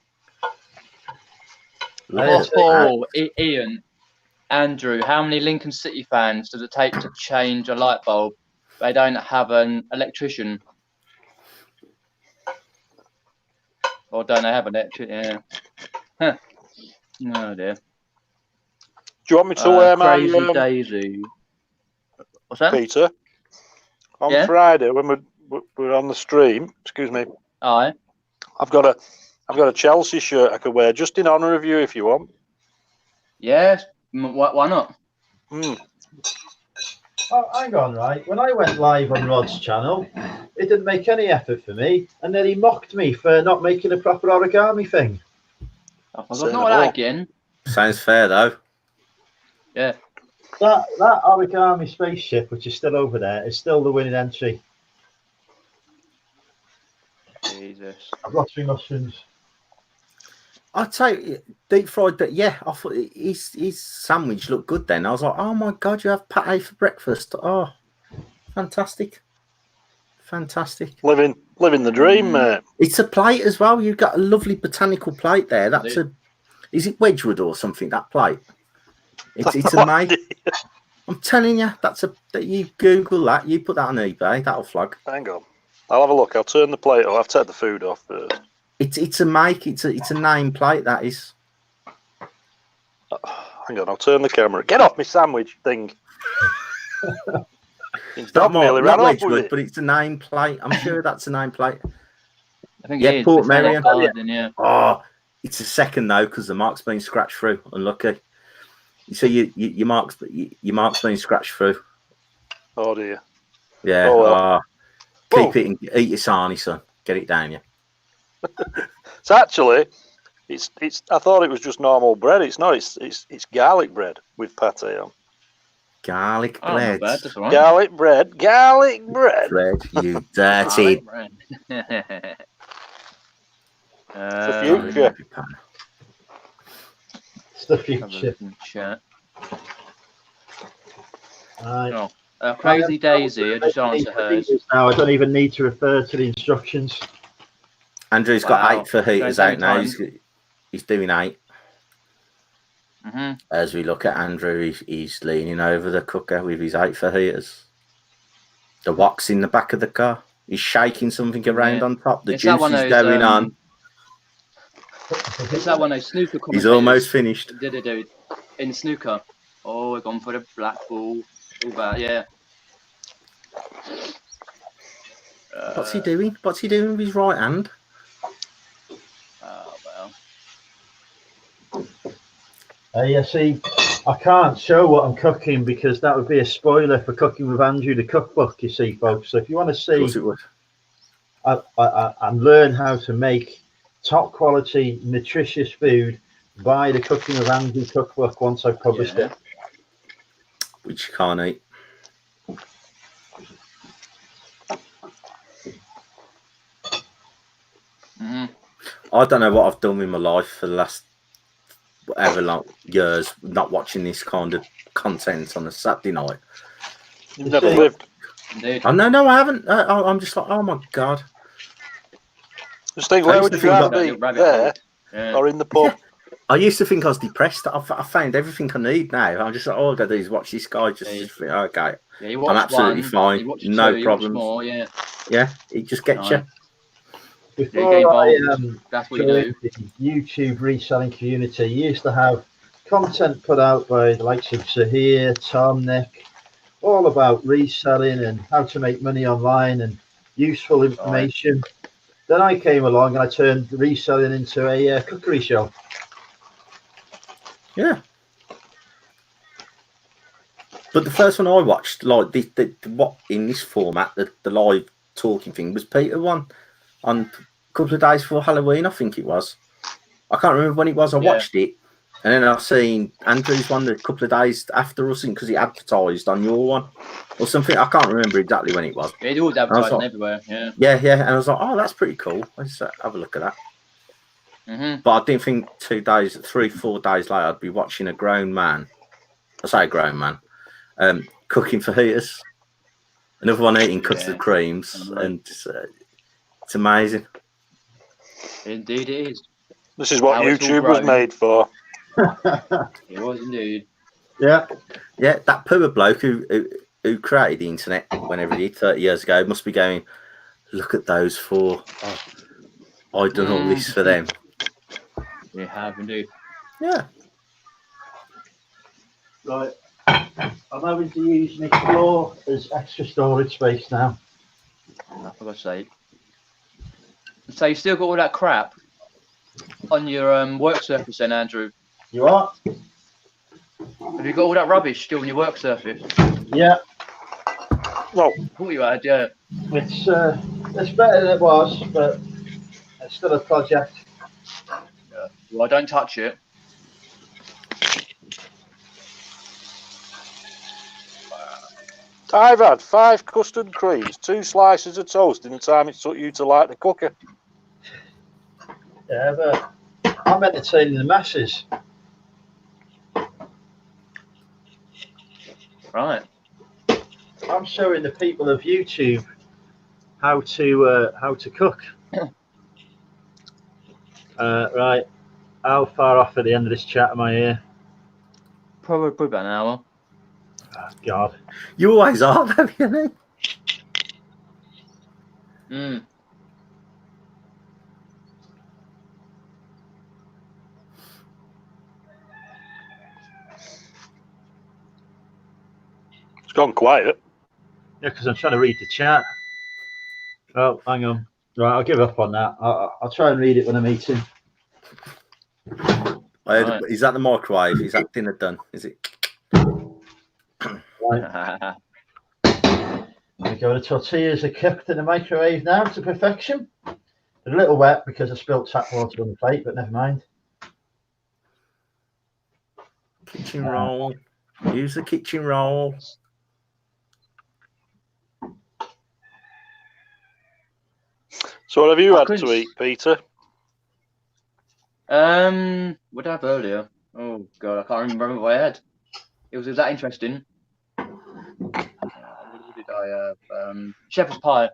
Paul, Ian, Andrew, how many Lincoln City fans does it take to change a light bulb? They don't have an electrician. Or don't they have an electrician? Yeah. Oh dear. Do you want me to wear Crazy Daisy. What's that? Peter? On Friday when we're on the stream, excuse me. Aye. I've got a Chelsea shirt I could wear just in honour of you if you want. Yes. Why not? Oh, hang on, right. When I went live on Rod's channel, it didn't make any effort for me, and then he mocked me for not making a proper origami thing. I forgot not that again. Sounds fair though. Yeah. That origami spaceship, which is still over there, is still the winning entry. Jesus. I've lost my mushrooms. I'd say deep fried, but yeah, I thought his sandwich looked good then. I was like, oh my God, you have pate for breakfast. Oh, fantastic. Fantastic. Living the dream, mate. It's a plate as well. You've got a lovely botanical plate there. That's is it Wedgwood or something, that plate? It's a mate. I'm telling you, you Google that, you put that on eBay, that'll flag. Hang on. I'll have a look. I'll turn the plate off. I've taken the food off first. It's a make. It's a name plate. That is. Hang on. I'll turn the camera. Get off my sandwich thing. It's not Wedgwood, but it's a name plate. I'm sure that's a name plate. I think yeah, Port Merion. Yeah. Oh, it's a second though because the mark's been scratched through. Unlucky. You see, your mark's been scratched through. Oh dear. Yeah. Oh, well. Keep it and eat your sarnie, son. Get it down, yeah. So actually, it's. I thought it was just normal bread. It's not. It's garlic bread with pate on. Garlic Oh, bread. not bad, that's all right. Garlic bread. Garlic bread. Bread, you dirty. It's the future. It's the future. Chat. I Crazy Daisy, I just answer hers. Now I don't even need to refer to the instructions. Andrew's got 8 for heaters out now. He's doing 8. As we look at Andrew, he's leaning over the cooker with his 8 for heaters. The wok's in the back of the car. He's shaking something around on top. The juice is going on. It's that one of snooker commentators. He's almost finished. Did it in snooker? Oh, we're gone for the black ball. All that, yeah. What's he doing? What's he doing with his right hand? Well. Yeah, see, I can't show what I'm cooking because that would be a spoiler for Cooking with Andrew, the cookbook, you see, folks. So if you want to see and learn how to make top quality, nutritious food, buy the Cooking with Andrew cookbook once I've published it. Which you can't eat. I don't know what I've done with my life for the last whatever long years, not watching this kind of content on a Saturday night. You've never lived. Oh, no, I haven't. I'm just like, oh my God. Just think, where would you rather be, there or in the pub? Yeah. I used to think I was depressed. I found everything I need now. I'm just like, all I gotta do is watch this guy. Just think, okay, I'm absolutely fine. No problems. Yeah, it just gets you. Before that's what you do. The YouTube reselling community, you used to have content put out by the likes of Zahir, Tom, Nick, all about reselling and how to make money online and useful information. Then I came along and I turned reselling into a cookery show. Yeah. But the first one I watched, like the what in this format, the live talking thing, was Peter one on a couple of days before Halloween, I think it was. I can't remember when it was. I watched it, and then I've seen Andrew's one a couple of days after us, because he advertised on your one or something. I can't remember exactly when it was. Yeah, it was advertising everywhere. Yeah. Yeah, and I was like, oh, that's pretty cool. Let's have a look at that. But I didn't think 2 days, 3-4 days later, I'd be watching a grown man. I say a grown man, cooking fajitas. Another one eating custard creams, and it's amazing. Indeed, it is. This is what YouTube was made for. It was indeed. Yeah. That poor bloke who created the internet, whenever he did 30 years ago, must be going, look at those four. Oh, I've done all this for them. You have indeed. Yeah. Right. I'm having to use my floor as extra storage space now. Oh, for God's sake. So you still got all that crap on your work surface then, Andrew? You are? Have you got all that rubbish still on your work surface? Yeah. Well, I thought you had, yeah. It's better than it was, but it's still a project. Yeah. Well, don't touch it. I've had 5 custard creams, 2 slices of toast in the time it took you to light the cooker. Yeah, but I'm entertaining the masses. Right. I'm showing the people of YouTube how to cook. Right. How far off at the end of this chat am I here? Probably about an hour. Oh, God. You always are, don't you? It's gone quiet. Yeah, because I'm trying to read the chat. Oh, hang on. Right, I'll give up on that. I'll try and read it when I'm eating. Right. Is that the microwave? Is that dinner done? Is it? Right. There we go. The tortillas are cooked in the microwave now to perfection. They're a little wet because I spilled tap water on the plate, but never mind. Kitchen roll. Use the kitchen roll. So what have you had to eat, Peter? What did I have earlier? Oh God, I can't remember what I had. It was that interesting. What did I have? Shepherd's pie.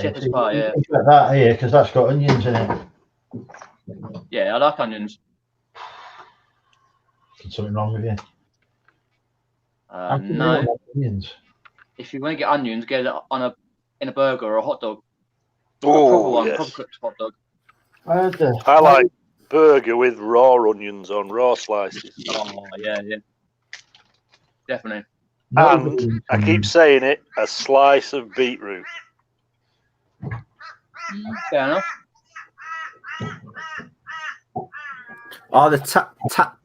Shepherd's pie, yeah. Like that here, because that's got onions in it. Yeah, I like onions. Is something wrong with you? No. Like onions. If you want to get onions, get it in a burger or a hot dog. Oh, a proper one, yes. proper cooked hot dog. I like burger with raw onions on, raw slices. Oh, yeah. Definitely. And I keep saying it, a slice of beetroot. Fair enough. Oh, the tap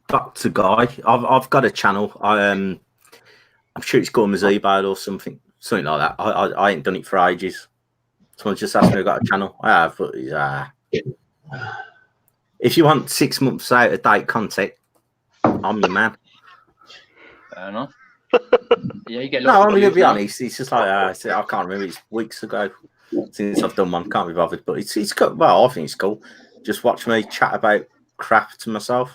doctor guy. I've got a channel. I'm sure it's called Mazebad or something like that. I ain't done it for ages. Someone just asked me if I got a channel. I have, but if you want 6 months out of date content, I'm your man. Fair enough. Yeah, you get. No, I mean, to be honest, it's just like I can't remember. It's weeks ago since I've done one. Can't be bothered, but it's cool. Well, I think it's cool. Just watch me chat about crap to myself.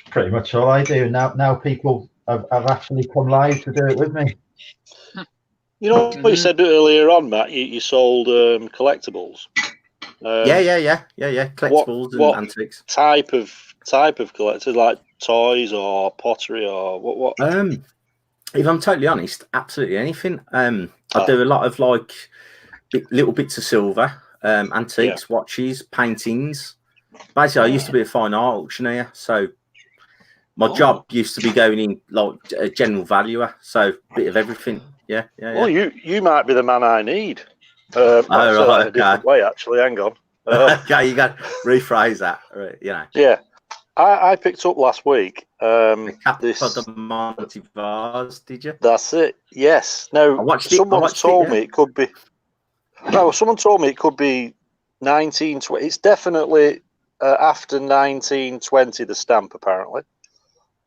Pretty much all I do now. People have actually come live to do it with me. You know what you said earlier on, Matt? You sold collectibles. Yeah. Collectibles and antiques. Type of collectors, like toys or pottery or what? If I'm totally honest, absolutely anything. I do a lot of like little bits of silver, antiques, watches, paintings. Basically, I used to be a fine art auctioneer, so my job used to be going in like a general valuer, so a bit of everything. Yeah. Well, you might be the man I need. Right, in a different way, actually. Hang on. Okay, you got to rephrase that, right? You know. Yeah, I picked up last week. This for the Monty Vase, did you? That's it. Yes. Now, someone told me it could be. No, someone told me it could be 1920. It's definitely after 1920. The stamp, apparently,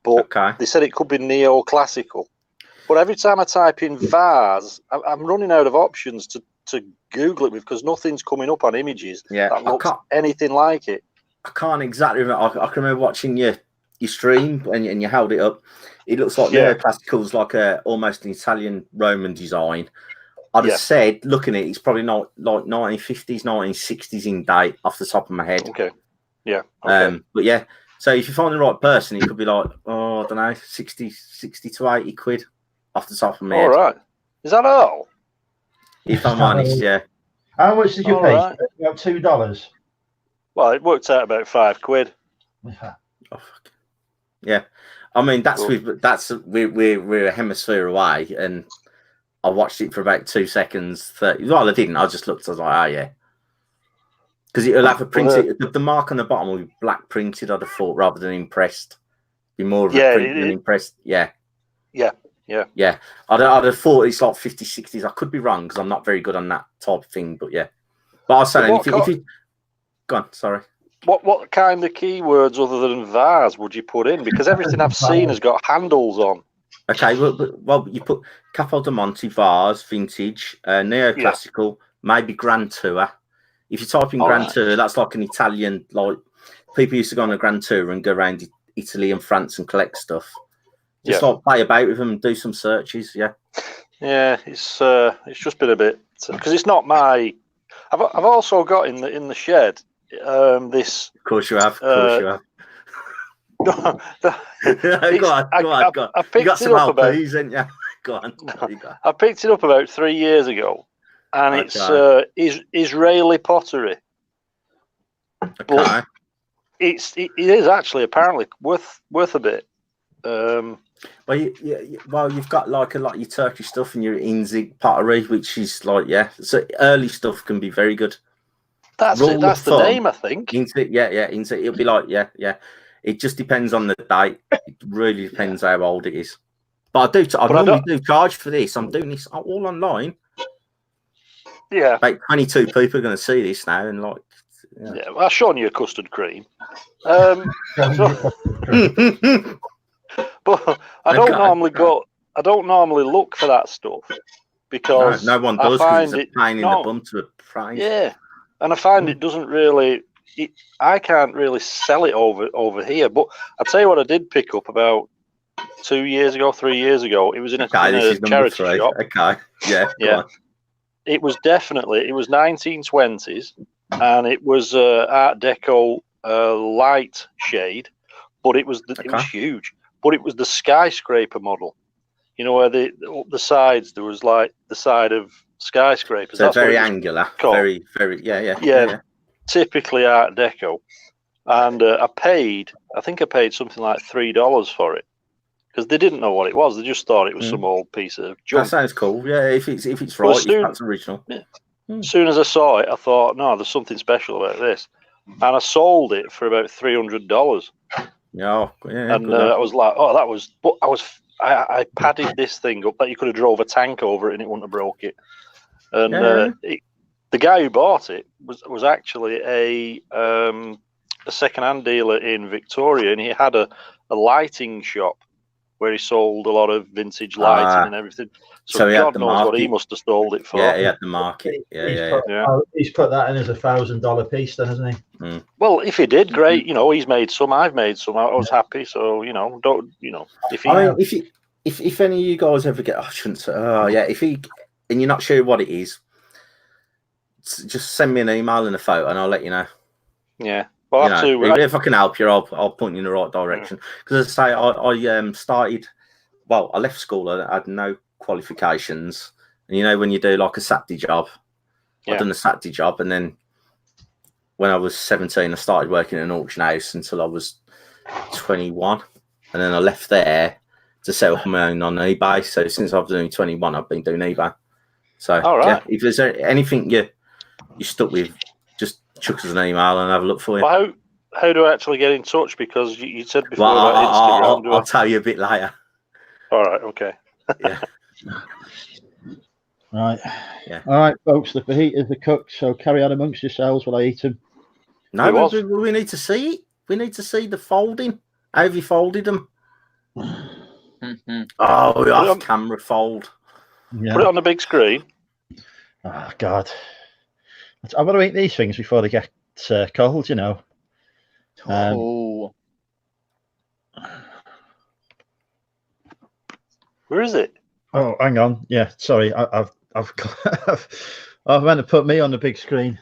but they said it could be neoclassical. But every time I type in vase, I'm running out of options to Google it with, because nothing's coming up on images that looks anything like it. I can't exactly remember. I can remember watching your stream and you held it up. It looks like neoclassical's like almost an Italian Roman design. I'd have said, looking at it, it's probably not like 1950s, 1960s in date off the top of my head. Okay. Yeah. Okay. But yeah, so if you find the right person, it could be like, I don't know, 60 to 80 quid off the top of my head. All right. Is that all? If I'm honest, yeah. How much did you pay? Right. About $2. Well, it worked out about £5. Yeah, I mean we're a hemisphere away, and I watched it for about 2 seconds. 30. Well, I didn't. I just looked. I was like, oh yeah, because it'll have a printed. The mark on the bottom will be black printed. I'd have thought, rather than impressed. Be more of a print than impressed. Yeah. I'd have thought it's like 50s, 60s. I could be wrong because I'm not very good on that type of thing. But yeah, but I was saying, if you go on, sorry. What kind of keywords other than vase would you put in? Because everything I've seen has got handles on. Okay, well you put Capo di Monte, vase, vintage, neoclassical, maybe Grand Tour. If you type in Grand Tour, that's like an Italian, like people used to go on a Grand Tour and go around Italy and France and collect stuff. Just like play about with them and do some searches. Yeah, it's just been a bit, because it's not my. I've also got in the shed. This. Of course you have. Go on. I picked you got some LPs, didn't you? Go on. I picked it up about 3 years ago, and it's Israeli pottery. Okay. But it is actually apparently worth a bit. Well, you've got like a lot of your Turkish stuff and your Inzig pottery, which is like so early stuff can be very good. That's it. That's the name, I think. Inzig, Inzig. It'll be like It just depends on the date. It really depends how old it is. But I normally do charge for this. I'm doing this all online. Yeah, like 22 people are going to see this now, and like, well, I've shown you a custard cream. But I don't normally look for that stuff, because no one does. I find it's a pain in the bum to price. Yeah, and I find it doesn't really. I can't really sell it over here. But I'll tell you what I did pick up about 3 years ago. It was in a charity shop. Okay, yeah. It was 1920s, and it was Art Deco light shade, but it was it was huge. But it was the skyscraper model. You know, where the sides, there was like the side of skyscrapers. So that's very angular. Very, very, yeah. Typically Art Deco. And I think I paid something like $3 for it. because they didn't know what it was. They just thought it was some old piece of junk. That sounds cool. Yeah, if it's right, if that's original. Yeah. As soon as I saw it, I thought, no, there's something special about this, and I sold it for about $300. Yeah, and I was like, oh, that was. But I padded this thing up that you could have drove a tank over it and it wouldn't have broke it. And the guy who bought it was actually a second-hand dealer in Victoria, and he had a lighting shop where he sold a lot of vintage lighting and everything. So God knows what he must have sold it for. Yeah, he had the market. He's put that in as a $1,000 piece, then, hasn't he? Mm. Well, if he did, great. You know, he's made some. I've made some. I was happy. So if any of you guys ever get, I shouldn't say. Oh yeah, and you're not sure what it is, just send me an email and a photo, and I'll let you know. Yeah. Well, if I can help you, I'll point you in the right direction. Because as I say, I started. Well, I left school. I had no qualifications, and when you do like a Saturday job, I've done a Saturday job, and then when I was 17, I started working in an auction house until I was 21, and then I left there to set up my own on eBay. So since I've been 21, I've been doing eBay. So if there's anything you're stuck with, just chuck us an email and have a look for you. Well, how do I actually get in touch? Because you said before about Instagram. I'll tell you a bit later. All right. Okay. Yeah. Right. Yeah. All right, folks. The fajitas are cooked, so carry on amongst yourselves while I eat them. No, we need to see it. We need to see the folding. How have you folded them? Oh, off camera fold. Yeah. Put it on the big screen. Oh God. I've got to eat these things before they get cold, Where is it? Oh, hang on. Yeah, sorry. I've meant to put me on the big screen.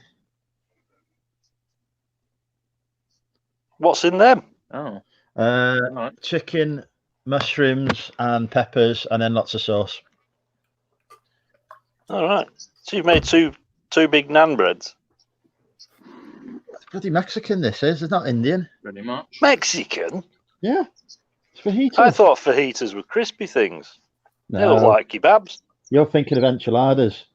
What's in them? Oh. Chicken, mushrooms, and peppers, and then lots of sauce. All right. So you've made two big naan breads. It's bloody Mexican, this is. It's not Indian. Pretty much. Mexican? Yeah. It's fajitas. I thought fajitas were crispy things. No. They look like kebabs. You're thinking of enchiladas.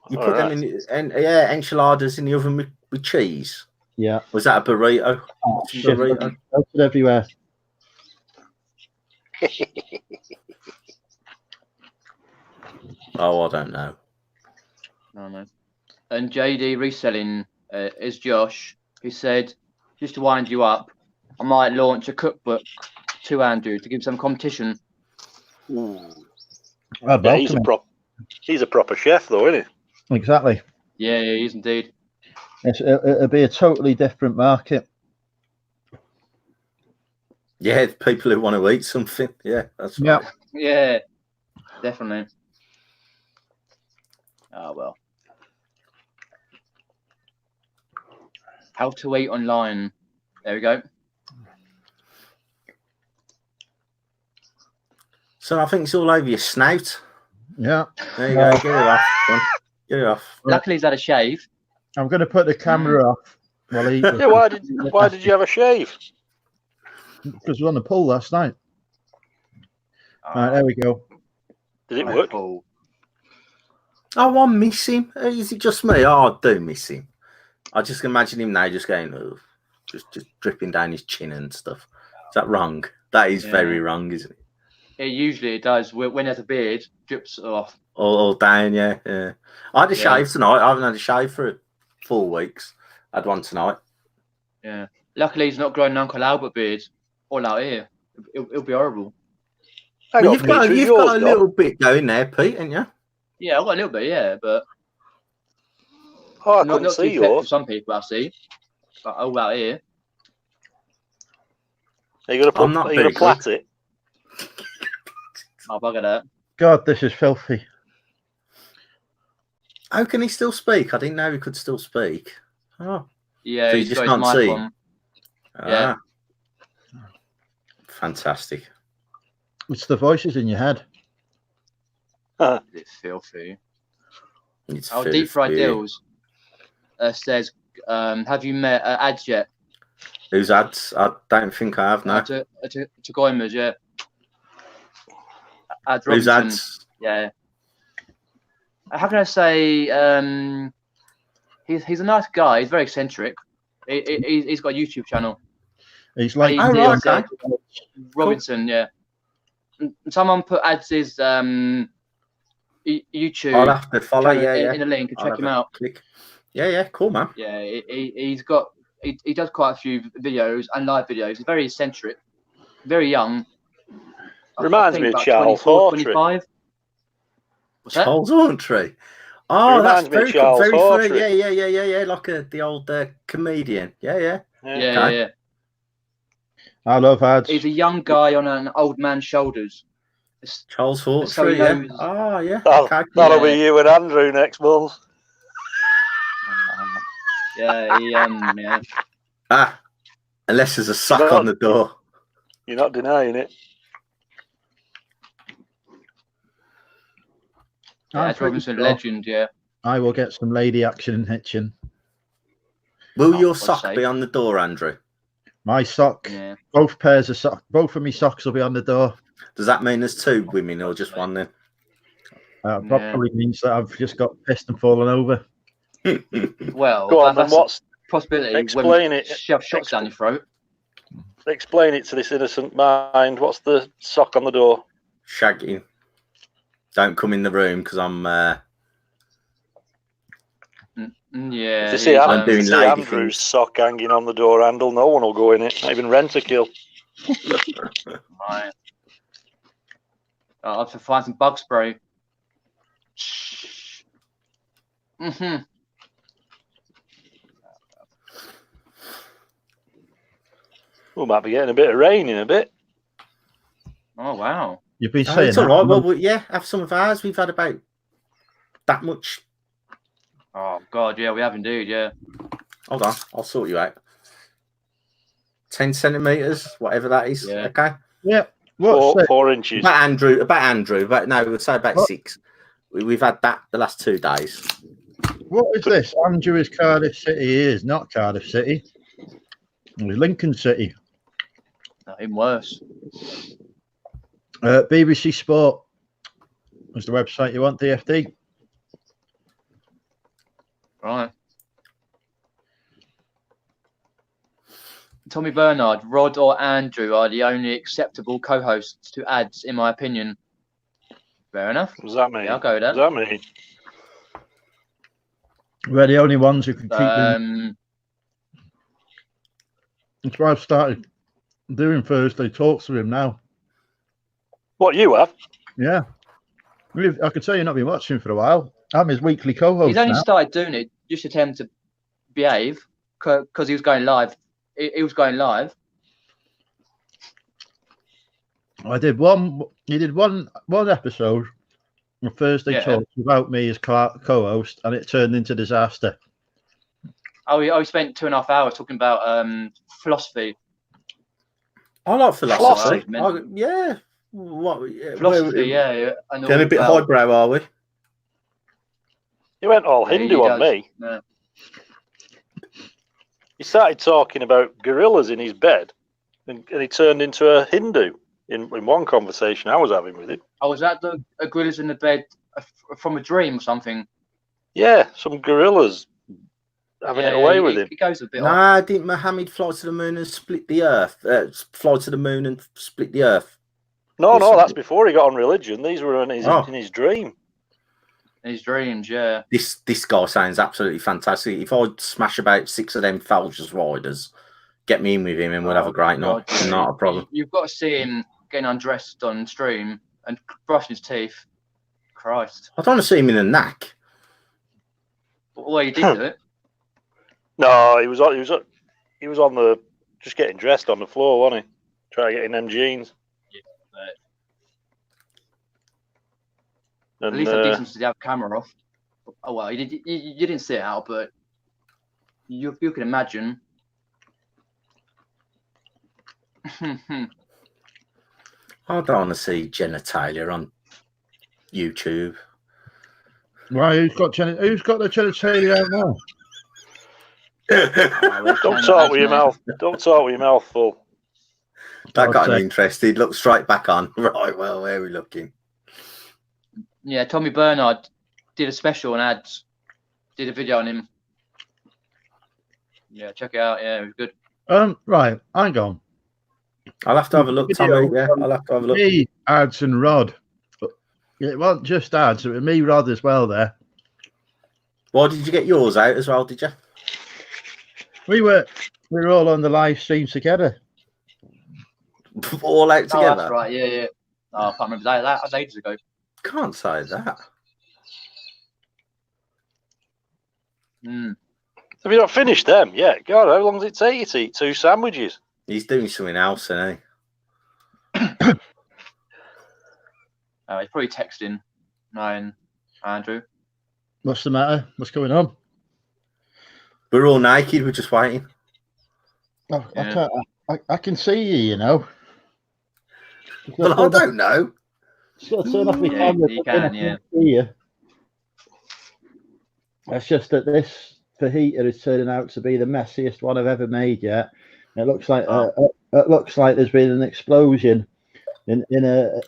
You put them in, enchiladas in the oven with cheese. Yeah. Was that a burrito? Oh, shit. Burrito? Melted everywhere. Oh, I don't know. No. And JD Reselling is Josh. He said, just to wind you up, I might launch a cookbook to Andrew to give some competition. Ooh. He's a proper chef, though, isn't he? Exactly. Yeah, he is indeed. It'll be a totally different market. Yeah, people who want to eat something. Yeah, that's right. Yeah, definitely. Oh, well. How to eat online. There we go. So I think it's all over your snout. Yeah. There you go. Get it off. Get it off. Luckily, he's had a shave. I'm going to put the camera off while he. Yeah. Why did you have a shave? Because we were on the pool last night. All right, there we go. Did it work? Oh, I miss him. Is it just me? Oh, I do miss him. I just imagine him now just going, just dripping down his chin and stuff. Is that wrong? That is very wrong, isn't it? Usually it does. When there's a beard, drips off. All down, yeah. I had a shave tonight. I haven't had a shave for 4 weeks. I had one tonight. Yeah. Luckily, he's not growing an Uncle Albert beard all out here. It'll be horrible. Well, you've got a little bit going there, Pete, haven't you? Yeah, I've got a little bit, yeah, but I not couldn't see too yours. For some people, I see. But all out here. Are you going to plait it? I'll bugger that. God, this is filthy. How can he still speak? I didn't know he could still speak. Oh. Yeah, so you just can't see. Yeah. Fantastic. It's the voices in your head. It's filthy. Deep Fried Deals says, have you met Ads yet? Who's Ads? I don't think I have, no. To Goimers, yeah. Ads Who's Robinson. Ads? Yeah. How can I say? He's a nice guy. He's very eccentric. He's got a YouTube channel. He's like okay. Robinson, cool. Yeah. And someone put Ads' YouTube. I'll have to follow. In a link and check him out. Click. Yeah, cool, man. Yeah, he does quite a few videos and live videos. He's very eccentric, very young. Reminds me of Charles Hawtrey. 25. What's that? Charles Hawtrey. Oh, that's very cool. Very Hawtrey. Yeah. Like the old comedian. Yeah. I love Ads. He's a young guy on an old man's shoulders. Charles Hawtrey. So yeah. That'll be you and Andrew next month. Yeah. Unless there's a sock on the door. You're not denying it. That's Robinson, legend, yeah. I will get some lady action in Hitchin. Will your sock be on the door, Andrew? My sock, both pairs of socks, both of my socks will be on the door. Does that mean there's two women or just one then? Probably means that I've just got pissed and fallen over. Well, go on, then what's possibility? Explain it. Shove shots down your throat. Explain it to this innocent mind. What's the sock on the door? Shagging. Don't come in the room because I'm. Yeah. If you see doing Andrew's sock hanging on the door handle, no one will go in it. Not even Rent-A-Kill. Right. I'll have to find some bug spray. We might be getting a bit of rain in a bit. Oh wow! You've been saying it's all right. Well, have some of ours. We've had about that much. Oh God, yeah, we have indeed. Yeah. Hold on, I'll sort you out. 10 centimeters, whatever that is. Yeah. Okay. Yeah. 4 inches. About Andrew. We'll say about 6. We've had that the last 2 days. What is this? Andrew is Cardiff City. He is not Cardiff City. He's Lincoln City. Even worse. BBC Sport is the website you want, DFD. Right. Tommy Bernard, Rod or Andrew are the only acceptable co-hosts to Ads, in my opinion. Fair enough. What does that mean? Yeah, I'll go with that. What does that mean? We're the only ones who can keep them. That's why I've started doing Thursday talks with him now. What, you have? Yeah. I could say you've not been watching for a while. I'm his weekly co-host. He's only started doing it just to attempt to behave because he was going live. He was going live. I did one. He did one episode of Thursday Talks without me as co-host, and it turned into disaster. We spent 2.5 hours talking about philosophy. I like philosophy. Yeah. Philosophy, yeah. Getting a bit highbrow, are we? You went all Hindu on me. No. He started talking about gorillas in his bed, and he turned into a Hindu in one conversation I was having with him. Oh, was that the gorillas in the bed from a dream or something? Yeah, some gorillas having it away with him. It goes a bit. Nah, didn't Muhammad fly to the moon and split the earth? Fly to the moon and split the earth? No, that's before he got on religion. These were in his dream. In his dreams, yeah. This guy sounds absolutely fantastic. If I smash about 6 of them Falchers riders, get me in with him and we'll have a great night. Yeah. Not a problem. You've got to see him getting undressed on stream and brushing his teeth. Christ. I don't want to see him in a knack. Well, he did do it. No, he was on the just getting dressed on the floor, wasn't he? Trying to get in them jeans. At least have decency to have camera off. Oh well, you didn't see it out, but you can imagine. I don't want to see genitalia on YouTube. Why? Who's got the genitalia out now? Don't talk with your mouth. Don't talk with your mouth full. That got him interested. Look straight back on. Right. Well, where are we looking? Yeah, Tommy Bernard did a special and did a video on him. Yeah, check it out. Yeah, it was good. Right, hang on. I'll have to have a look, Tommy. Yeah, I'll have to have a look. Me, Ads and Rod. It wasn't just Ads, it was me, Rod as well there. Why did you get yours out as well, did you? We were all on the live stream together. All out together? Oh, that's right, yeah. Oh, I can't remember that. That was ages ago. Can't say that. Have you not finished them yet? God, how long does it take you to eat 2 sandwiches? He's doing something else, isn't he? He's probably texting Andrew. What's the matter? What's going on? We're all naked. We're just waiting. Oh, Yeah. I can see you, you know. Well, I don't know. Just got to turn off my Yeah, camera. you can, yeah. See you. It's just that this fajita is turning out to be the messiest one I've ever made yet. It looks like there's been an explosion in a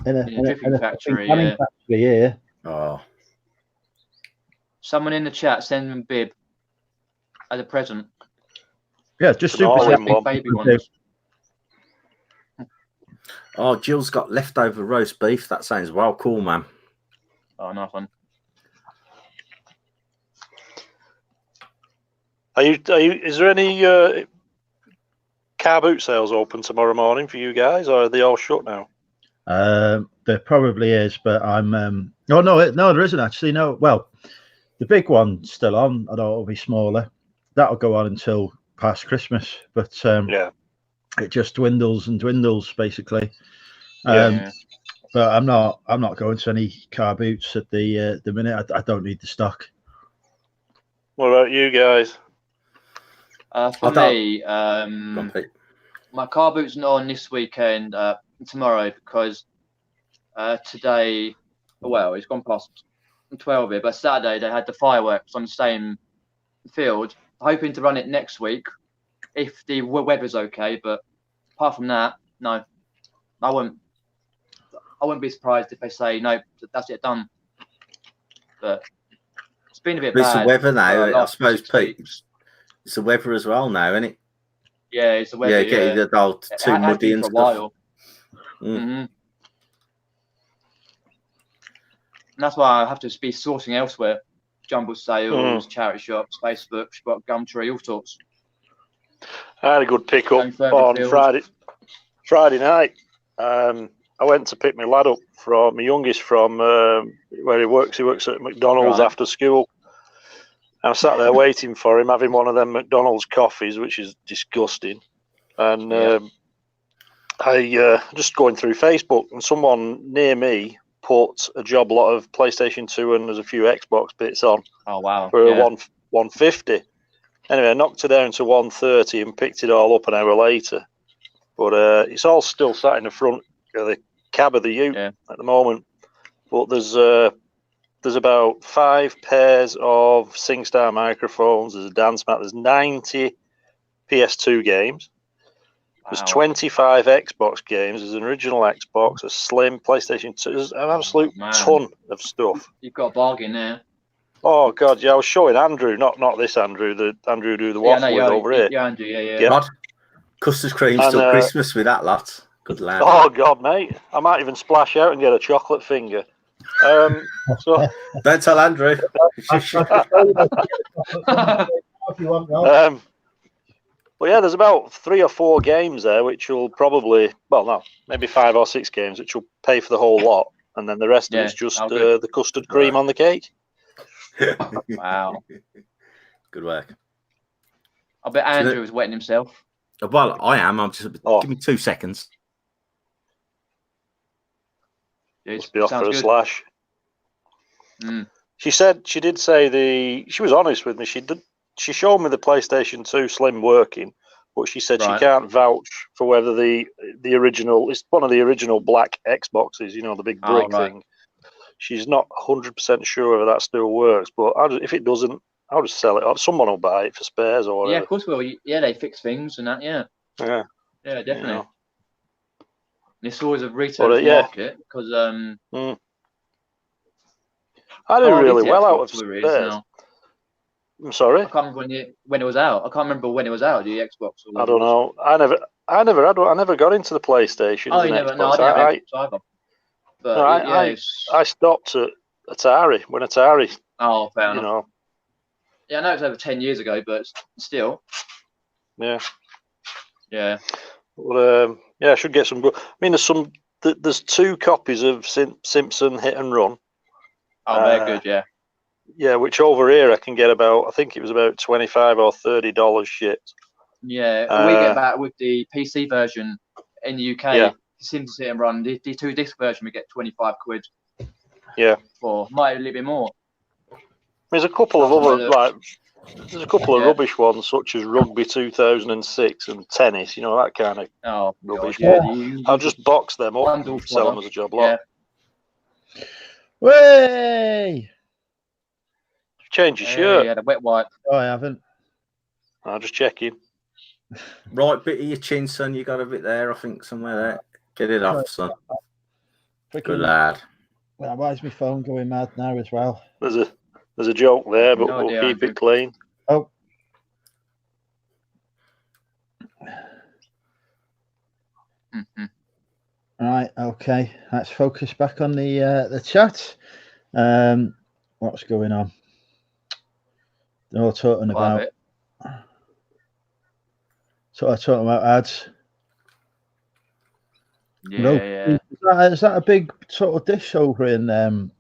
factory factory here. Oh. Someone in the chat send him Bib as a present. Yeah, just An super all-in-one. Baby ones. Oh, Jill's got leftover roast beef. That sounds well cool, man. Oh, nice one. Is there any car boot sales open tomorrow morning for you guys, or are they all shut now? There probably is, but I'm. No, there isn't actually. No, well, the big one's still on. I know it'll be smaller. That'll go on until past Christmas, but Yeah. it just dwindles and dwindles basically. Yeah. But I'm not going to any car boots at the minute. I don't need the stock. What about you guys? For me, my car boot's not on this weekend, tomorrow, because today, well, it's gone past 12 here, but Saturday they had the fireworks on the same field. Hoping to run it next week if the weather's okay, but apart from that, no, I wouldn't be surprised if they say no, that's it, done. But it's been a bit bad. It's the weather now, I suppose, Pete. Weeks. It's the weather as well now, isn't it? Yeah, it's the weather. Yeah, getting the old too muddy and for stuff. A while. Mm. And that's why I have to be sourcing elsewhere. Jumble sales, charity shops, Facebook, Gumtree, all sorts. I had a good pick up on Friday night. I went to pick my lad up from my youngest from where he works. He works at McDonald's after school. I sat there waiting for him, having one of them McDonald's coffees, which is disgusting. And I just going through Facebook, and someone near me put a job lot of PlayStation 2 and there's a few Xbox bits on. Oh wow! For 150. Anyway, I knocked it down to 130 and picked it all up an hour later. But it's all still sat in the front of the cab of the ute at the moment. But there's about 5 pairs of SingStar microphones. There's a dance mat. There's 90 PS2 games. There's 25 Xbox games. There's an original Xbox, a Slim, PlayStation 2. There's an absolute ton of stuff. You've got a bargain there. Oh God, yeah! I was showing Andrew, not this Andrew, the Andrew who do the waffle with over here. Yeah, Andrew, yeah. God, custard cream's till Christmas with that lot. Good lad. Oh God, mate! I might even splash out and get a chocolate finger. So don't tell Andrew. Well, yeah, there's about 3 or 4 games there, which will probably, maybe 5 or 6 games, which will pay for the whole lot, and then the rest of it's just the custard cream on the cake. Wow. Good work. I bet Andrew was wetting himself. Well, I am. I'm just give me 2 seconds. Must be off for a slash. She did say she was honest with me. She showed me the PlayStation 2 Slim working, but she said she can't vouch for whether the original, it's one of the original black Xboxes, you know, the big brick thing. She's not 100% sure whether that still works, but if it doesn't, I'll just sell it off. Someone will buy it for spares or whatever. Yeah, of course we will. Yeah, they fix things and that, yeah. Yeah. Yeah, definitely. You know. It's always a retail market because I did really well out of spares. spares. I'm sorry. I can't remember when it was out. I can't remember when it was out. The Xbox. I don't know. I never had one. I never got into the PlayStation. Oh, you never? No, I didn't have Xbox either. But no, I stopped at Atari when Atari. Oh, fair enough. Yeah, I know it's over 10 years ago, but still. Yeah. Yeah. Well, I should get some good. I mean, there's 2 copies of Simpson Hit and Run. Oh, they're good, yeah. Yeah, which over here I can get about. I think it was about $25 or $30 shipped. Yeah, we get that with the PC version in the UK. Yeah. Simpson Hit and Run. The 2-disc version we get 25 quid. Yeah. For might a little bit more. There's a couple of other there's a couple of rubbish ones such as Rugby 2006 and tennis. You know, that kind of rubbish. God, I'll just box them up and sell them as a job lot. Yeah. Way. Change your shirt. Yeah, the wet wipe. Oh, I haven't. I'll just check in. Right bit of your chin, son. You got a bit there, I think, somewhere there. Get it off, son. Good lad. Well, why is my phone going mad now as well? There's a joke there, but we'll keep it clean. Oh. Right. Okay. Let's focus back on the chat. What's going on? They're all talking about. Talking about ads. Yeah. Is that a big sort of dish over in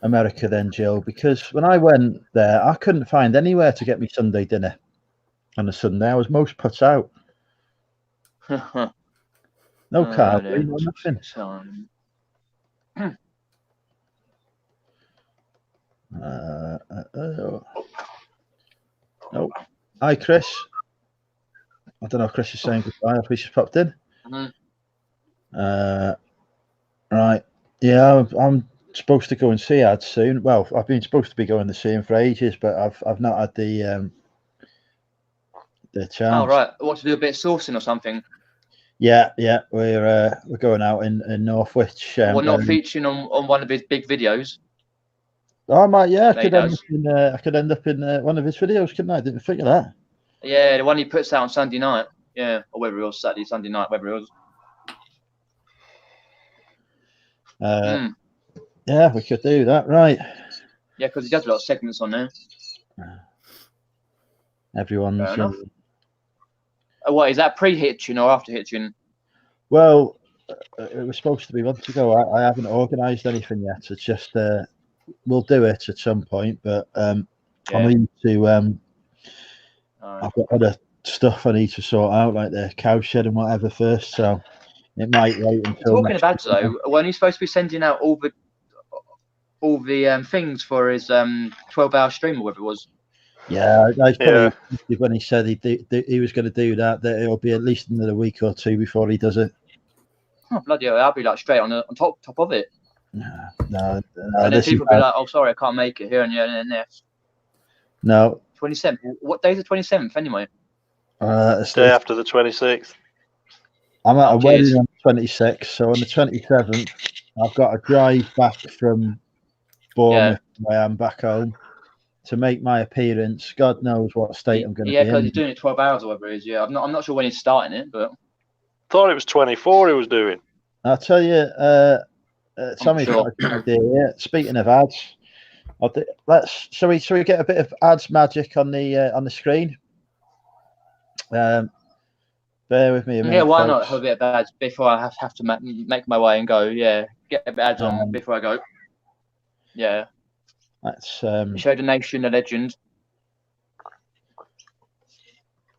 America then, Jill? Because when I went there, I couldn't find anywhere to get me Sunday dinner on a Sunday. I was most put out. No card, no nothing. No. Hi, Chris. I don't know if Chris is saying goodbye. If he's just popped in. Right. Yeah, I'm supposed to go and see ads soon. Well, I've been supposed to be going to see him for ages, but I've not had the chance. Oh right, what to do a bit of sourcing or something? Yeah, we're going out in Northwich. We're not featuring on one of his big videos. Oh, I might. Yeah, I could end up in one of his videos, couldn't I? Didn't think of that. Yeah, the one he puts out on Sunday night. Yeah, or whether it was Saturday, Sunday night, whether it was. Yeah, we could do that, right? Yeah, because he does a lot of segments on there. Everyone's. What is that? Pre-hitching or after hitching? Well, it was supposed to be months ago. I haven't organised anything yet. It's just we'll do it at some point, but I need to. I've got other stuff I need to sort out, like the cow shed and whatever first. So it might wait until. Talking about though, when he's supposed to be sending out all the things for his 12-hour stream or whatever it was. Yeah, I probably when he said he was going to do that it'll be at least another week or two before he does it. Oh bloody hell! I'll be like straight on top of it. No. And then people will be like, "Oh, sorry, I can't make it here and there." No. 27th. What day is the 27th anyway? It's day after the 26th. I'm at a wedding on the 26th, so on the 27th, I've got to drive back from Bournemouth, where I'm back home, to make my appearance. God knows what state I'm going to be in. Yeah, because he's doing it 12 hours or whatever it is. Yeah, I'm not sure when he's starting it, but thought it was 24 he was doing. I'll tell you, Tommy's got a good idea. Yeah. Speaking of ads, shall we get a bit of ads magic on the screen? Bear with me a minute. Yeah, why not have a bit of ads before I have to make my way and go? Yeah, get a bit of ads on before I go. Yeah. Let's show the nation a legend.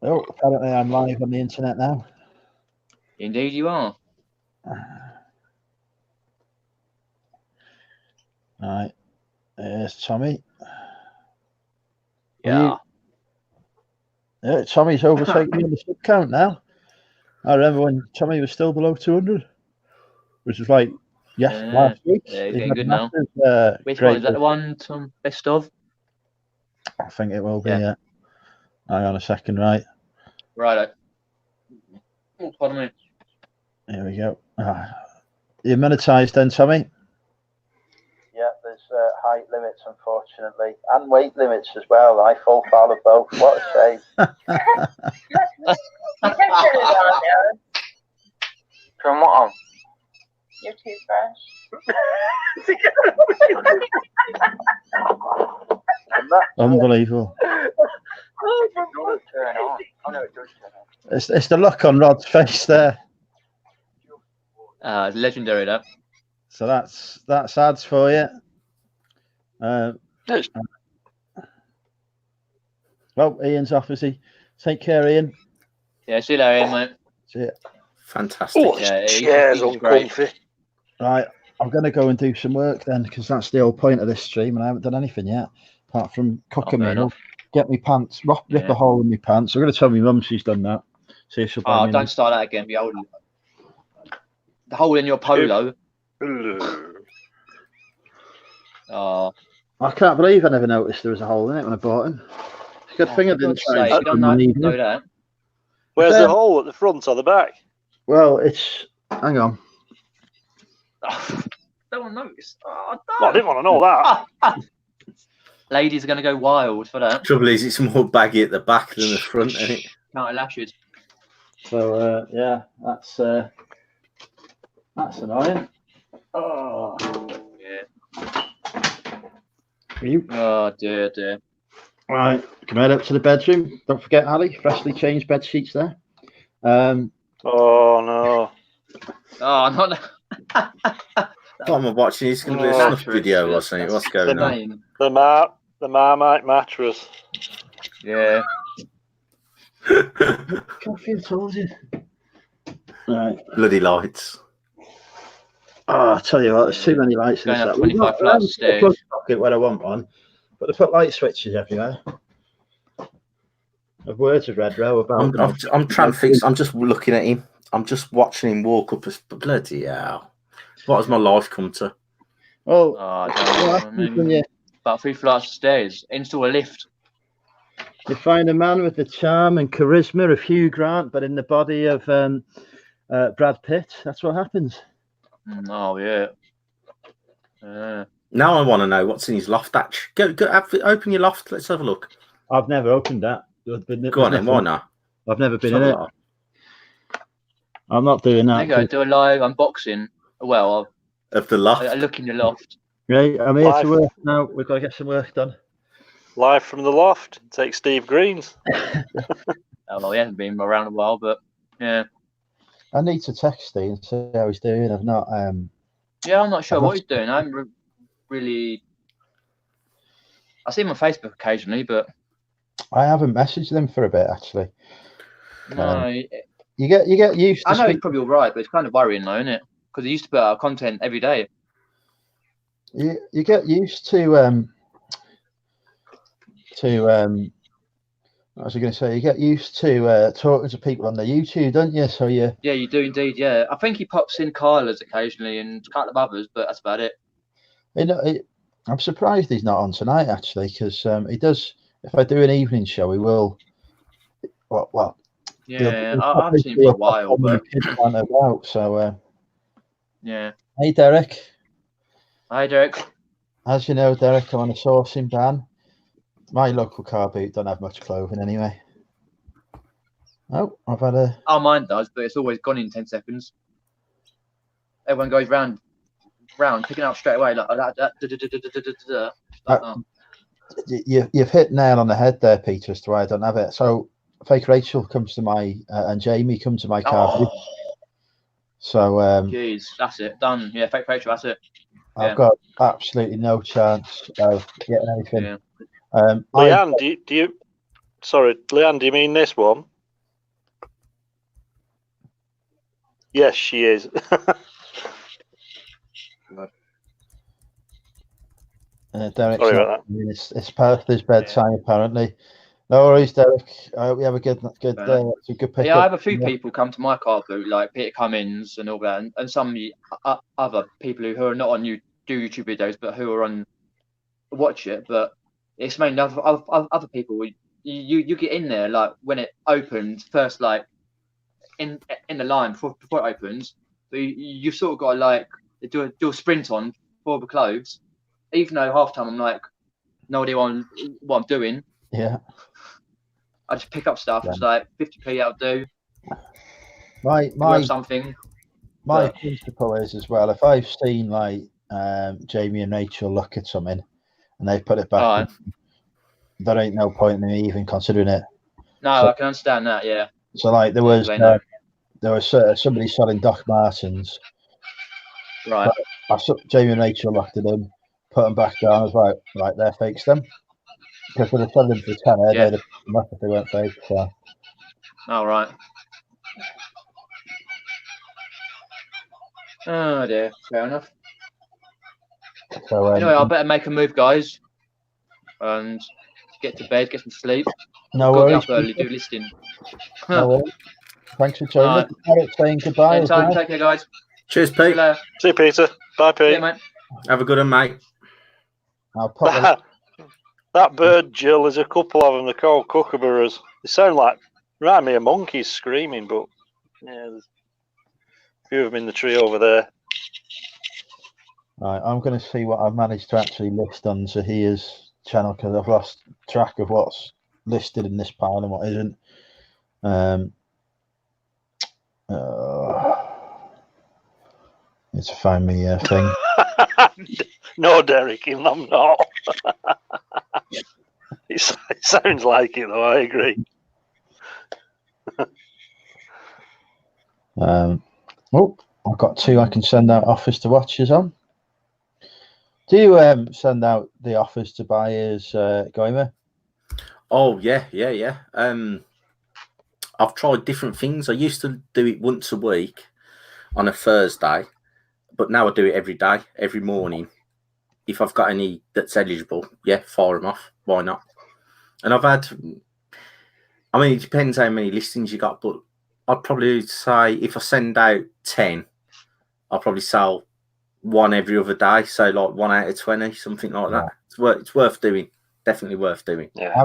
Oh, apparently I'm live on the internet now. Indeed you are. All right. There's Tommy. Yeah. Tommy's overtaken me on the sub count now. I remember when Tommy was still below 200, which was like last week. Yeah, he's getting good now. Which one is that? The one Tom best of? I think it will be. Yeah. Hang on a second, right? Right. Oh, pardon me. Here we go. You monetized then, Tommy? Yeah, there's height limits, unfortunately, and weight limits as well. I fall foul of both. What a shame. You can turn it on now. From what on? Your toothbrush. Unbelievable. Oh, turn on. Oh no, it does turn on. It's the look on Rod's face there. It's legendary, that. So that's ads for you. Well, Ian's off, is he? Take care, Ian. Yeah, see you later, Ian, mate. See ya. Fantastic. Oh, Yeah, chair's he's great. uncomfy. Right, I'm going to go and do some work then, because that's the whole point of this stream, and I haven't done anything yet, apart from cook a fair meal, enough. get me pants, rip a hole in my pants. I'm going to tell my mum she's done that. See if she'll buy me. Don't start that again. The hole in your polo. Oh, I can't believe I never noticed there was a hole in it when I bought him. It's a good thing I didn't try and you don't know that. Where's the hole, at the front or the back? Well, it's... Hang on. Don't want to notice. Oh, Well, I didn't want to know that. Ladies are going to go wild for that. Trouble is, it's more baggy at the back than the front, isn't it? Count lashes. So, yeah, that's annoying. Oh. Yeah. You. Oh, dear. Right, come head up to the bedroom. Don't forget, Ali, freshly changed bed sheets there. Oh, no. Oh, not What am I watching? It's going to be a snuff video or something. What's going on? The Marmite mattress. Yeah. Coffee, I told you. Right. Bloody lights. Oh, I tell you what, there's too many lights in Going this. up 25 flights of stairs. Plug socket where I want one, but they put light switches everywhere. I've words of Red Row about. I'm transfixed. I'm just looking at him. I'm just watching him walk up. Bloody hell! What has my life come to? Oh, I mean, about 3 flights of stairs. Install a lift. You find a man with the charm and charisma of Hugh Grant, but in the body of Brad Pitt. That's what happens. Oh, yeah. Now I want to know what's in his loft. Go open your loft. Let's have a look. I've never opened that. Go on then. Why not? I've never been in it. I'm not doing that. There you go. Do a live unboxing. Well, Of the loft. I look in your loft. Right, I'm here to work now. We've got to get some work done. Live from the loft. Take Steve Green's. Well, he hasn't been around a while, but yeah. I need to text Steve and see how he's doing. I've not. Yeah, I'm not sure what he's doing. I haven't really. I see him on Facebook occasionally, but I haven't messaged them for a bit actually. no. You get used to. I know he's probably all right, but it's kind of worrying though, isn't it? Because he used to put out content every day. You get used to what was I going to say? You get used to talking to people on the YouTube, don't you? So yeah, you do indeed. Yeah, I think he pops in Kyla's occasionally and a couple of others, but that's about it. You know, I'm surprised he's not on tonight actually, because he does. If I do an evening show, he will. Well. Yeah, I haven't seen him for a while, but about. So yeah. Hey Derek. Hi Derek. As you know, Derek, I'm on a sourcing ban. My local car boot don't have much clothing anyway. Oh, I've had a... Oh, mine does, but it's always gone in 10 seconds. Everyone goes round, picking up straight away like that. You've hit nail on the head there, Peter, as to why I don't have it. So, Fake Rachel comes to my... and Jamie come to my car boot. So... Jeez, that's it. Done. Yeah, Fake Rachel, that's it. I've got absolutely no chance of getting anything. Yeah. Leanne, do you? Sorry, Leanne, do you mean this one? Yes, she is. Derek, sorry about that. It's Perth's bedtime apparently. No worries, Derek. We have a good pick. Yeah, I have a few people come to my car boot, like Peter Cummins and all that, and some other people who are not on do YouTube videos, but who are on watch it. But it's mainly other people. You get in there like when it opens first, like in the line before it opens. So you sort of got to like do a sprint on for the clothes, even though half time I'm like, no idea what I'm doing. Yeah. I just pick up stuff. It's like 50p that'll do. My something. My principle is as well, if I've seen like Jamie and Rachel look at something and they put it back, there ain't no point in me even considering it. No, I can understand that. Yeah. So like there was somebody selling Doc Martens. Right. Jamie and Rachel looked at them, put them back down. I was like, right, they're fakes them. Because they're selling them for £10, they'd have put them up if they weren't fake. So. Oh, right. Oh dear, fair enough. So, anyway, I better make a move, guys, and get to bed, get some sleep. No worries. Get up early, do listing. No worries. Thanks for joining us. Saying goodbye. Anytime, take care, guys. Cheers, Pete. See you, Peter. Bye, Pete. Yeah, mate. Have a good one, mate. I'll pop that bird, Jill, there's a couple of them. They're called kookaburras. They sound like, remind me of monkeys screaming, but yeah, there's a few of them in the tree over there. Right, I'm going to see what I've managed to actually list on Zahir's channel because I've lost track of what's listed in this pile and what isn't. Need to find me a thing. No, Derek, I'm not. It sounds like it, though. I agree. I've got 2 I can send out offers to watchers on. Do you send out the offers to buyers, Goimer? Oh yeah. I've tried different things. I used to do it once a week on a Thursday, but now I do it every day, every morning. If I've got any that's eligible, fire them off. Why not? And I've had, I mean, it depends how many listings you got, but I'd probably say if I send out 10, I'll probably sell 1 every other day. So like 1 out of 20, something like that. It's worth doing. Definitely worth doing. Yeah.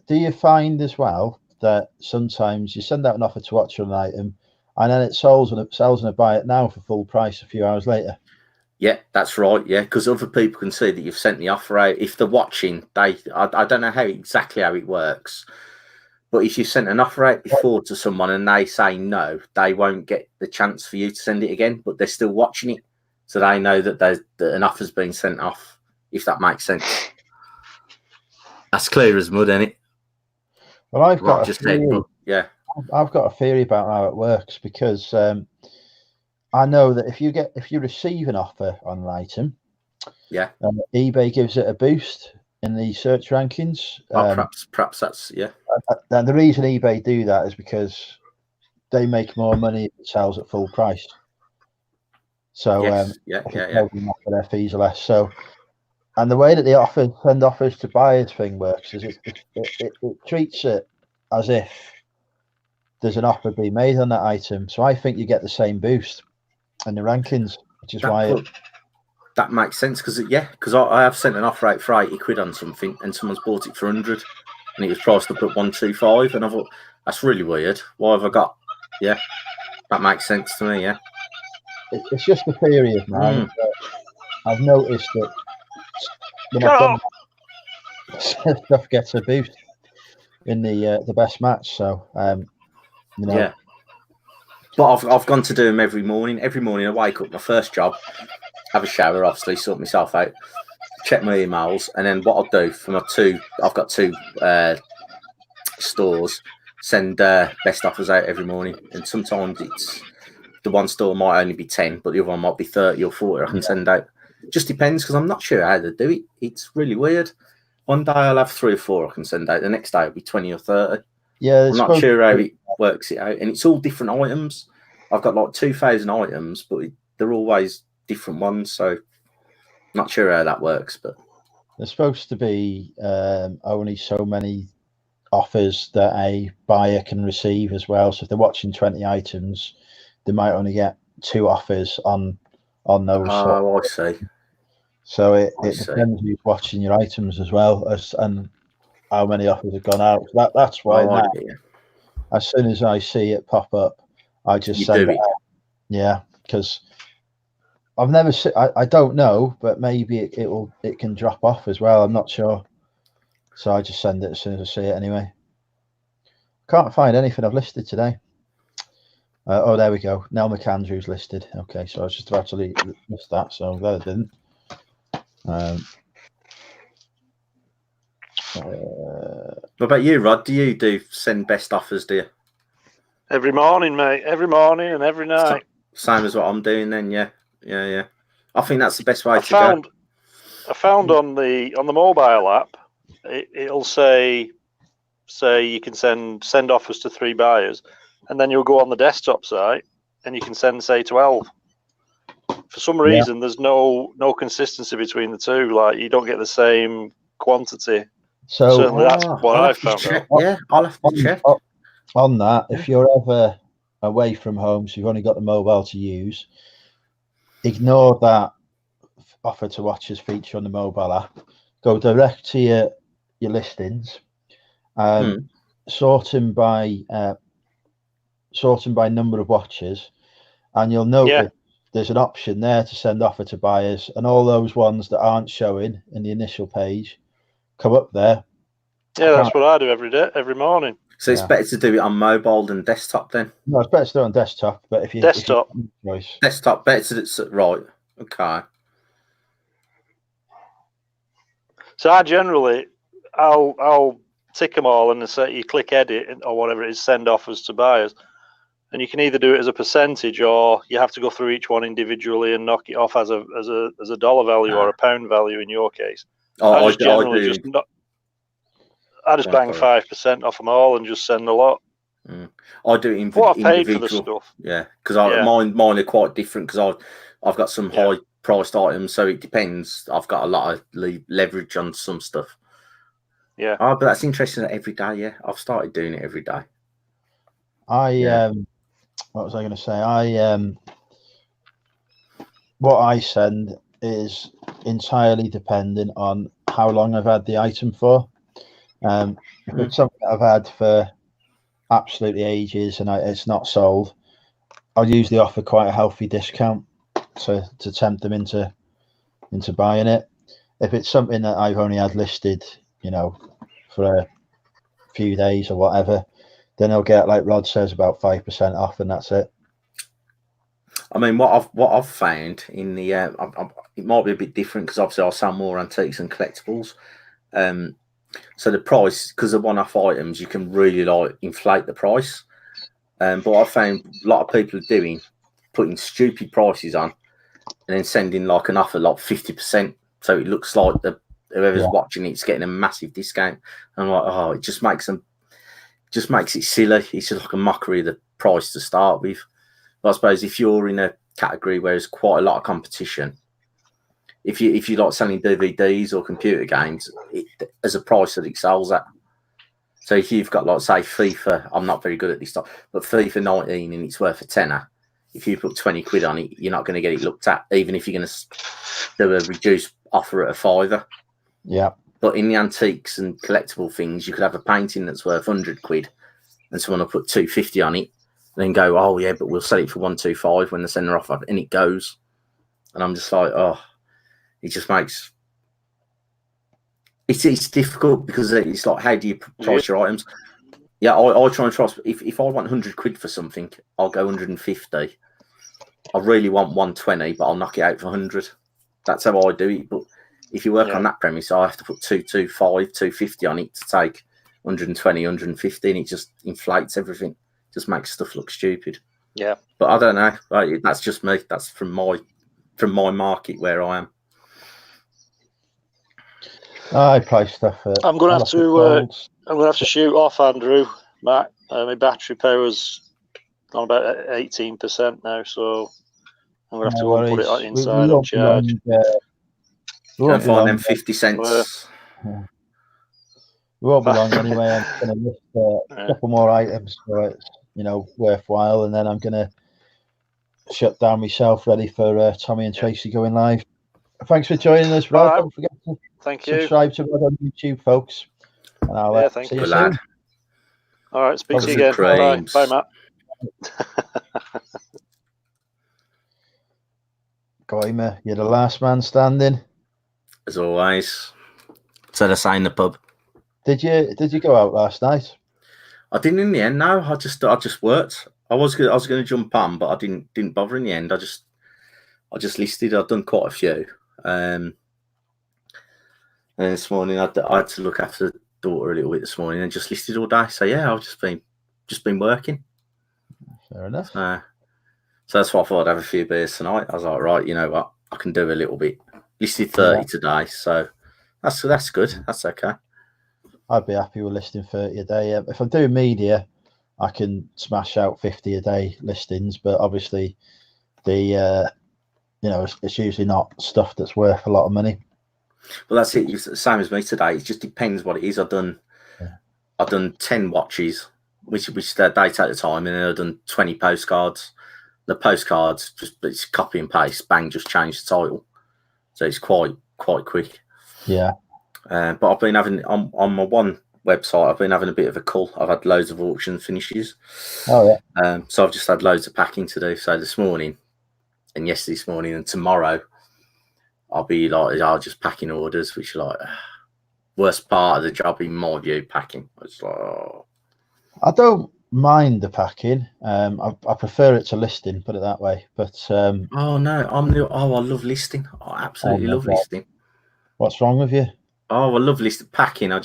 Do you find as well that sometimes you send out an offer to watch an item and then it sells and I buy it now for full price a few hours later? Yeah, that's right. Yeah, because other people can see that you've sent the offer out. If they're watching, I don't know exactly how it works, but if you sent an offer out before to someone and they say no, they won't get the chance for you to send it again, but they're still watching it. So they know that an offer's been sent off, if that makes sense. That's clear as mud, isn't it? Well, I've got a theory. Yeah. I've got a theory about how it works because I know that if you receive an offer on an item, eBay gives it a boost in the search rankings. Perhaps that's And the reason eBay do that is because they make more money if it sells at full price. So their fees are less. So, and the way that they send offers to buyers thing works is it treats it as if there's an offer being made on that item. So I think you get the same boost in the rankings, which is that makes sense because I have sent an offer out for £80 on something and someone's bought it for 100 and it was priced up at 125 and I thought that's really weird. Why have I got? Yeah, that makes sense to me. Yeah, it's just a theory of mine. I've noticed that when I've done that, stuff gets a boost in the best match. So yeah. But I've gone to do them every morning. Every morning I wake up, my first job, have a shower, obviously, sort myself out, check my emails, and then what I'll do for my I've got 2 stores, send best offers out every morning. And sometimes it's the one store might only be 10, but the other one might be 30 or 40 I can send out. Just depends because I'm not sure how to do it. It's really weird. One day I'll have 3 or 4 I can send out. The next day it'll be 20 or 30. Yeah, I'm not sure how it works it out, and it's all different items. I've got like 2,000 items, but they're always different ones, so not sure how that works. But there's supposed to be only so many offers that a buyer can receive as well. So if they're watching 20 items, they might only get 2 offers on those. Oh, I see. So it depends who's watching your items as well and how many offers have gone out. That's why now, as soon as I see it pop up, I just send it out. Yeah, because I've never seen. I don't know, but maybe it can drop off as well. I'm not sure. So I just send it as soon as I see it anyway. Can't find anything I've listed today. Oh, there we go. Nell McAndrew's listed. Okay, so I was just about to list that, so I'm glad I didn't. What about you, Rod? Do you send best offers, do you? Every morning, mate. Every morning and every night. Same as what I'm doing then, yeah. I think that's the best way to go. I found on the mobile app, it'll say you can send offers to 3 buyers, and then you'll go on the desktop site and you can send, say, 12. For some reason, there's no consistency between the two. Like, you don't get the same quantity. So certainly that's what I found out. Yeah, I'll have to check. On that, if you're ever away from home, so you've only got the mobile to use, ignore that offer to watchers feature on the mobile app. Go direct to your listings, sorting by number of watchers, and you'll notice there's an option there to send offer to buyers, and all those ones that aren't showing in the initial page come up there. Yeah, that's what I do every morning. So it's better to do it on mobile than desktop then? No, it's better to do it on desktop, but if you desktop, desktop better to do right. Okay. So I generally, I'll tick them all and say you click edit or whatever it is, send offers to buyers, and you can either do it as a percentage or you have to go through each one individually and knock it off as a dollar value or a pound value in your case. I just bang 5% off them all and just send a lot. I do it in what I paid for the stuff. Yeah, because mine are quite different because I've got some high priced items, so it depends. I've got a lot of leverage on some stuff. Yeah. Oh, but that's interesting. Every day, yeah, I've started doing it every day. What was I going to say? What I send is entirely dependent on how long I've had the item for. If it's something that I've had for absolutely ages and it's not sold, I'll usually offer quite a healthy discount to tempt them into buying it. If it's something that I've only had listed, for a few days or whatever, then I'll get, like Rod says, about 5% off, and that's it. I mean, what I've found in the it might be a bit different because obviously I sell more antiques and collectibles. So the price, because of one-off items, you can really inflate the price. But I found a lot of people are putting stupid prices on and then sending an offer 50%, so it looks like whoever's watching it's getting a massive discount. And I'm like, it just makes it silly. It's just like a mockery of the price to start with. But I suppose if you're in a category where there's quite a lot of competition, if you like selling DVDs or computer games, there's a price that it sells at. So if you've got say FIFA, I'm not very good at this stuff, but FIFA 19 and it's worth a tenner, if you put 20 quid on it, you're not going to get it looked at, even if you're going to do a reduced offer at a £5. Yeah. But in the antiques and collectible things, you could have a painting that's worth 100 quid and someone will put 250 on it, and then go, oh yeah, but we'll sell it for 125 when they send their offer, and it goes. And I'm just like, it just makes it's difficult because it's like, how do you price your items? Yeah, I try and trust. If I want 100 quid for something, I'll go 150. I really want 120, but I'll knock it out for 100. That's how I do it. But if you work on that premise, I have to put 225, 250 on it to take 120, 150, and it just inflates everything. Just makes stuff look stupid. Yeah. But I don't know. That's just me. That's from my market where I am. I price stuff. I'm going to have to shoot off, Andrew. My battery power's on about 18% now, so I'm going to have to go and put it inside on charge. Can't find them 50 cents. We won't be long anyway. I'm going to list a couple more items so it's worthwhile, and then I'm going to shut down myself, ready for Tommy and Tracy going live. Thanks for joining us, Rod. Don't forget to subscribe to Rod on YouTube, folks. And I'll see you soon. All right, speak to you again. Bye, Matt. Goimer, you're the last man standing. As always. So they say in the pub. Did you go out last night? I didn't in the end. No, I just worked. I was going to jump on, but I didn't bother in the end. I just listed. I've done quite a few. And this morning I had to look after the daughter a little bit this morning and just listed all day. So yeah, I've just been working. Fair enough. So that's why I thought I'd have a few beers tonight. I was like, right, you know what, I can do a little bit. Listed 30 today, so that's good. That's okay. I'd be happy with listing 30 a day. If I'm doing media, I can smash out 50 a day listings, but obviously it's usually not stuff that's worth a lot of money. Well, that's it. It's the same as me today. It just depends what it is. I've done 10 watches, which they take the time, and then I've done 20 postcards. The postcards it's copy and paste, bang, just change the title. So it's quite quick. Yeah. But I've been having on my one website, I've been having a bit of a cull. I've had loads of auction finishes. Oh yeah. So I've just had loads of packing to do. So this morning and this morning and tomorrow, I'll just packing orders, which are like worst part of the job in my view, packing. It's like, oh. I don't mind the packing. I prefer it to listing, put it that way. But oh no, I love listing. I absolutely love listing. What's wrong with you? Oh, I love listing. Packing. I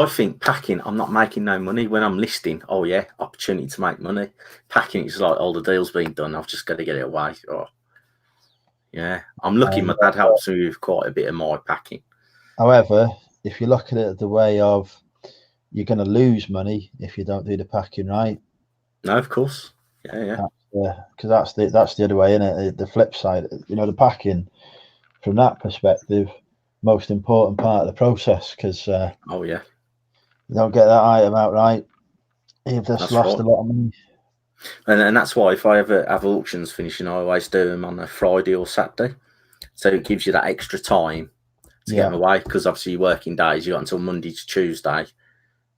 think packing, I'm not making no money when I'm listing. Oh yeah, opportunity to make money. Packing is like all the deals being done. I've just got to get it away. Oh. Yeah, I'm lucky. My dad helps me with quite a bit of my packing. However, if you look at it the way of you're going to lose money if you don't do the packing right. No, of course. Yeah. Because that's the other way, isn't it? The flip side, the packing from that perspective, most important part of the process. Because oh yeah, you don't get that item out right, you've just lost a lot of money. And that's why if I ever have auctions finishing, I always do them on a Friday or Saturday. So it gives you that extra time to get them away, because obviously your working days, you got until Monday to Tuesday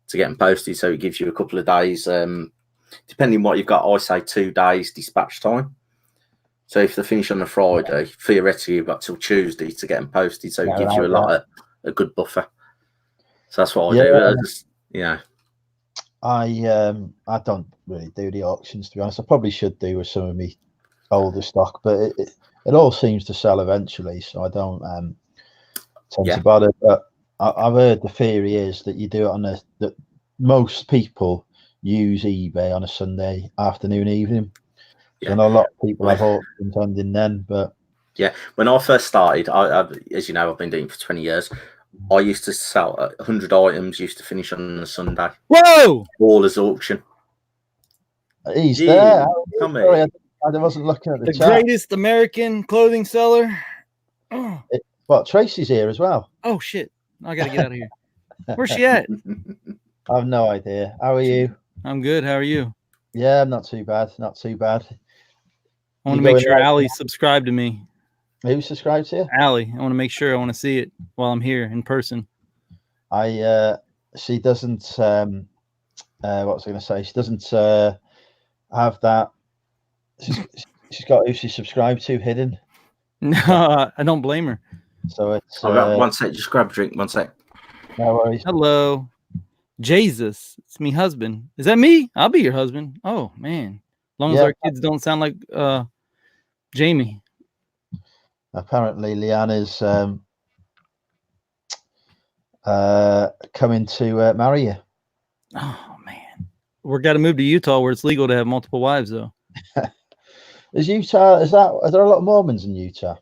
to get them posted. So it gives you a couple of days, depending what you've got. I say 2 days dispatch time. So if they finish on a Friday, theoretically you've got till Tuesday to get them posted. So it gives you a good buffer. So that's what I do. I don't really do the auctions, to be honest. I probably should do with some of my older stock, but it all seems to sell eventually, so I don't tend to bother. But I've heard the theory is that you do it that most people use eBay on a Sunday afternoon, evening. Yeah. I know a lot of people have auctions ending then, but yeah, when I first started, I as you know, I've been doing it for 20 years. I used to sell 100 items, used to finish on a Sunday. Whoa! All as auction. He's there. Sorry, I wasn't looking at the chat. Greatest American clothing seller. Oh. Tracy's here as well. Oh, shit. I got to get out of here. Where's she at? I have no idea. How are you? I'm good. How are you? Yeah, I'm not too bad. Not too bad. I want to make sure Allie subscribed to me. Who subscribes here? Allie. I want to make sure. I want to see it while I'm here in person. She doesn't. What was I going to say? She doesn't have that. She's got who she subscribed to hidden. No, I don't blame her. So it's. One sec. Just grab a drink. One sec. No worries. Hello, Jesus. It's me, husband. Is that me? I'll be your husband. Oh man, as long as our kids don't sound like Jamie. Apparently, Leanna's coming to marry you. Oh man, we're got to move to Utah where it's legal to have multiple wives, though. Is Utah? Are there a lot of Mormons in Utah?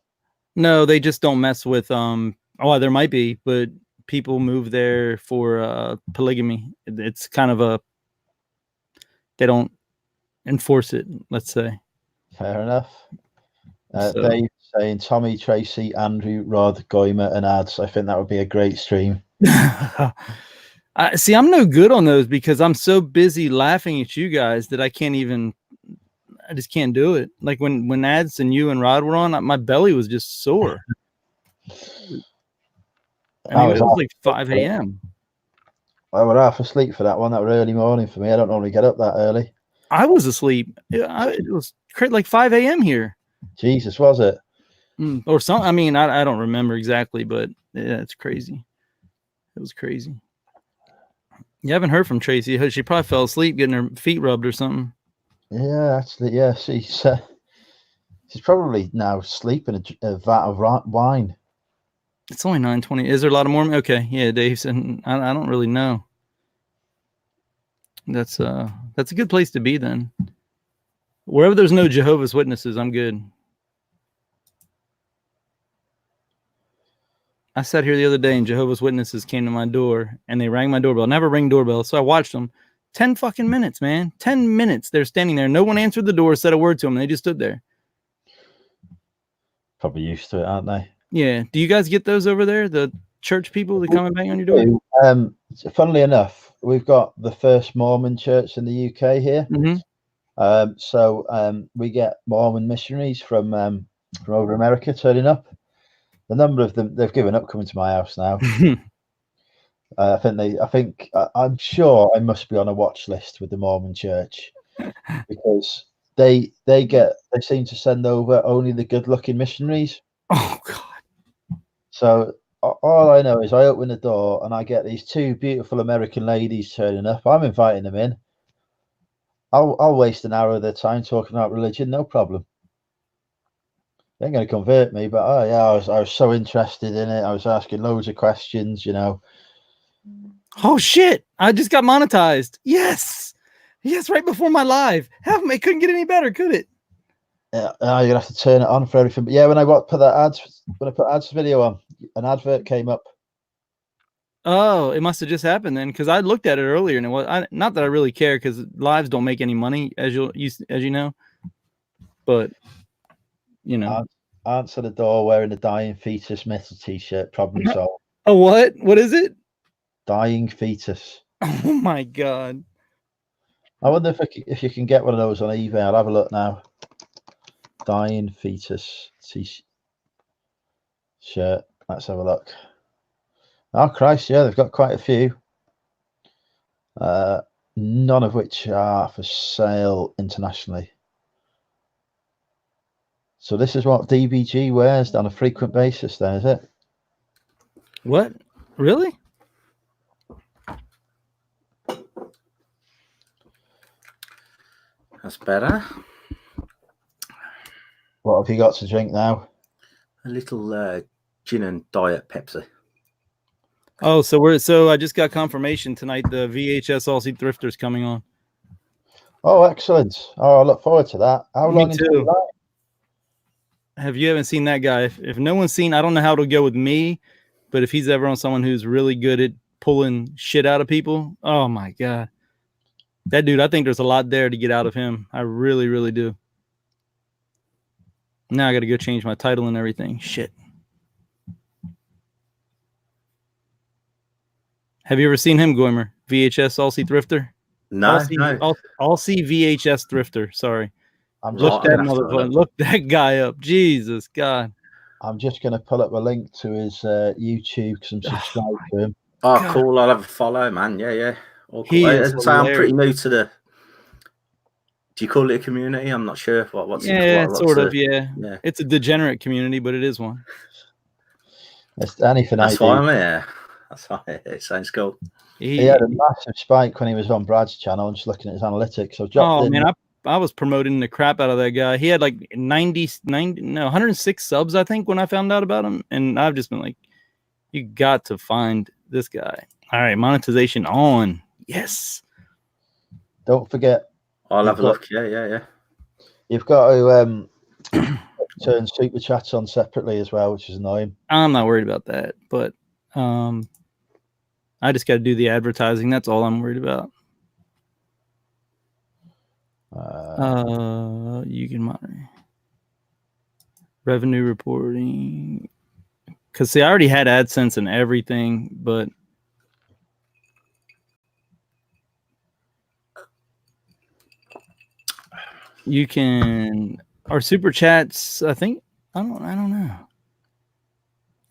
No, they just don't mess with. There might be, but people move there for polygamy. It's kind of they don't enforce it. Let's say. Fair enough. Dave saying Tommy, Tracy, Andrew, Rod, Goimer, and ads. I think that would be a great stream. See, I'm no good on those because I'm so busy laughing at you guys that I just can't do it. Like when ads and you and Rod were on, my belly was just sore. It was like 5 a.m. I was half asleep for that one. That was early morning for me. I don't normally get up that early. I was asleep. It was like 5 a.m. here. Jesus, was it? or some. I mean, I don't remember exactly, but yeah, it's crazy. It was crazy. You haven't heard from Tracy. She probably fell asleep getting her feet rubbed or something. Yeah, actually, yeah. She's probably now sleeping a vat of wine. It's only 9:20. Is there a lot of more? Okay, yeah, Dave said I don't really know. That's a good place to be then. Wherever there's no Jehovah's Witnesses, I'm good. I sat here the other day and Jehovah's Witnesses came to my door and they rang my doorbell. Never ring doorbell, so I watched them. 10 fucking minutes, man. 10 minutes. They're standing there. No one answered the door, said a word to them, and they just stood there. Probably used to it, aren't they? Yeah. Do you guys get those over there? The church people that come and bang on your door? Funnily enough, we've got the first Mormon church in the UK here. So we get Mormon missionaries from over America turning up. The number of them, they've given up coming to my house now. I'm sure I must be on a watch list with the Mormon church because they seem to send over only the good-looking missionaries. Oh God! So all I know is I open the door and I get these two beautiful American ladies turning up. I'm inviting them in. I'll waste an hour of their time talking about religion, no problem. They ain't going to convert me, but oh yeah, I was so interested in it. I was asking loads of questions, you know. Oh shit! I just got monetized. Yes, right before my live. It couldn't get any better, could it? Yeah, you're gonna have to turn it on for everything. But yeah, when I put ads video on, an advert came up. Oh, it must have just happened then, because I looked at it earlier and it was not that I really care because lives don't make any money, as you know. But you know, answer the door wearing a dying fetus metal t-shirt. Problem solved. Oh, what? What is it? Dying fetus. Oh my God! I wonder if you can get one of those on eBay. I'll have a look now. Dying fetus t-shirt. Let's have a look. Oh Christ, yeah, they've got quite a few. None of which are for sale internationally. So this is what DBG wears on a frequent basis then, is it? What? Really? That's better. What have you got to drink now? A little gin and diet Pepsi. Oh, so I just got confirmation tonight. The VHS Aussie Thrifter's coming on. Oh, excellent! Oh, I look forward to that. How long until that? Have you haven't seen that guy? If no one's seen, I don't know how it'll go with me, but if he's ever on someone who's really good at pulling shit out of people, oh my God, that dude! I think there's a lot there to get out of him. I really, really do. Now I got to go change my title and everything. Shit. Have you ever seen him, Goimer? VHS Aussie Thrifter? No, Aussie VHS Thrifter. Sorry. Look that guy up. Jesus God. I'm just going to pull up a link to his YouTube because I'm subscribed to him. Oh, God. Cool. I'll have a follow, man. Yeah. Cool. I'm pretty new to the. Do you call it a community? I'm not sure. What's sort of. Yeah. It's a degenerate community, but it is one. It's anything. That's fine, yeah. That's fine. It sounds cool. He had a massive spike when he was on Brad's channel. I'm just looking at his analytics. I was promoting the crap out of that guy. He had like 106 subs, I think, when I found out about him. And I've just been like, you got to find this guy. All right, monetization on. Yes. Don't forget. I'll have a look. Yeah. You've got to turn super chats on separately as well, which is annoying. I'm not worried about that, but I just got to do the advertising. That's all I'm worried about. You can monitor revenue reporting because see, I already had AdSense and everything, but you can our super chats. I think I don't know.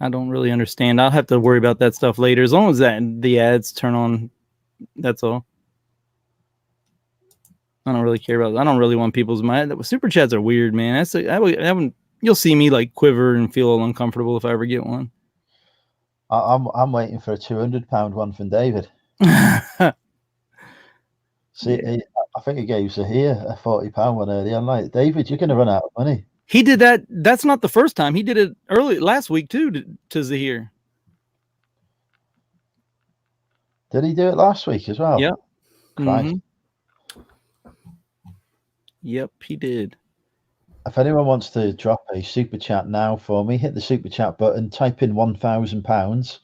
I don't really understand. I'll have to worry about that stuff later. As long as the ads turn on, that's all. I don't really care about it. I don't really want people's mind. Super chats are weird, man. That you'll see me like quiver and feel all uncomfortable if I ever get one. I'm waiting for a £200 one from David. See, Yeah. I think he gave Zahir a £40 one earlier. I'm like, David, you're going to run out of money. He did that. That's not the first time. He did it early last week too to Zahir. Did he do it last week as well? Yep. Christ. Yep, he did. If anyone wants to drop a super chat now for me, hit the super chat button, type in £1,000.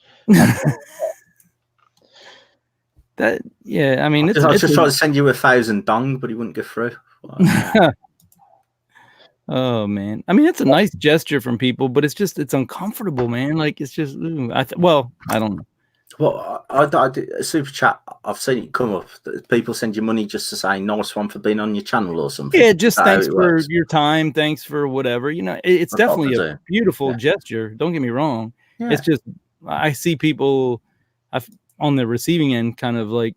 That, yeah, I mean, I was just trying to send you 1,000 dong, but he wouldn't go through. Oh man, I mean, it's a nice gesture from people, but it's uncomfortable, man. Like it's just, I don't know. Well, I a super chat. I've seen it come up. People send you money just to say nice one for being on your channel or something. Yeah, just thanks for your time. Thanks for whatever. You know, it's definitely a beautiful gesture. Don't get me wrong. Yeah. It's just I see people on the receiving end kind of like,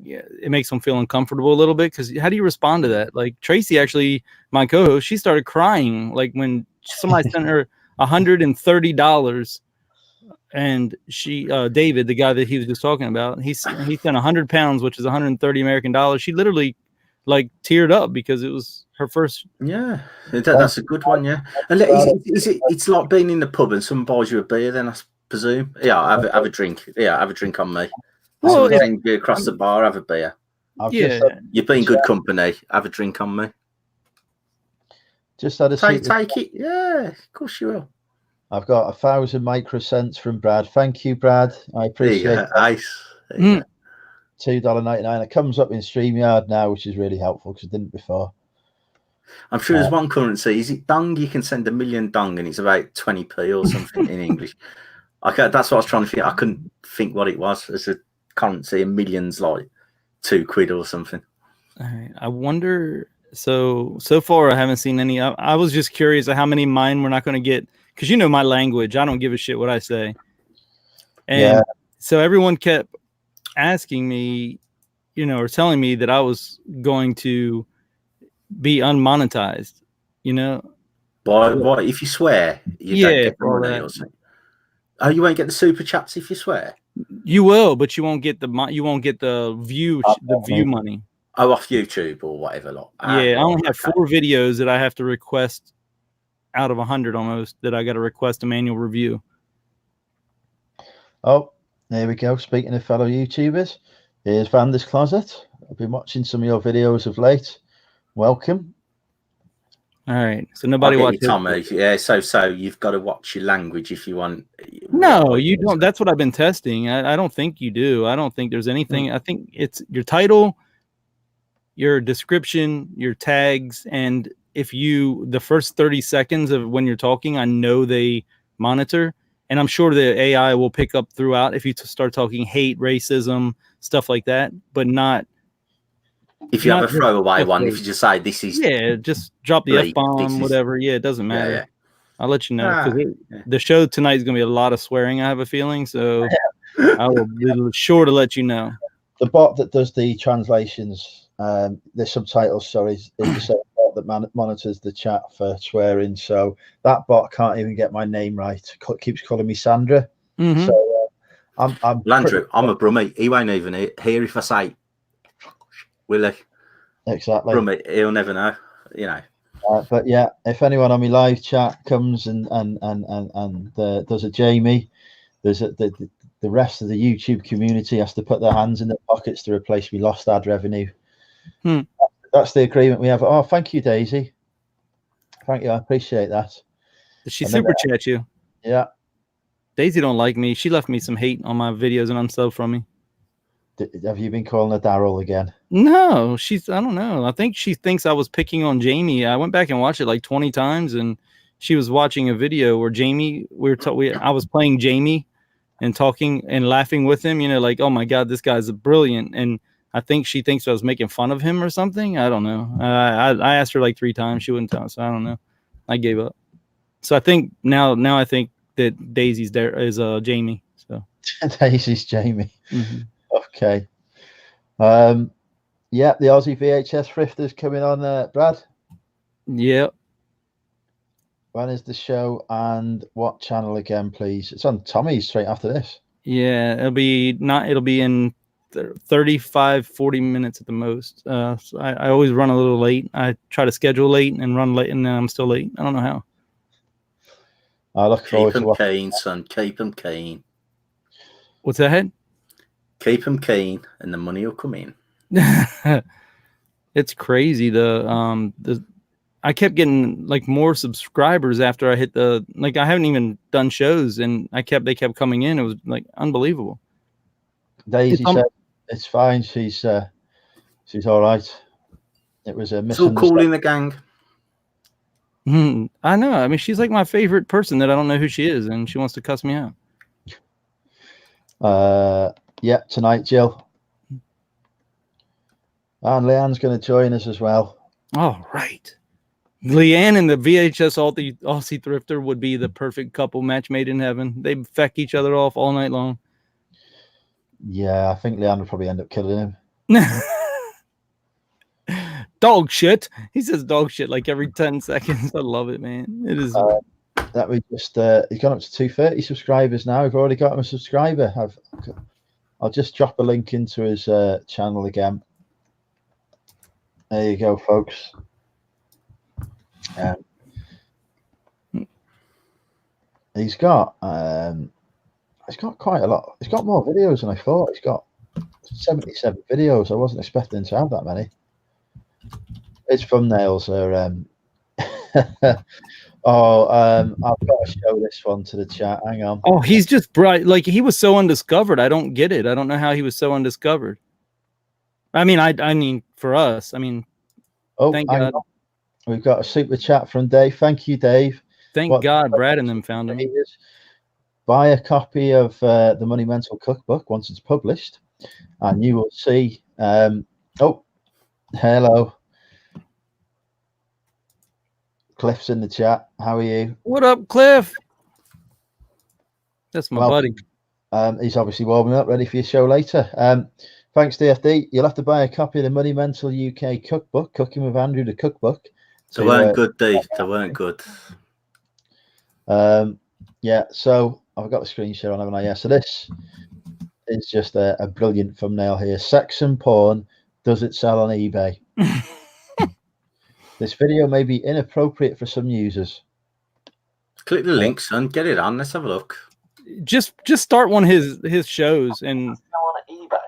yeah, it makes them feel uncomfortable a little bit because how do you respond to that? Like Tracy, actually, my co-host, she started crying like when somebody sent her $130. And she, David, the guy that he was just talking about, he sent £100, which is 130 American dollars. She literally like teared up because it was her first. Yeah, that's a good one. Yeah, and it's like being in the pub and someone buys you a beer. Then I presume, yeah, have a drink. Yeah, have a drink on me. Well, send you across the bar, have a beer. You've been good company. Have a drink on me. Just had a take it. Yeah, of course you will. I've got 1,000 microcents from Brad. Thank you, Brad. I appreciate it. Nice. $2.99. It comes up in StreamYard now, which is really helpful because it didn't before. I'm sure there's one currency. Is it dong? You can send 1 million dong and it's about 20p or something in English. That's what I was trying to think. I couldn't think what it was as a currency. A million's like £2 or something. All right. I wonder. So far, I haven't seen any. I was just curious of how many mine we're not going to get. Because you know my language, I don't give a shit what I say. And so everyone kept asking me, or telling me that I was going to be unmonetized, Why? If you swear, you don't get the money or something. Oh, you won't get the super chats if you swear? You will, but you won't get the view money. Oh, off YouTube or whatever. I only have 4 videos that I have to request out of 100 almost that I got to request a manual review. Oh, there we go. Speaking of fellow YouTubers, here's Vander's Closet. I've been watching some of your videos of late. Welcome. All right. So nobody watches Tommy. Yeah. So you've got to watch your language if you want. No, you don't. That's what I've been testing. I don't think you do. I don't think there's anything. I think it's your title, your description, your tags, and if the first 30 seconds of when you're talking, I know they monitor, and I'm sure the AI will pick up throughout if you start talking hate, racism, stuff like that, but not. If you have a throwaway one, if you just say this is. Yeah, just drop the F-bomb, whatever. Yeah, it doesn't matter. Yeah. I'll let you know. The show tonight is going to be a lot of swearing, I have a feeling, so I will be sure to let you know. The bot that does the translations, the subtitles, is the same bot that monitors the chat for swearing. So that bot can't even get my name right. Keeps calling me Sandra. Mm-hmm. So I'm Landrew. I'm a brummie. He won't even hear if I say, will he? Exactly. Brummie. He'll never know. But yeah, if anyone on my live chat comes and does a Jamie, there's the rest of the YouTube community has to put their hands in their pockets to replace me lost ad revenue. That's the agreement we have. Oh, thank you, Daisy. Thank you. I appreciate that. Did she super chat you? Yeah. Daisy don't like me. She left me some hate on my videos and unsubbed from me. Have you been calling her Daryl again? No, I don't know. I think she thinks I was picking on Jamie. I went back and watched it like 20 times, and she was watching a video where Jamie, I was playing Jamie and talking and laughing with him, like, oh my God, this guy's brilliant. And I think she thinks I was making fun of him or something. I don't know. I asked her like 3 times. She wouldn't tell us. So I don't know. I gave up. So I think now I think that Daisy's there is Jamie. So Daisy's Jamie. Mm-hmm. Okay. Yeah, the Aussie VHS thrifters coming on, Brad. Yeah. When is the show and what channel again, please? It's on Tommy's straight after this. Yeah, it'll be in 35, 40 minutes at the most. So I always run a little late. I try to schedule late and run late, and then I'm still late. I don't know how. I look forward to watching. Keep 'em keen, son. Keep 'em keen. What's that, Head? Keep 'em keen, and the money will come in. It's crazy. I kept getting like more subscribers after I hit I haven't even done shows, and they kept coming in. It was like unbelievable. Daisy said it's fine. She's all right. It was a misunderstanding. It's all cool in the gang. I know. I mean, she's like my favorite person that I don't know who she is, and she wants to cuss me out. Yeah, tonight, Jill. And Leanne's going to join us as well. All right. Leanne and the VHS Aussie Thrifter would be the perfect couple, match made in heaven. They feck each other off all night long. Yeah, I think Leanne would probably end up killing him. Dog shit. He says dog shit like every 10 seconds. I love it, man. It is. That we just he's gone up to 230 subscribers now. We've already got him a subscriber. I'll just drop a link into his channel again. There you go, folks. He's got quite a lot. He's got more videos than I thought. He's got 77 videos. I wasn't expecting to have that many. His thumbnails are I've got to show this one to the chat. Hang on. Oh, he's just bright. Like, he was so undiscovered. I don't get it. I don't know how he was so undiscovered. I mean, for us. I mean, thank God. We've got a super chat from Dave. Thank you, Dave. Thank God Brad and them found him. Buy a copy of the Money Mental Cookbook once it's published, and you will see. Oh, hello. Cliff's in the chat. How are you? What up, Cliff? That's my buddy. He's obviously warming up, ready for your show later. Thanks, DFD. You'll have to buy a copy of the Money Mental UK Cookbook, Cooking with Andrew, the cookbook. They weren't good, Dave. They weren't good. Yeah, so I've got the screen share on, haven't I? Yeah, so this is just a brilliant thumbnail here. Sex and porn, does it sell on eBay? This video may be inappropriate for some users. Click the link, son. Get it on. Let's have a look. Just start one of his shows and on eBay.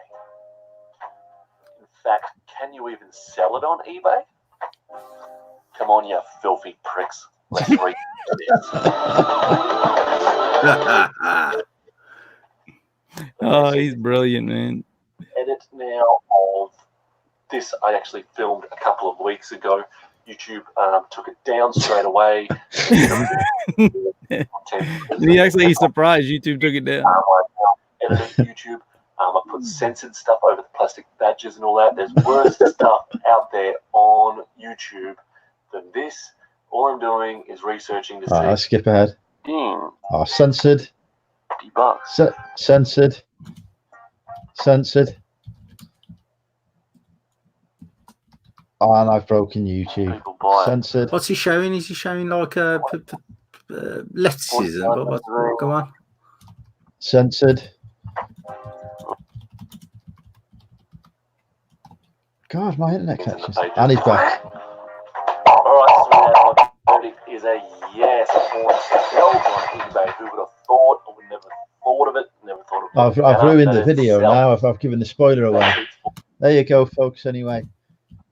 In fact, can you even sell it on eBay? Come on, you filthy pricks. Let's read this. Oh, he's brilliant, man. Edit now of this. I actually filmed a couple of weeks ago. YouTube took it down straight away. He's surprised YouTube took it down. Edited YouTube. I put censored stuff over the plastic badges and all that. There's worse stuff out there on YouTube than this. All I'm doing is researching to see. Let's skip ahead. Censored. $50. Censored. And I've broken YouTube. Censored. What's he showing? Is he showing like lettuces? Go on. Censored. God, my internet connection. And he's back. Alright, so that verdict is a yes. Porn sells on eBay. Who would have thought? I would never thought of it. Never thought of it. I've ruined the video now. I've given the spoiler away. There you go, folks. Anyway,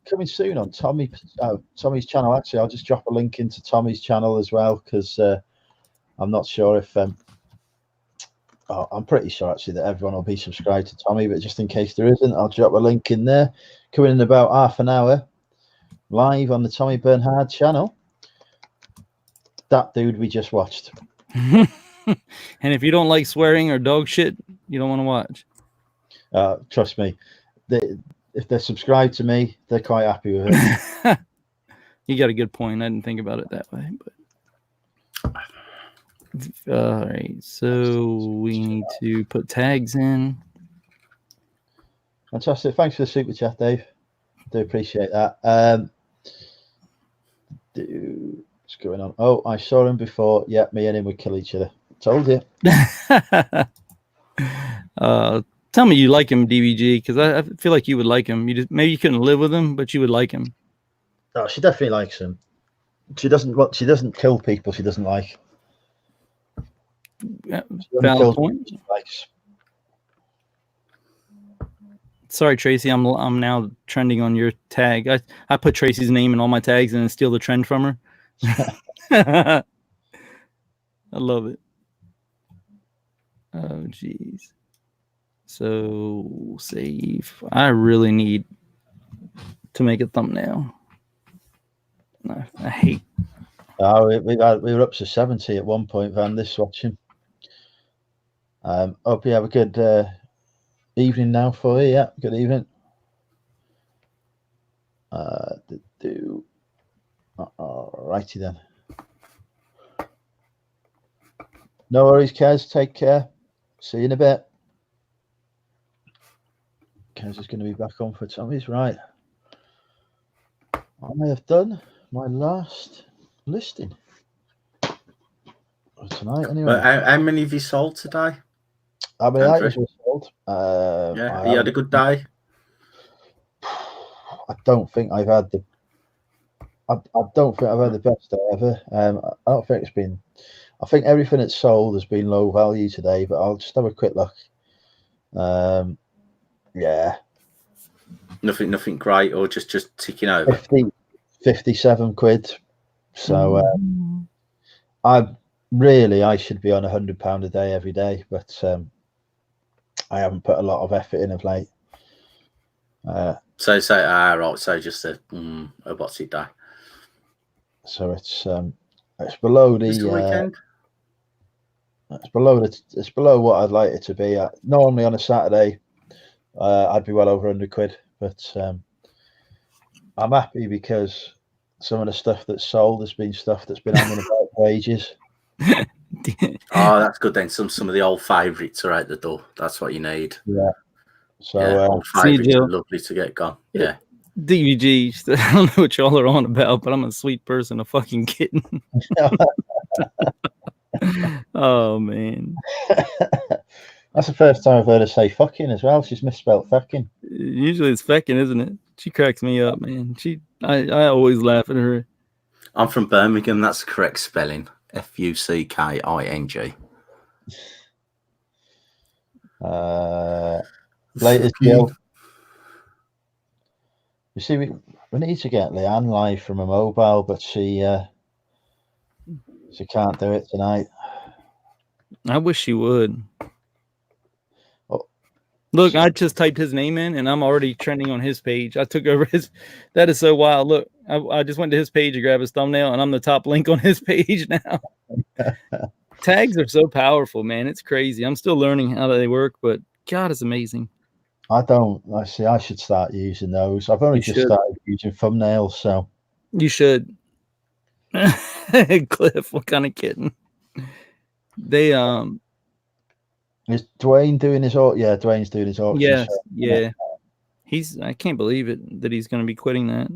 coming soon on Tommy's channel. Actually, I'll just drop a link into Tommy's channel as well, because I'm not sure if I'm pretty sure actually that everyone will be subscribed to Tommy, but just in case there isn't, I'll drop a link in there. Coming in about half an hour, live on the Tommy Bernhard channel. That dude we just watched. And if you don't like swearing or dog shit, you don't want to watch. Trust me, if they're subscribed to me, they're quite happy with it. You got a good point. I didn't think about it that way, but all right. So we need to put tags in. Fantastic. Thanks for the super chat, Dave. Do appreciate that. What's going on? Oh, I saw him before. Yeah, me and him would kill each other. Told you. Tell me you like him, DVG, because I feel like you would like him. Maybe you couldn't live with him, but you would like him. Oh, she definitely likes him. She doesn't kill people she doesn't like. Valid point. She likes. Sorry, Tracy. I'm now trending on your tag. I put Tracy's name in all my tags and then steal the trend from her. I love it. Oh, jeez. So save. I really need to make a thumbnail. I hate. Oh, we were up to 70 at one point. Van, this watching. Hope you have a good evening now for you. Yeah, good evening. Righty then. No worries, Kez. Take care. See you in a bit. Kez is going to be back on for Tommy's. Right. I have done my last listing for tonight. Anyway. But how many have you sold today? How many items were sold? Yeah, you had a good day. I don't think I've had the. I don't think I've had the best day ever. I don't think it's been. I think everything that's sold has been low value today, but I'll just have a quick look. Yeah. Nothing great, or just ticking over. 57 quid. So I should be on £100 a day every day, but I haven't put a lot of effort in of late. Right. So just a what's it day? So it's below the weekend. It's below what I'd like it to be. Normally on a Saturday, I'd be well over 100 quid, but I'm happy because some of the stuff that's sold has been stuff that's been hanging about for ages. Oh, that's good then. Some of the old favourites are out the door. That's what you need. Yeah. So old favourites are lovely to get gone. Yeah. DVG, I don't know what y'all are on about, but I'm a sweet person, a fucking kitten. Oh man. That's the first time I've heard her say fucking as well. She's misspelled fucking. Usually it's fecking, isn't it? She cracks me up, man. I always laugh at her. I'm from Birmingham. That's the correct spelling. Fucking. Latest deal. You see, we need to get Leanne live from a mobile, but she can't do it tonight. I wish she would. Look, I just typed his name in, and I'm already trending on his page. I took over his. That is so wild. Look, I just went to his page to grab his thumbnail, and I'm the top link on his page now. Tags are so powerful, man. It's crazy. I'm still learning how they work, but God, it's amazing. I should start using those. I've only started using thumbnails, so. You should. Cliff, what kind of kitten? They Is Dwayne doing his auction? Yeah, Dwayne's doing his auction. Yes, yeah. I can't believe it that he's going to be quitting that.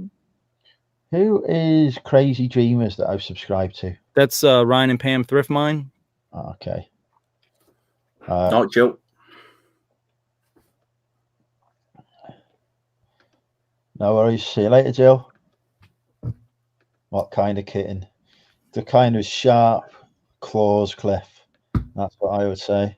Who is Crazy Dreamers that I've subscribed to? That's Ryan and Pam Thrift Mine. Okay. Not Joe. No worries. See you later, Jill. What kind of kitten? The kind with sharp claws, Cliff. That's what I would say.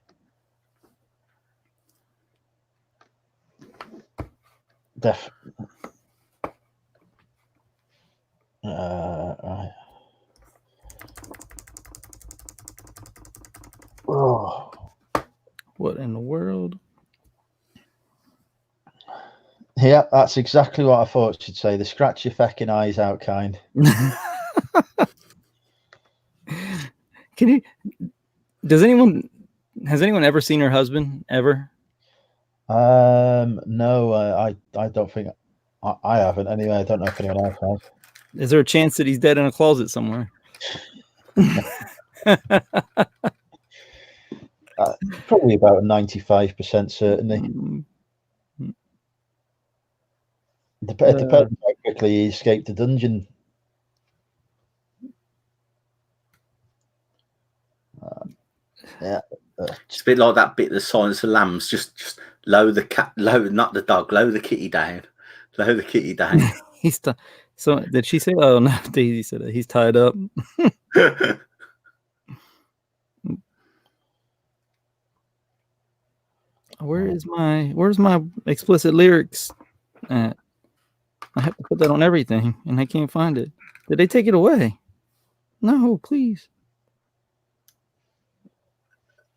Right. Oh. What in the world? Yeah, that's exactly what I thought she'd say. The scratch your fecking eyes out kind. Has anyone ever seen her husband ever? No, I don't think I haven't. Anyway, I don't know if anyone else has. Is there a chance that he's dead in a closet somewhere? Probably about 95% certainly. It depends how quickly he escaped the dungeon. Yeah. It's a bit like that bit of the Silence of the Lambs. Just lower the cat, not the dog, lower the kitty down. Lower the kitty down. So did she say? Oh no, Daisy said he's tied up. Where's my explicit lyrics at? I have to put that on everything, and I can't find it. Did they take it away? No, please.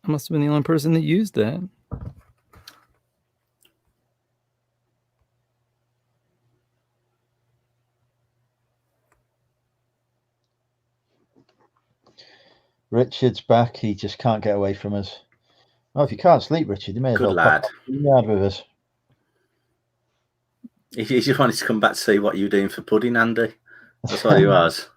I must have been the only person that used that. Richard's back. He just can't get away from us. Oh, if you can't sleep, Richard, you may as Good well lad. pop in the yard with us. He just wanted to come back to see what you were doing for pudding, Andy. That's what he was.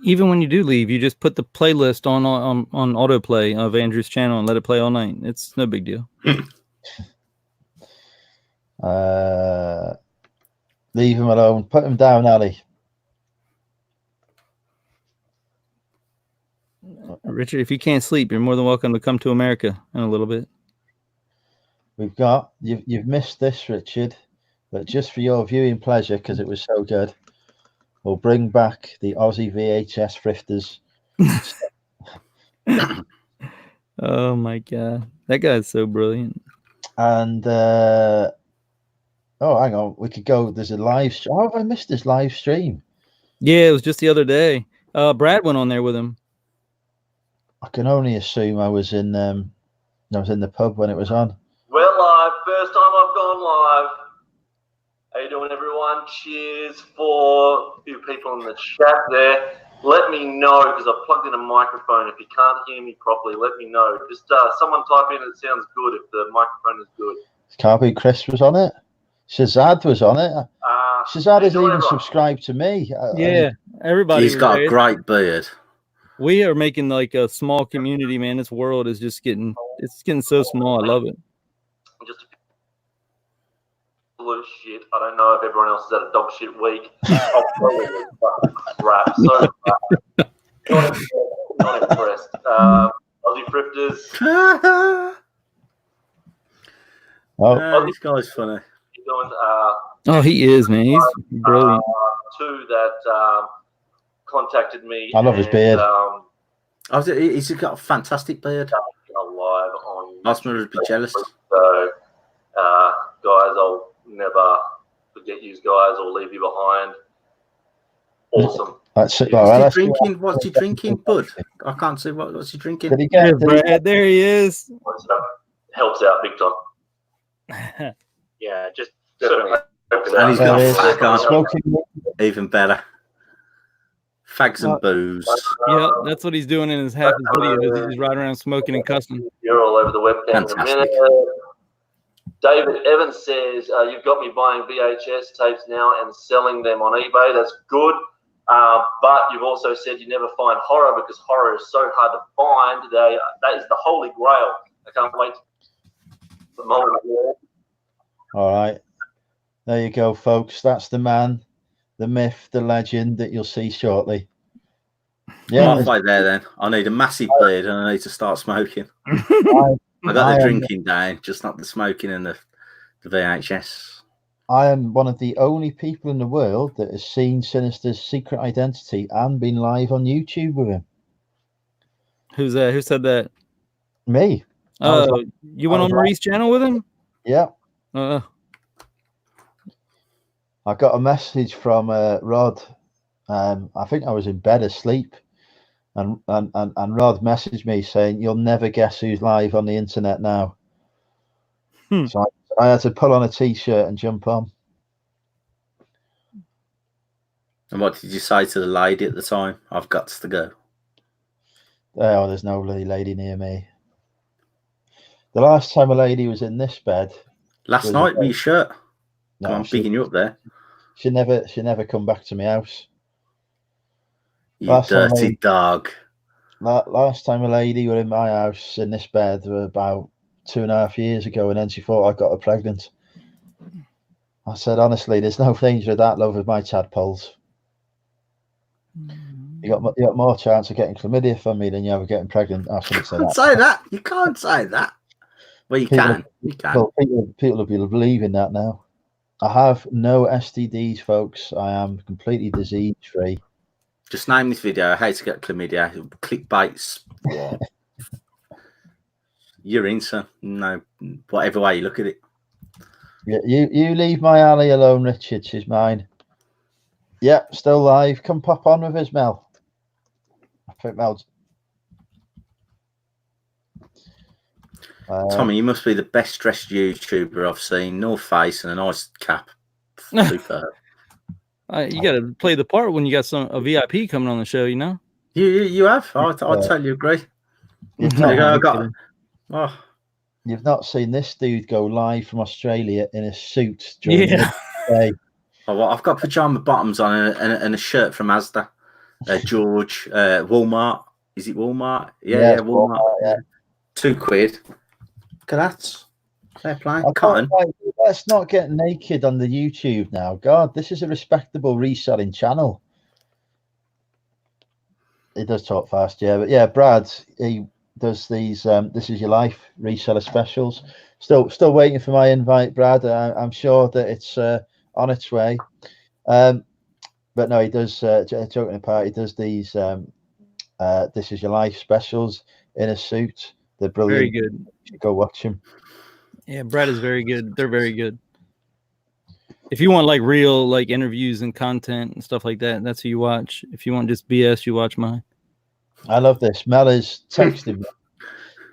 Even when you do leave, you just put the playlist on autoplay of Andrew's channel and let it play all night. It's no big deal. Leave him alone. Put him down, Ali. Richard, if you can't sleep, you're more than welcome to come to America in a little bit. We've got you've missed this, Richard, but just for your viewing pleasure, because it was so good, we'll bring back the Aussie VHS thrifters. Oh my god, that guy's so brilliant. And oh, hang on, we could go. There's a live stream. Oh, I missed this live stream. Yeah, it was just the other day. Brad went on there with him. I can only assume I was in the pub when it was on. We're live. First time I've gone live. How you doing, everyone? Cheers for a few people in the chat there. Let me know, because I've plugged in a microphone. If you can't hear me properly, let me know. Just someone type in it sounds good if the microphone is good. Carby Chris was on it. Shazad was on it. Shazad hasn't even subscribed to me. Yeah, everybody. He's got a great beard. We are making like a small community, man. This world is just getting so small. I love it. Just blue shit. I don't know if everyone else has had a dog shit week. I'll probably fucking crap. So not impressed. Aussie thrifters. This guy's funny. Doing, oh, he is, man. He's brilliant. Two that contacted me. I love his beard. He's got a fantastic beard. Alive on. Osman would be jealous. So, guys, I'll never forget you guys or leave you behind. Awesome. That's it. What's he drinking, bud? I can't see what's he drinking. There he is. Helps out big time. Yeah, just definitely. And he's got a fag on. Even better. Fags and booze. Yeah, that's what he's doing in his half his videos. He's just riding around smoking and cussing. You're all over the webcam in a minute. David Evans says, you've got me buying VHS tapes now and selling them on eBay. That's good. But you've also said you never find horror because horror is so hard to find. That is the holy grail. I can't wait for the moment. All right. There you go, folks. That's the man, the myth, the legend that you'll see shortly. Yeah, halfway there then. I need a massive beard and I need to start smoking. I got the drinking down, just not the smoking and the VHS. I am one of the only people in the world that has seen Sinister's secret identity and been live on YouTube with him. Who's that? Who said that? Me. Oh, you went on Marie's channel with him? Yeah. I got a message from Rod. I think I was in bed asleep, and Rod messaged me saying, "You'll never guess who's live on the internet now." So I had to pull on a t-shirt and jump on. And what did you say to the lady at the time? I've got to go. Oh, there's no bloody lady near me. The last time a lady was in this bed. Last night with your shirt. No, I'm picking you up there. She never come back to my house. You dirty dog. Last time a lady was in my house in this bed were about 2.5 years ago, and then she thought I got her pregnant. I said, honestly, there's no danger of that, love, with my tadpoles. You got more chance of getting chlamydia from me than you have of getting pregnant. I shouldn't say that. Say that. You can't say that. Well, you can. You can. Well, people will be believing that now. I have no STDs, folks. I am completely disease free. Just name this video. How to get chlamydia. Clickbaits. What? You're into no, whatever way you look at it. Yeah, you leave my Ali alone, Richard. She's mine. Yeah, still live. Come pop on with us, Mel. I think Mel's. Tommy, you must be the best dressed YouTuber I've seen. No face and a nice cap. Superb. You got to play the part when you got a VIP coming on the show. You know. You have. I totally agree. You've not seen this dude go live from Australia in a suit. Yeah. Oh, well, I've got pajama bottoms on and a shirt from Asda. George, Walmart. Is it Walmart? Yeah, Walmart. Yeah. £2. Look at that. Fair play. Cotton. Let's not get naked on the YouTube now. God, this is a respectable reselling channel. He does talk fast, yeah. But yeah, Brad, he does these This Is Your Life reseller specials. Still waiting for my invite, Brad. I'm sure that it's on its way. But no, he does, joking apart, he does these This Is Your Life specials in a suit. They're brilliant. Very good. You should go watch him. Yeah, Brad is very good. They're very good. If you want like real like interviews and content and stuff like that, that's who you watch. If you want just BS, you watch mine. I love this. Mel is texting me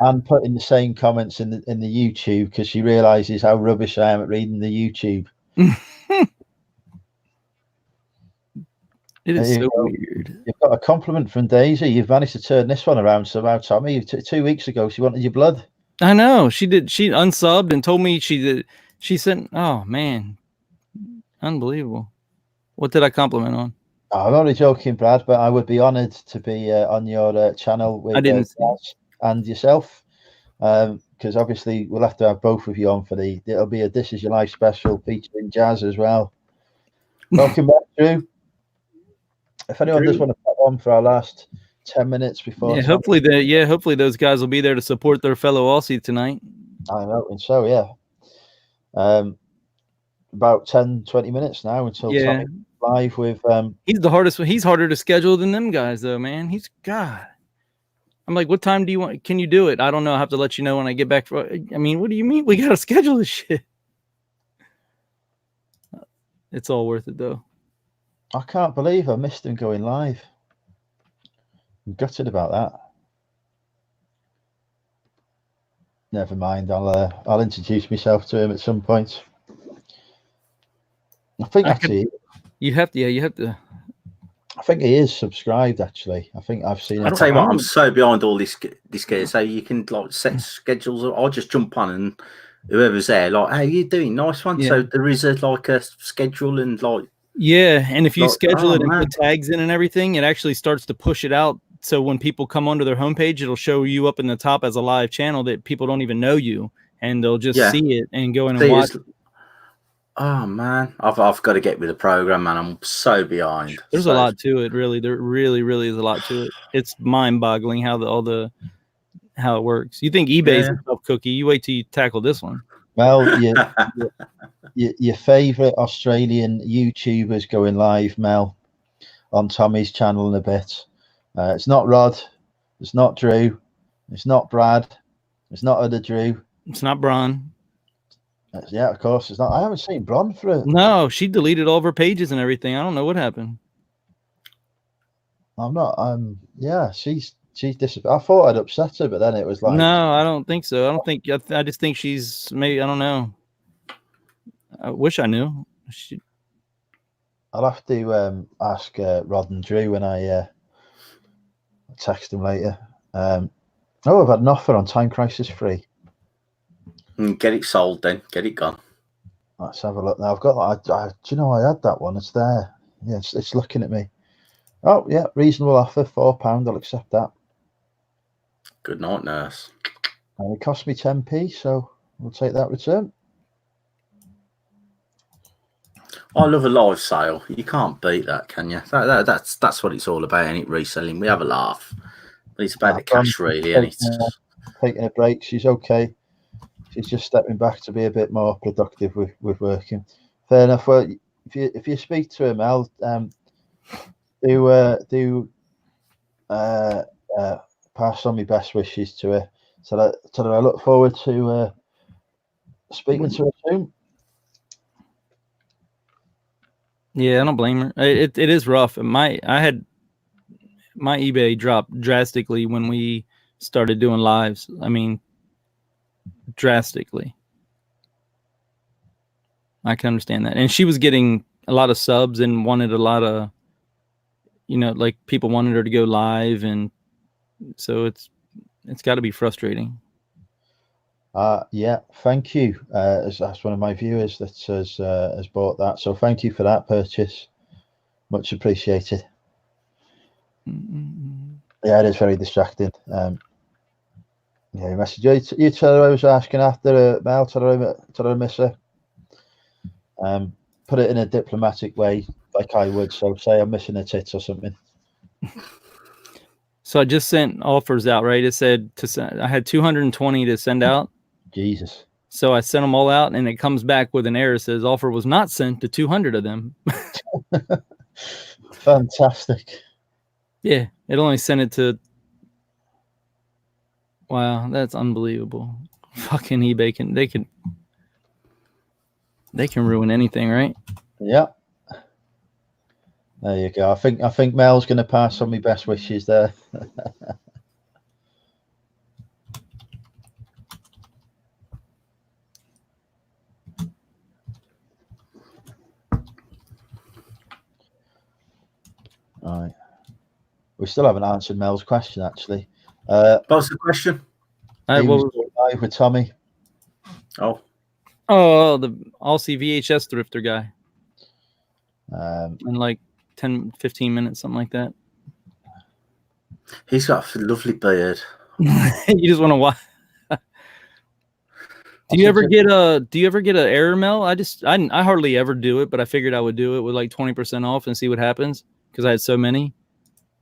and putting the same comments in the YouTube because she realizes how rubbish I am at reading the YouTube. It is so weird. You've got a compliment from Daisy. You've managed to turn this one around somehow, Tommy. 2 weeks ago, she wanted your blood. I know. She did. She unsubbed and told me she did. She said, "Oh man, unbelievable." What did I compliment on? I'm only joking, Brad, but I would be honoured to be on your channel with and yourself, because obviously we'll have to have both of you on for it'll be a This Is Your Life special featuring Jazz as well. Welcome back, Drew. If anyone does want to pop on for our last 10 minutes before, hopefully those guys will be there to support their fellow Aussie tonight. I know, and so yeah, about 10-20 minutes now until Tommy live with he's the hardest one. He's harder to schedule than them guys though, man. He's God. I'm like, what time do you want? Can you do it? I don't know. I have to let you know when I get back. I mean, what do you mean? We got to schedule this shit. It's all worth it though. I can't believe I missed him going live. I'm gutted about that. Never mind. I'll introduce myself to him at some point. I think you have to. I think he is subscribed. Actually, I think I've seen. I'll tell you what. I'm so behind all this gear. So you can like set schedules. I'll just jump on and whoever's there, like, how you doing? Nice one. Yeah. So there is a schedule and like. Yeah, and if you schedule it and put tags in and everything, it actually starts to push it out. So when people come onto their homepage, it'll show you up in the top as a live channel that people don't even know you, and they'll just see it and go in and watch. Oh man, I've got to get with the program, man. I'm so behind. There's a lot to it, really. There really, really is a lot to it. It's mind-boggling how how it works. You think eBay's a tough cookie? You wait till you tackle this one. Well, your favorite Australian YouTubers going live, Mel, on Tommy's channel in a bit. It's not Rod, it's not Drew, it's not Brad, it's not other Drew, it's not Bron. Yeah, of course it's not. I haven't seen Bron for it. No, she deleted all of her pages and everything. I don't know what happened. I'm not. Yeah, she's disappeared. I thought I'd upset her, but then it was like, no, I don't think so. I just think she's maybe. I don't know. I wish I knew. I'll have to ask Rod and Drew when I text them later. I've had an offer on Time Crisis Free. Get it sold then. Get it gone. Let's have a look now. I've got that. Do you know I had that one? It's there. Yeah, it's looking at me. Oh yeah, reasonable offer, £4. I'll accept that. Good night, nurse. And it cost me 10p, so we'll take that return. I love a live sale. You can't beat that, can you? That's what it's all about, ain't it? Reselling. We have a laugh, but it's about the cash, really, and it's taking a break. She's okay. She's just stepping back to be a bit more productive with working. Fair enough. Well, if you speak to him, Mel, do pass on my best wishes to her. So I look forward to speaking to her soon. Yeah, I don't blame her. It is rough. I had my eBay dropped drastically when we started doing lives. I mean, drastically. I can understand that. And she was getting a lot of subs and wanted a lot of, like people wanted her to go live, and so it's got to be frustrating. Yeah, thank you. That's one of my viewers that has bought that. So thank you for that purchase. Much appreciated. Yeah, it is very distracting. Yeah, message you tell her I was asking after Mel. Tell her I miss her. Put it in a diplomatic way, like I would. So say I'm missing her tits or something. So I just sent offers out, right? It said to send, I had 220 to send out. Jesus. So I sent them all out, and it comes back with an error. It says offer was not sent to 200 of them. Fantastic. Yeah, it only sent it to. Wow, that's unbelievable. Fucking eBay they can ruin anything, right? Yeah. There you go. I think Mel's going to pass on my best wishes there. All right. We still haven't answered Mel's question, actually. What's the question? He was live with Tommy. Oh, the Aussie VHS thrifter guy. In like 10, 15 minutes, something like that. He's got a lovely beard. You just want to watch. Do you ever get an error mail? I hardly ever do it, but I figured I would do it with like 20% off and see what happens because I had so many,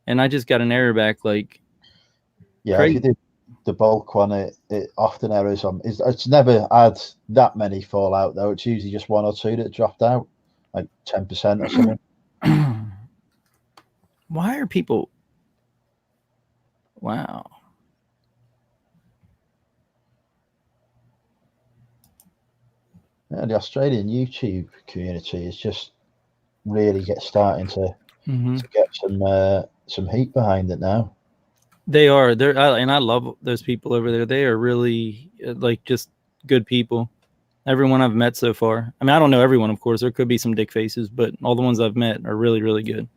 and I just got an error back like. Yeah, crazy. if you do the bulk one, it often errors on. It's never had that many fall out though. It's usually just one or two that dropped out, like 10% or something. Why are people? Wow. Yeah, the Australian YouTube community is just really starting to get some heat behind it now. They are. And I love those people over there. They are really like just good people. Everyone I've met so far. I mean, I don't know everyone, of course. There could be some dick faces, but all the ones I've met are really, really good.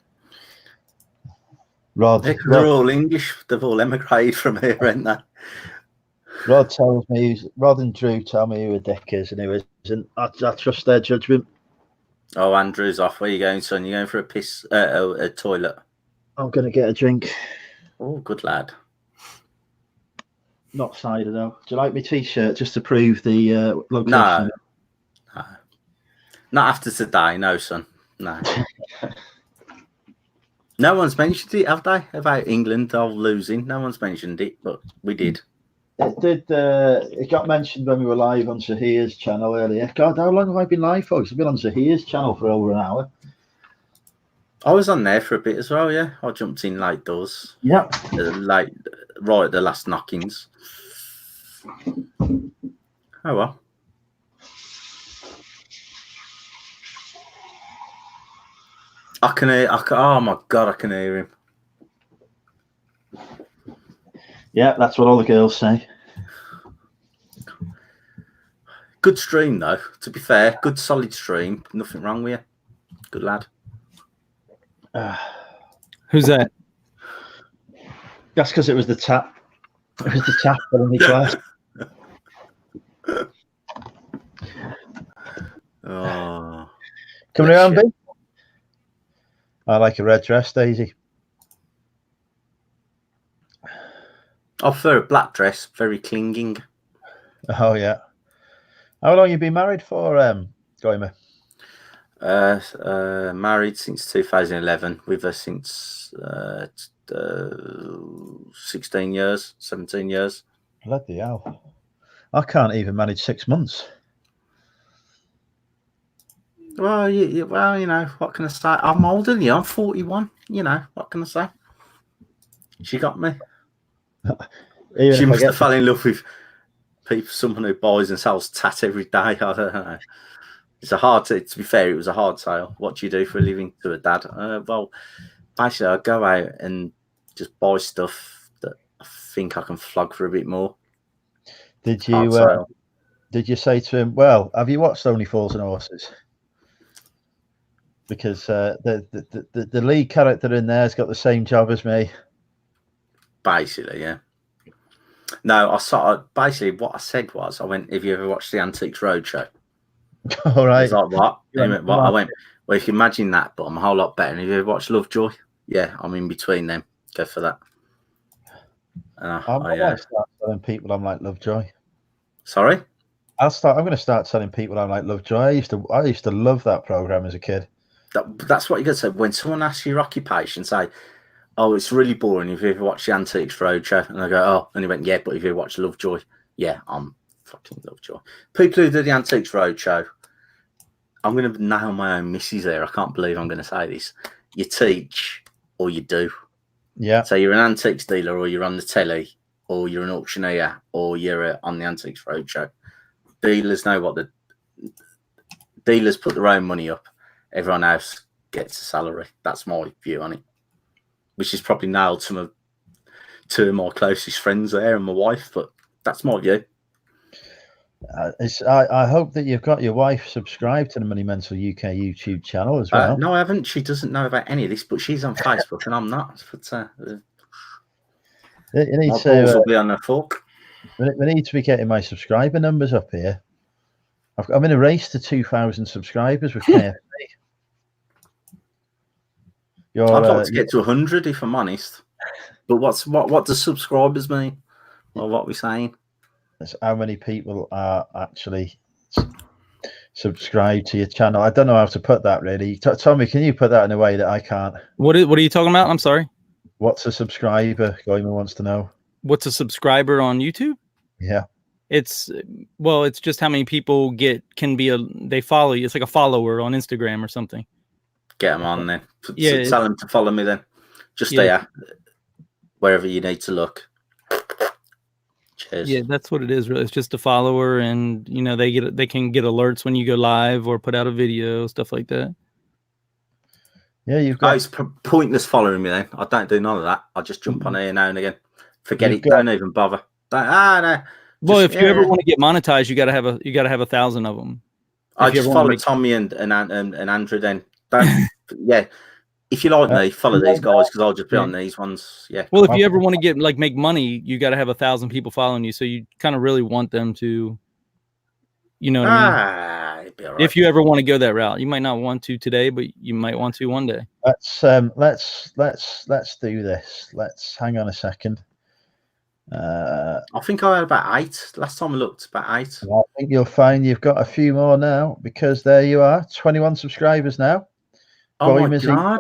They're all English. They've all emigrated from here, ain't they? Rod and Drew tell me who a dick is and who isn't. I trust their judgment. Oh, Andrew's off. Where are you going, son? You going for a piss? A toilet? I'm going to get a drink. Oh, good lad. Not cider though. Do you like my t-shirt just to prove the location? No. Not after today, no, son. No. No one's mentioned it, have they? About England all losing. No one's mentioned it, but we did. It did. It got mentioned when we were live on Zahir's channel earlier. God, how long have I been live, folks? I've been on Zahir's channel for over an hour. I was on there for a bit as well, yeah. I jumped in late doors. Yeah. Right at the last knockings. Oh, well. I can hear, oh my God, I can hear him. Yeah, that's what all the girls say. Good stream, though, to be fair. Good, solid stream. Nothing wrong with you. Good lad. Who's that? That's because it was the tap. It was the tap in the glass. Oh. Coming around, B? I like a red dress, Daisy. I prefer a black dress, very clinging. Oh, yeah. How long have you been married for, Goimer? Married since 2011. With her since 16 years, 17 years. Bloody hell. I can't even manage 6 months. Well, you know, what can I say? I'm older than you. I'm 41. You know, what can I say? She got me. She must have fell in love with someone who buys and sells tat every day. I don't know. It's a hard. To be fair, it was a hard sale. What do you do for a living to a dad? Well, basically, I go out and just buy stuff that I think I can flog for a bit more. Did you say to him, well, have you watched Only Fools and Horses? Because the lead character in there has got the same job as me. Basically, yeah. No, basically what I said was, I went, have you ever watched the Antiques Roadshow? All right. I was like, what? He went, what? I went, well, if you imagine that, but I'm a whole lot better. And have you ever watched Lovejoy? Yeah, I'm in between them. Go for that. I might start telling people I'm like Lovejoy. Sorry? I'm going to start telling people I'm like Lovejoy. I used to love that program as a kid. That's what you got to say. When someone asks your occupation, say, oh, it's really boring if you ever watch the Antiques Roadshow. And I go, oh, and he went, yeah, but if you watch Lovejoy, yeah, I'm fucking Lovejoy. People who do the Antiques Roadshow, I'm going to nail my own missus there. I can't believe I'm going to say this. You teach or you do. Yeah. So you're an antiques dealer, or you're on the telly, or you're an auctioneer, or you're on the Antiques Roadshow. Dealers know what dealers put their own money up. Everyone else gets a salary. That's my view on it, which is probably nailed to two of my closest friends there and my wife, but that's my view. I hope that you've got your wife subscribed to the Money Mental UK YouTube channel as well. No, I haven't. She doesn't know about any of this, but she's on Facebook and I'm not. But you need my balls will be on the fork. We need to be getting my subscriber numbers up here. I'm in a race to 2,000 subscribers with KFC. I'd like to get to 100 if I'm honest. But what does subscribers mean? Or what are we saying? That's how many people are actually subscribed to your channel. I don't know how to put that really. Tommy, can you put that in a way that I can't? What are you talking about? I'm sorry. What's a subscriber? Goyman wants to know. What's a subscriber on YouTube? Yeah. It's just how many people they follow you. It's like a follower on Instagram or something. Get them on then. Yeah, tell them to follow me then. Just there, wherever you need to look. Cheers. Yeah, that's what it is. Really, it's just a follower, and you know they can get alerts when you go live or put out a video, stuff like that. Yeah, you've got. It's pointless following me then. I don't do none of that. I just jump on here now and again. Forget it. Don't even bother. No. Well, if you ever want to get monetized, you gotta have 1,000 of them. I just follow Tommy and Andrew then. Yeah. If you like me, follow these guys because I'll just be on these ones. Yeah. Well, if you ever want to make money, you got to have 1,000 people following you. So you kind of really want them to, you know what I mean? It'd be all right. If you ever want to go that route, you might not want to today, but you might want to one day. Let's do this. Let's hang on a second. I think I had about 8 last time I looked. About 8. I think you'll find you've got a few more now because there you are, 21 subscribers now. Oh my God.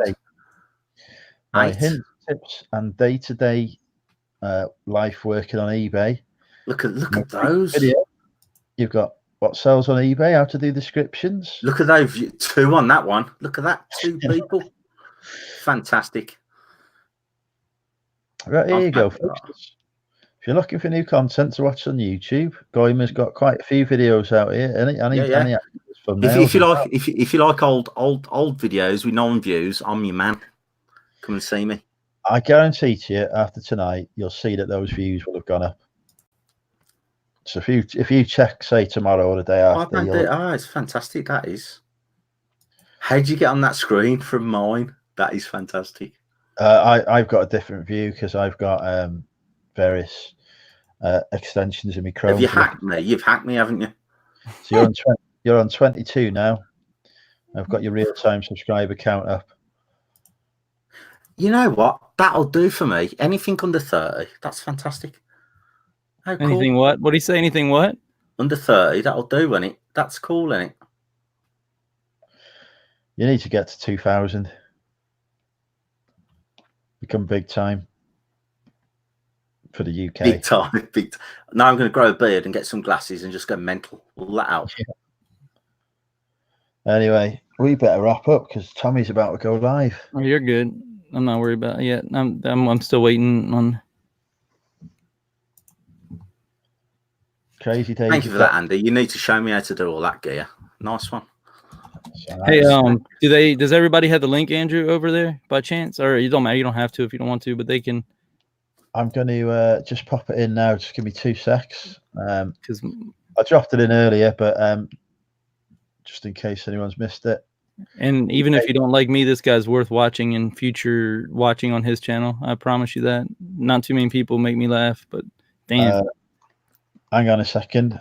My hints, tips, and day-to-day life working on eBay. Look at those. You've got what sells on eBay, how to do descriptions. Look at those 2 on that one. Look at that, 2 people. Fantastic. Right, here you go, folks. If you're looking for new content to watch on YouTube, Goyman's got quite a few videos out here. If you like old videos with no views, I'm your man. Come and see me. I guarantee to you, after tonight, you'll see that those views will have gone up. So if you check, say tomorrow or the day after, it's fantastic. That is. How did you get on that screen from mine? That is fantastic. I've got a different view because I've got various extensions in my Chrome. Have you hacked me? You've hacked me, haven't you? So you're on 22 now. I've got your real-time subscriber count up. You know what? That'll do for me. Anything under 30, that's fantastic. Oh, cool. Anything what? What do you say? Anything what? Under 30, that'll do, innit? That's cool, innit? You need to get to 2,000. Become big time for the UK. Big time. Now I'm going to grow a beard and get some glasses and just go mental. All that out. Yeah. Anyway, we better wrap up because Tommy's about to go live. Oh, you're good. I'm not worried about it yet. I'm still waiting on. Crazy days. Thank you for that, Andy. You need to show me how to do all that gear. Nice one. Hey, does everybody have the link, Andrew, over there by chance? Or you don't matter, you don't have to if you don't want to, but they can. I'm going to just pop it in now. Just give me 2 secs. Because I dropped it in earlier, but just in case anyone's missed it. And even if you don't like me, this guy's worth watching in future watching on his channel. I promise you that. Not too many people make me laugh, but damn. Hang on a second.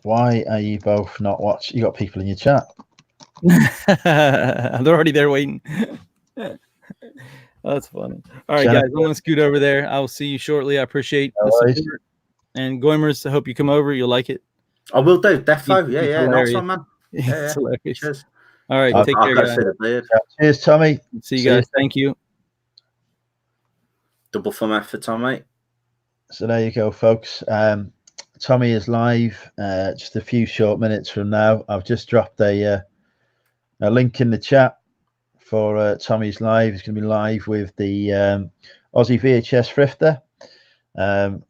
Why are you both not watching? You got people in your chat. They're already there waiting. That's funny. All right, guys, I'm going to scoot over there. I'll see you shortly. I appreciate the support. And Goimers, I hope you come over. You'll like it. I will do. Defo. Yeah. Nice one, man. It's hilarious. Cheers. All right, take care, guys. Cheers, Tommy. See you guys. Thank you. Double thumb up for Tommy. So there you go, folks. Tommy is live just a few short minutes from now. I've just dropped a link in the chat for Tommy's live. He's going to be live with the Aussie VHS Thrifter.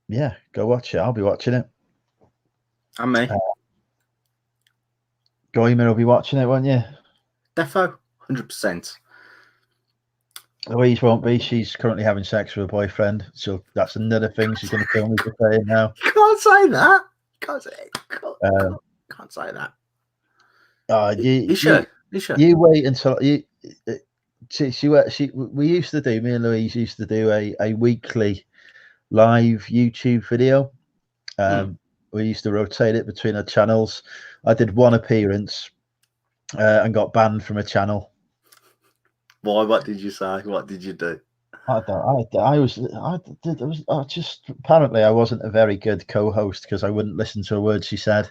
Yeah, go watch it. I'll be watching it. And me. Goimer will be watching it, won't you? Defo, 100%. Louise won't be. She's currently having sex with a boyfriend, so that's another thing she's going to kill me for saying now. Can't say that. Can't say that. You wait until you. We used to do. Me and Louise used to do a weekly live YouTube video. We used to rotate it between our channels. I did one appearance and got banned from a channel. Why? What did you say? What did you do? Apparently I wasn't a very good co-host because I wouldn't listen to a word she said.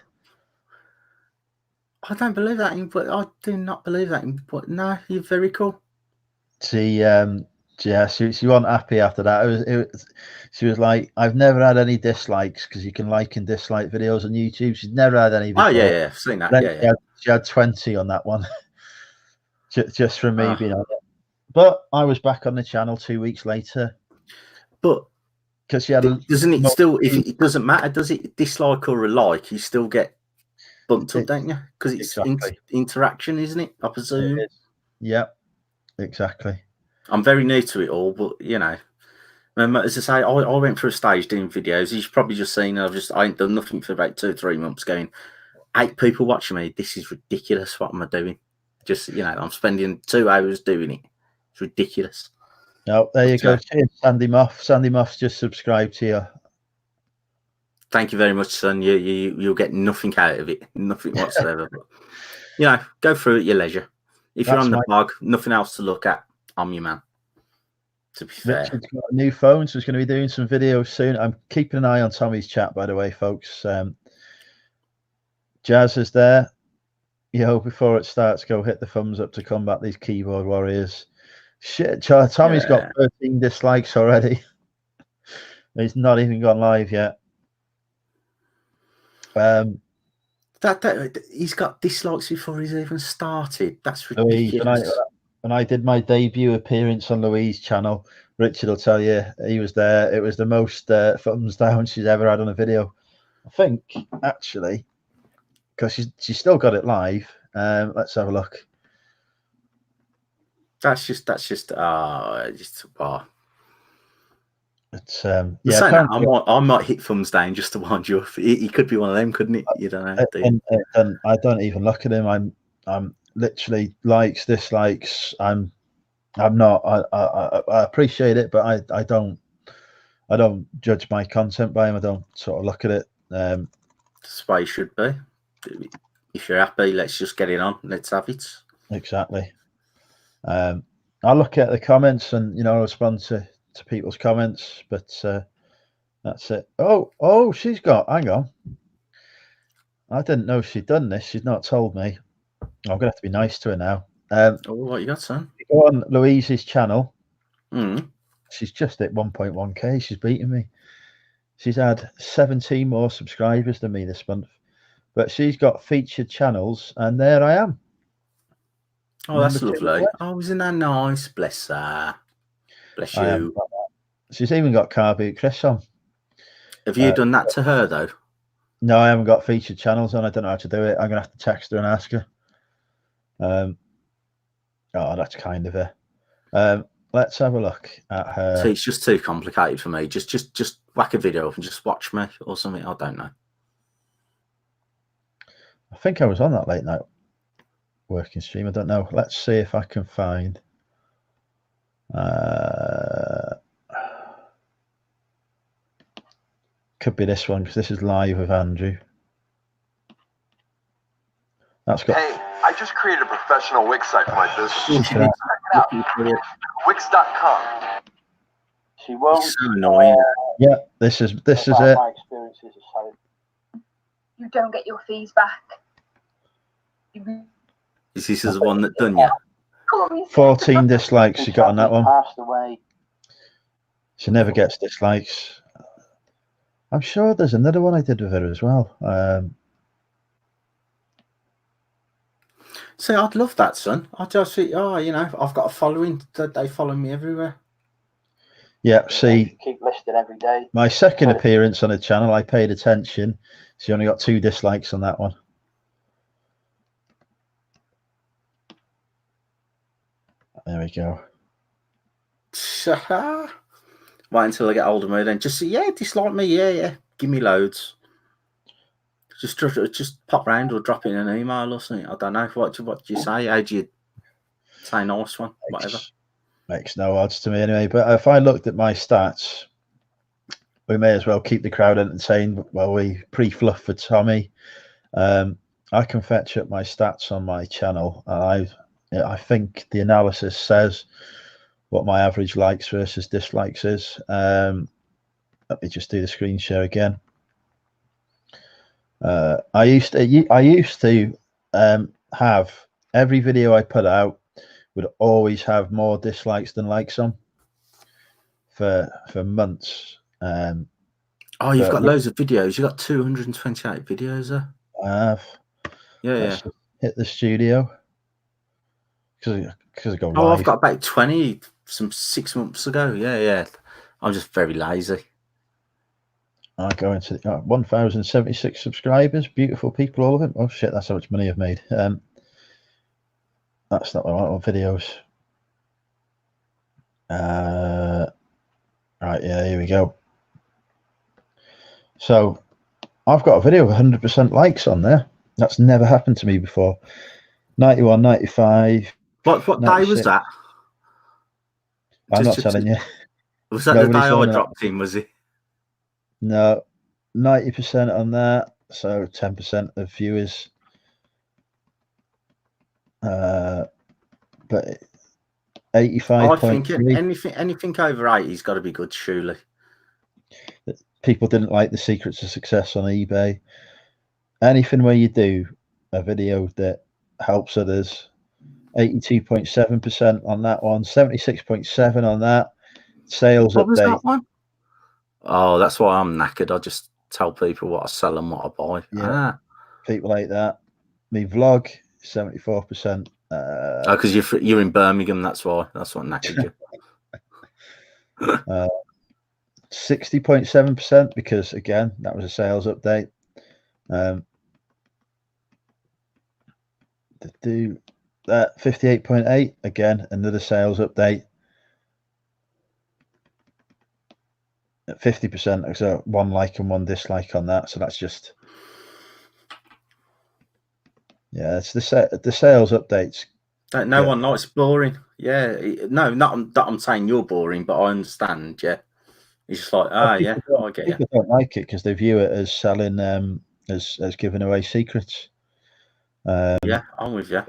I don't believe that. But I do not believe that. But no, you're very cool. She wasn't happy after that. She was like, I've never had any dislikes because you can like and dislike videos on YouTube. She's never had any before. Oh yeah, I've seen that. She had 20 on that one. just from me being on it. But I was back on the channel 2 weeks later. But because she had doesn't it still? If it doesn't matter, does it? Dislike or a like, you still get bumped up, don't you? Because it's interaction, isn't it? I presume. Yeah, exactly. I'm very new to it all, but you know, as I say, I went through a stage doing videos. You've probably just seen. I ain't done nothing for about 2 or 3 months. Going, 8 people watching me. This is ridiculous. What am I doing? Just I'm spending 2 hours doing it. It's ridiculous. No, there you go. Cheers, Sandy Moff. Sandy Moff's just subscribed to you. Thank you very much, son. You'll get nothing out of it, nothing whatsoever. But, go through it at your leisure. If you're on the blog, nothing else to look at. I'm your man. To be fair, Richard's got a new phone, so he's going to be doing some videos soon. I'm keeping an eye on Tommy's chat, by the way, folks. Jazz is there. Before it starts, go hit the thumbs up to combat these keyboard warriors. Shit, Tommy's got 13 dislikes already. He's not even gone live yet. He's got dislikes before he's even started. That's ridiculous. When I did my debut appearance on Louise's channel, Richard will tell you he was there. It was the most thumbs down she's ever had on a video. I think, actually, because she's still got it live. Let's have a look. That's just It's I might hit thumbs down just to wind you up. He could be one of them, couldn't he? You don't know. I don't even look at him. I'm literally likes, dislikes. I'm not. I appreciate it, but I don't judge my content by him. I don't sort of look at it. That's the way it should be. If you're happy, let's just get it on. Let's have it. Exactly. I look at the comments and respond to people's comments, but that's it. Oh, she's got. Hang on. I didn't know she'd done this. She's not told me. I'm gonna have to be nice to her now. What you got, son? Go on Louise's channel. Mm. She's just at 1.1k. She's beating me. She's had 17 more subscribers than me this month, but she's got featured channels, and there I am. Oh, that's lovely. Oh, isn't that nice? Bless her. Bless you. She's even got Car Boot Chris on. Have you done that to her though? No, I haven't got featured channels on. I don't know how to do it. I'm gonna have to text her and ask her. Oh, that's kind of her. Let's have a look at her. See, it's just too complicated for me. Just whack a video up and just watch me or something. I don't know. I think I was on that late night working stream. I don't know. Let's see if I can find. Could be this one because this is live with Andrew. That's got. Hey, I just created a professional Wix site for my business. Check it out. Wix.com. She won't. It's so annoying. Yeah, this is it. My experiences are so. You don't get your fees back. Is this the one that done you? 14 dislikes she got on that one. Passed away. She never gets dislikes. I'm sure there's another one I did with her as well. See, I'd love that, son. I just think, I've got a following. They follow me everywhere. Yeah, see, keep listed every day. My second appearance on the channel, I paid attention. She only got 2 dislikes on that one. There we go. Wait until I get older, me then. Just say, yeah, dislike me, yeah. Give me loads. Just pop round or drop in an email or something. I don't know. What do you say? How do you say nice one? Whatever. Makes no odds to me anyway. But if I looked at my stats, we may as well keep the crowd entertained while we pre-fluff for Tommy. I can fetch up my stats on my channel. I think the analysis says what my average likes versus dislikes is. Let me just do the screen share again. I used to have every video I put out would always have more dislikes than likes on for months. You've got loads of videos. You've got 228 videos there. I have. Yeah. Hit the studio. Because I go live. I've got about 20 some 6 months ago. Yeah. I'm just very lazy. I go into 1,076 subscribers. Beautiful people, all of them. Oh shit, that's how much money I've made. That's not what I want on videos. Right, yeah, here we go. So I've got a video with 100% likes on there. That's never happened to me before. 91, 95. What 96. Day was that? I'm not telling you. Was that the day I dropped in, was it? No, 90% on that. So 10% of viewers. But 85.3. I think anything over 80's got to be good, surely. People didn't like the secrets of success on eBay. Anything where you do a video that helps others. 82.7% on that one. 76.7 on that. Sales what update. Was that one? Oh, that's why I'm knackered. I just tell people what I sell and what I buy. Yeah, people like that. Me vlog 74%. Because you're in Birmingham. That's why. That's what knackered you. 60.7% because again that was a sales update. Do that 58.8 again another sales update. At 50%, so 1 like and 1 dislike on that. So that's just it's the sales updates. No one likes boring. Yeah, no, not that I'm saying you're boring, but I understand. Yeah, it's just like I get it. People don't like it because they view it as selling, as giving away secrets. Yeah, I'm with you.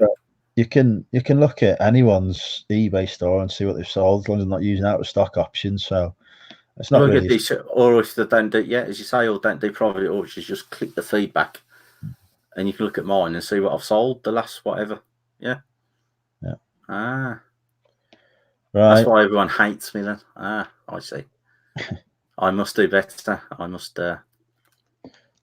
You can look at anyone's eBay store and see what they've sold as long as they're not using out of stock options. So. It's not really decent, or if they don't do, as you say, or don't do profit, or just click the feedback, and you can look at mine and see what I've sold the last whatever Yeah. Yeah. Ah. Right. That's why everyone hates me then. Ah, I see. I must do better. I must.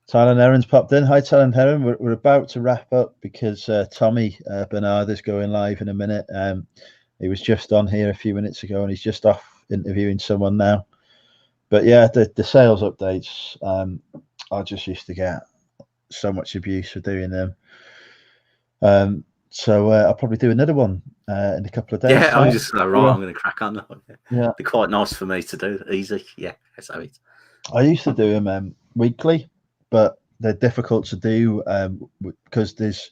Tyler Heron's popped in. Hi, Tyler Heron. We're about to wrap up because Tommy Bernard is going live in a minute. He was just on here a few minutes ago and he's just off interviewing someone now. But yeah, the sales updates, I just used to get so much abuse for doing them. So I'll probably do another one in a couple of days. Yeah, I'm just right. I'm going to crack on. Yeah, they're quite nice for me to do. Easy. Yeah, that's how it. I used to do them weekly, but they're difficult to do because there's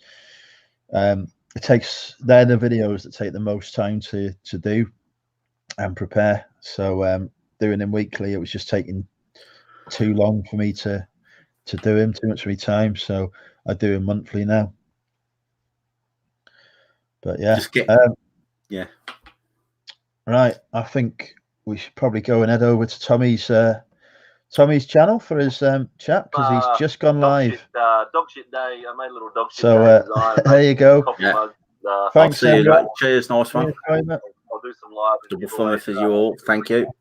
they're the videos that take the most time to do and prepare. So doing them weekly, it was just taking too long for me to do them, too much of my time. So I do them monthly now. But yeah, just get yeah. Right, I think we should probably go and head over to Tommy's channel for his chat because he's just gone live. Dog shit day. I made a little dog shit So there you go. Yeah. Thanks, I'll see you. Cheers, nice one. I'll do some live. Double fun for you all. Thank you.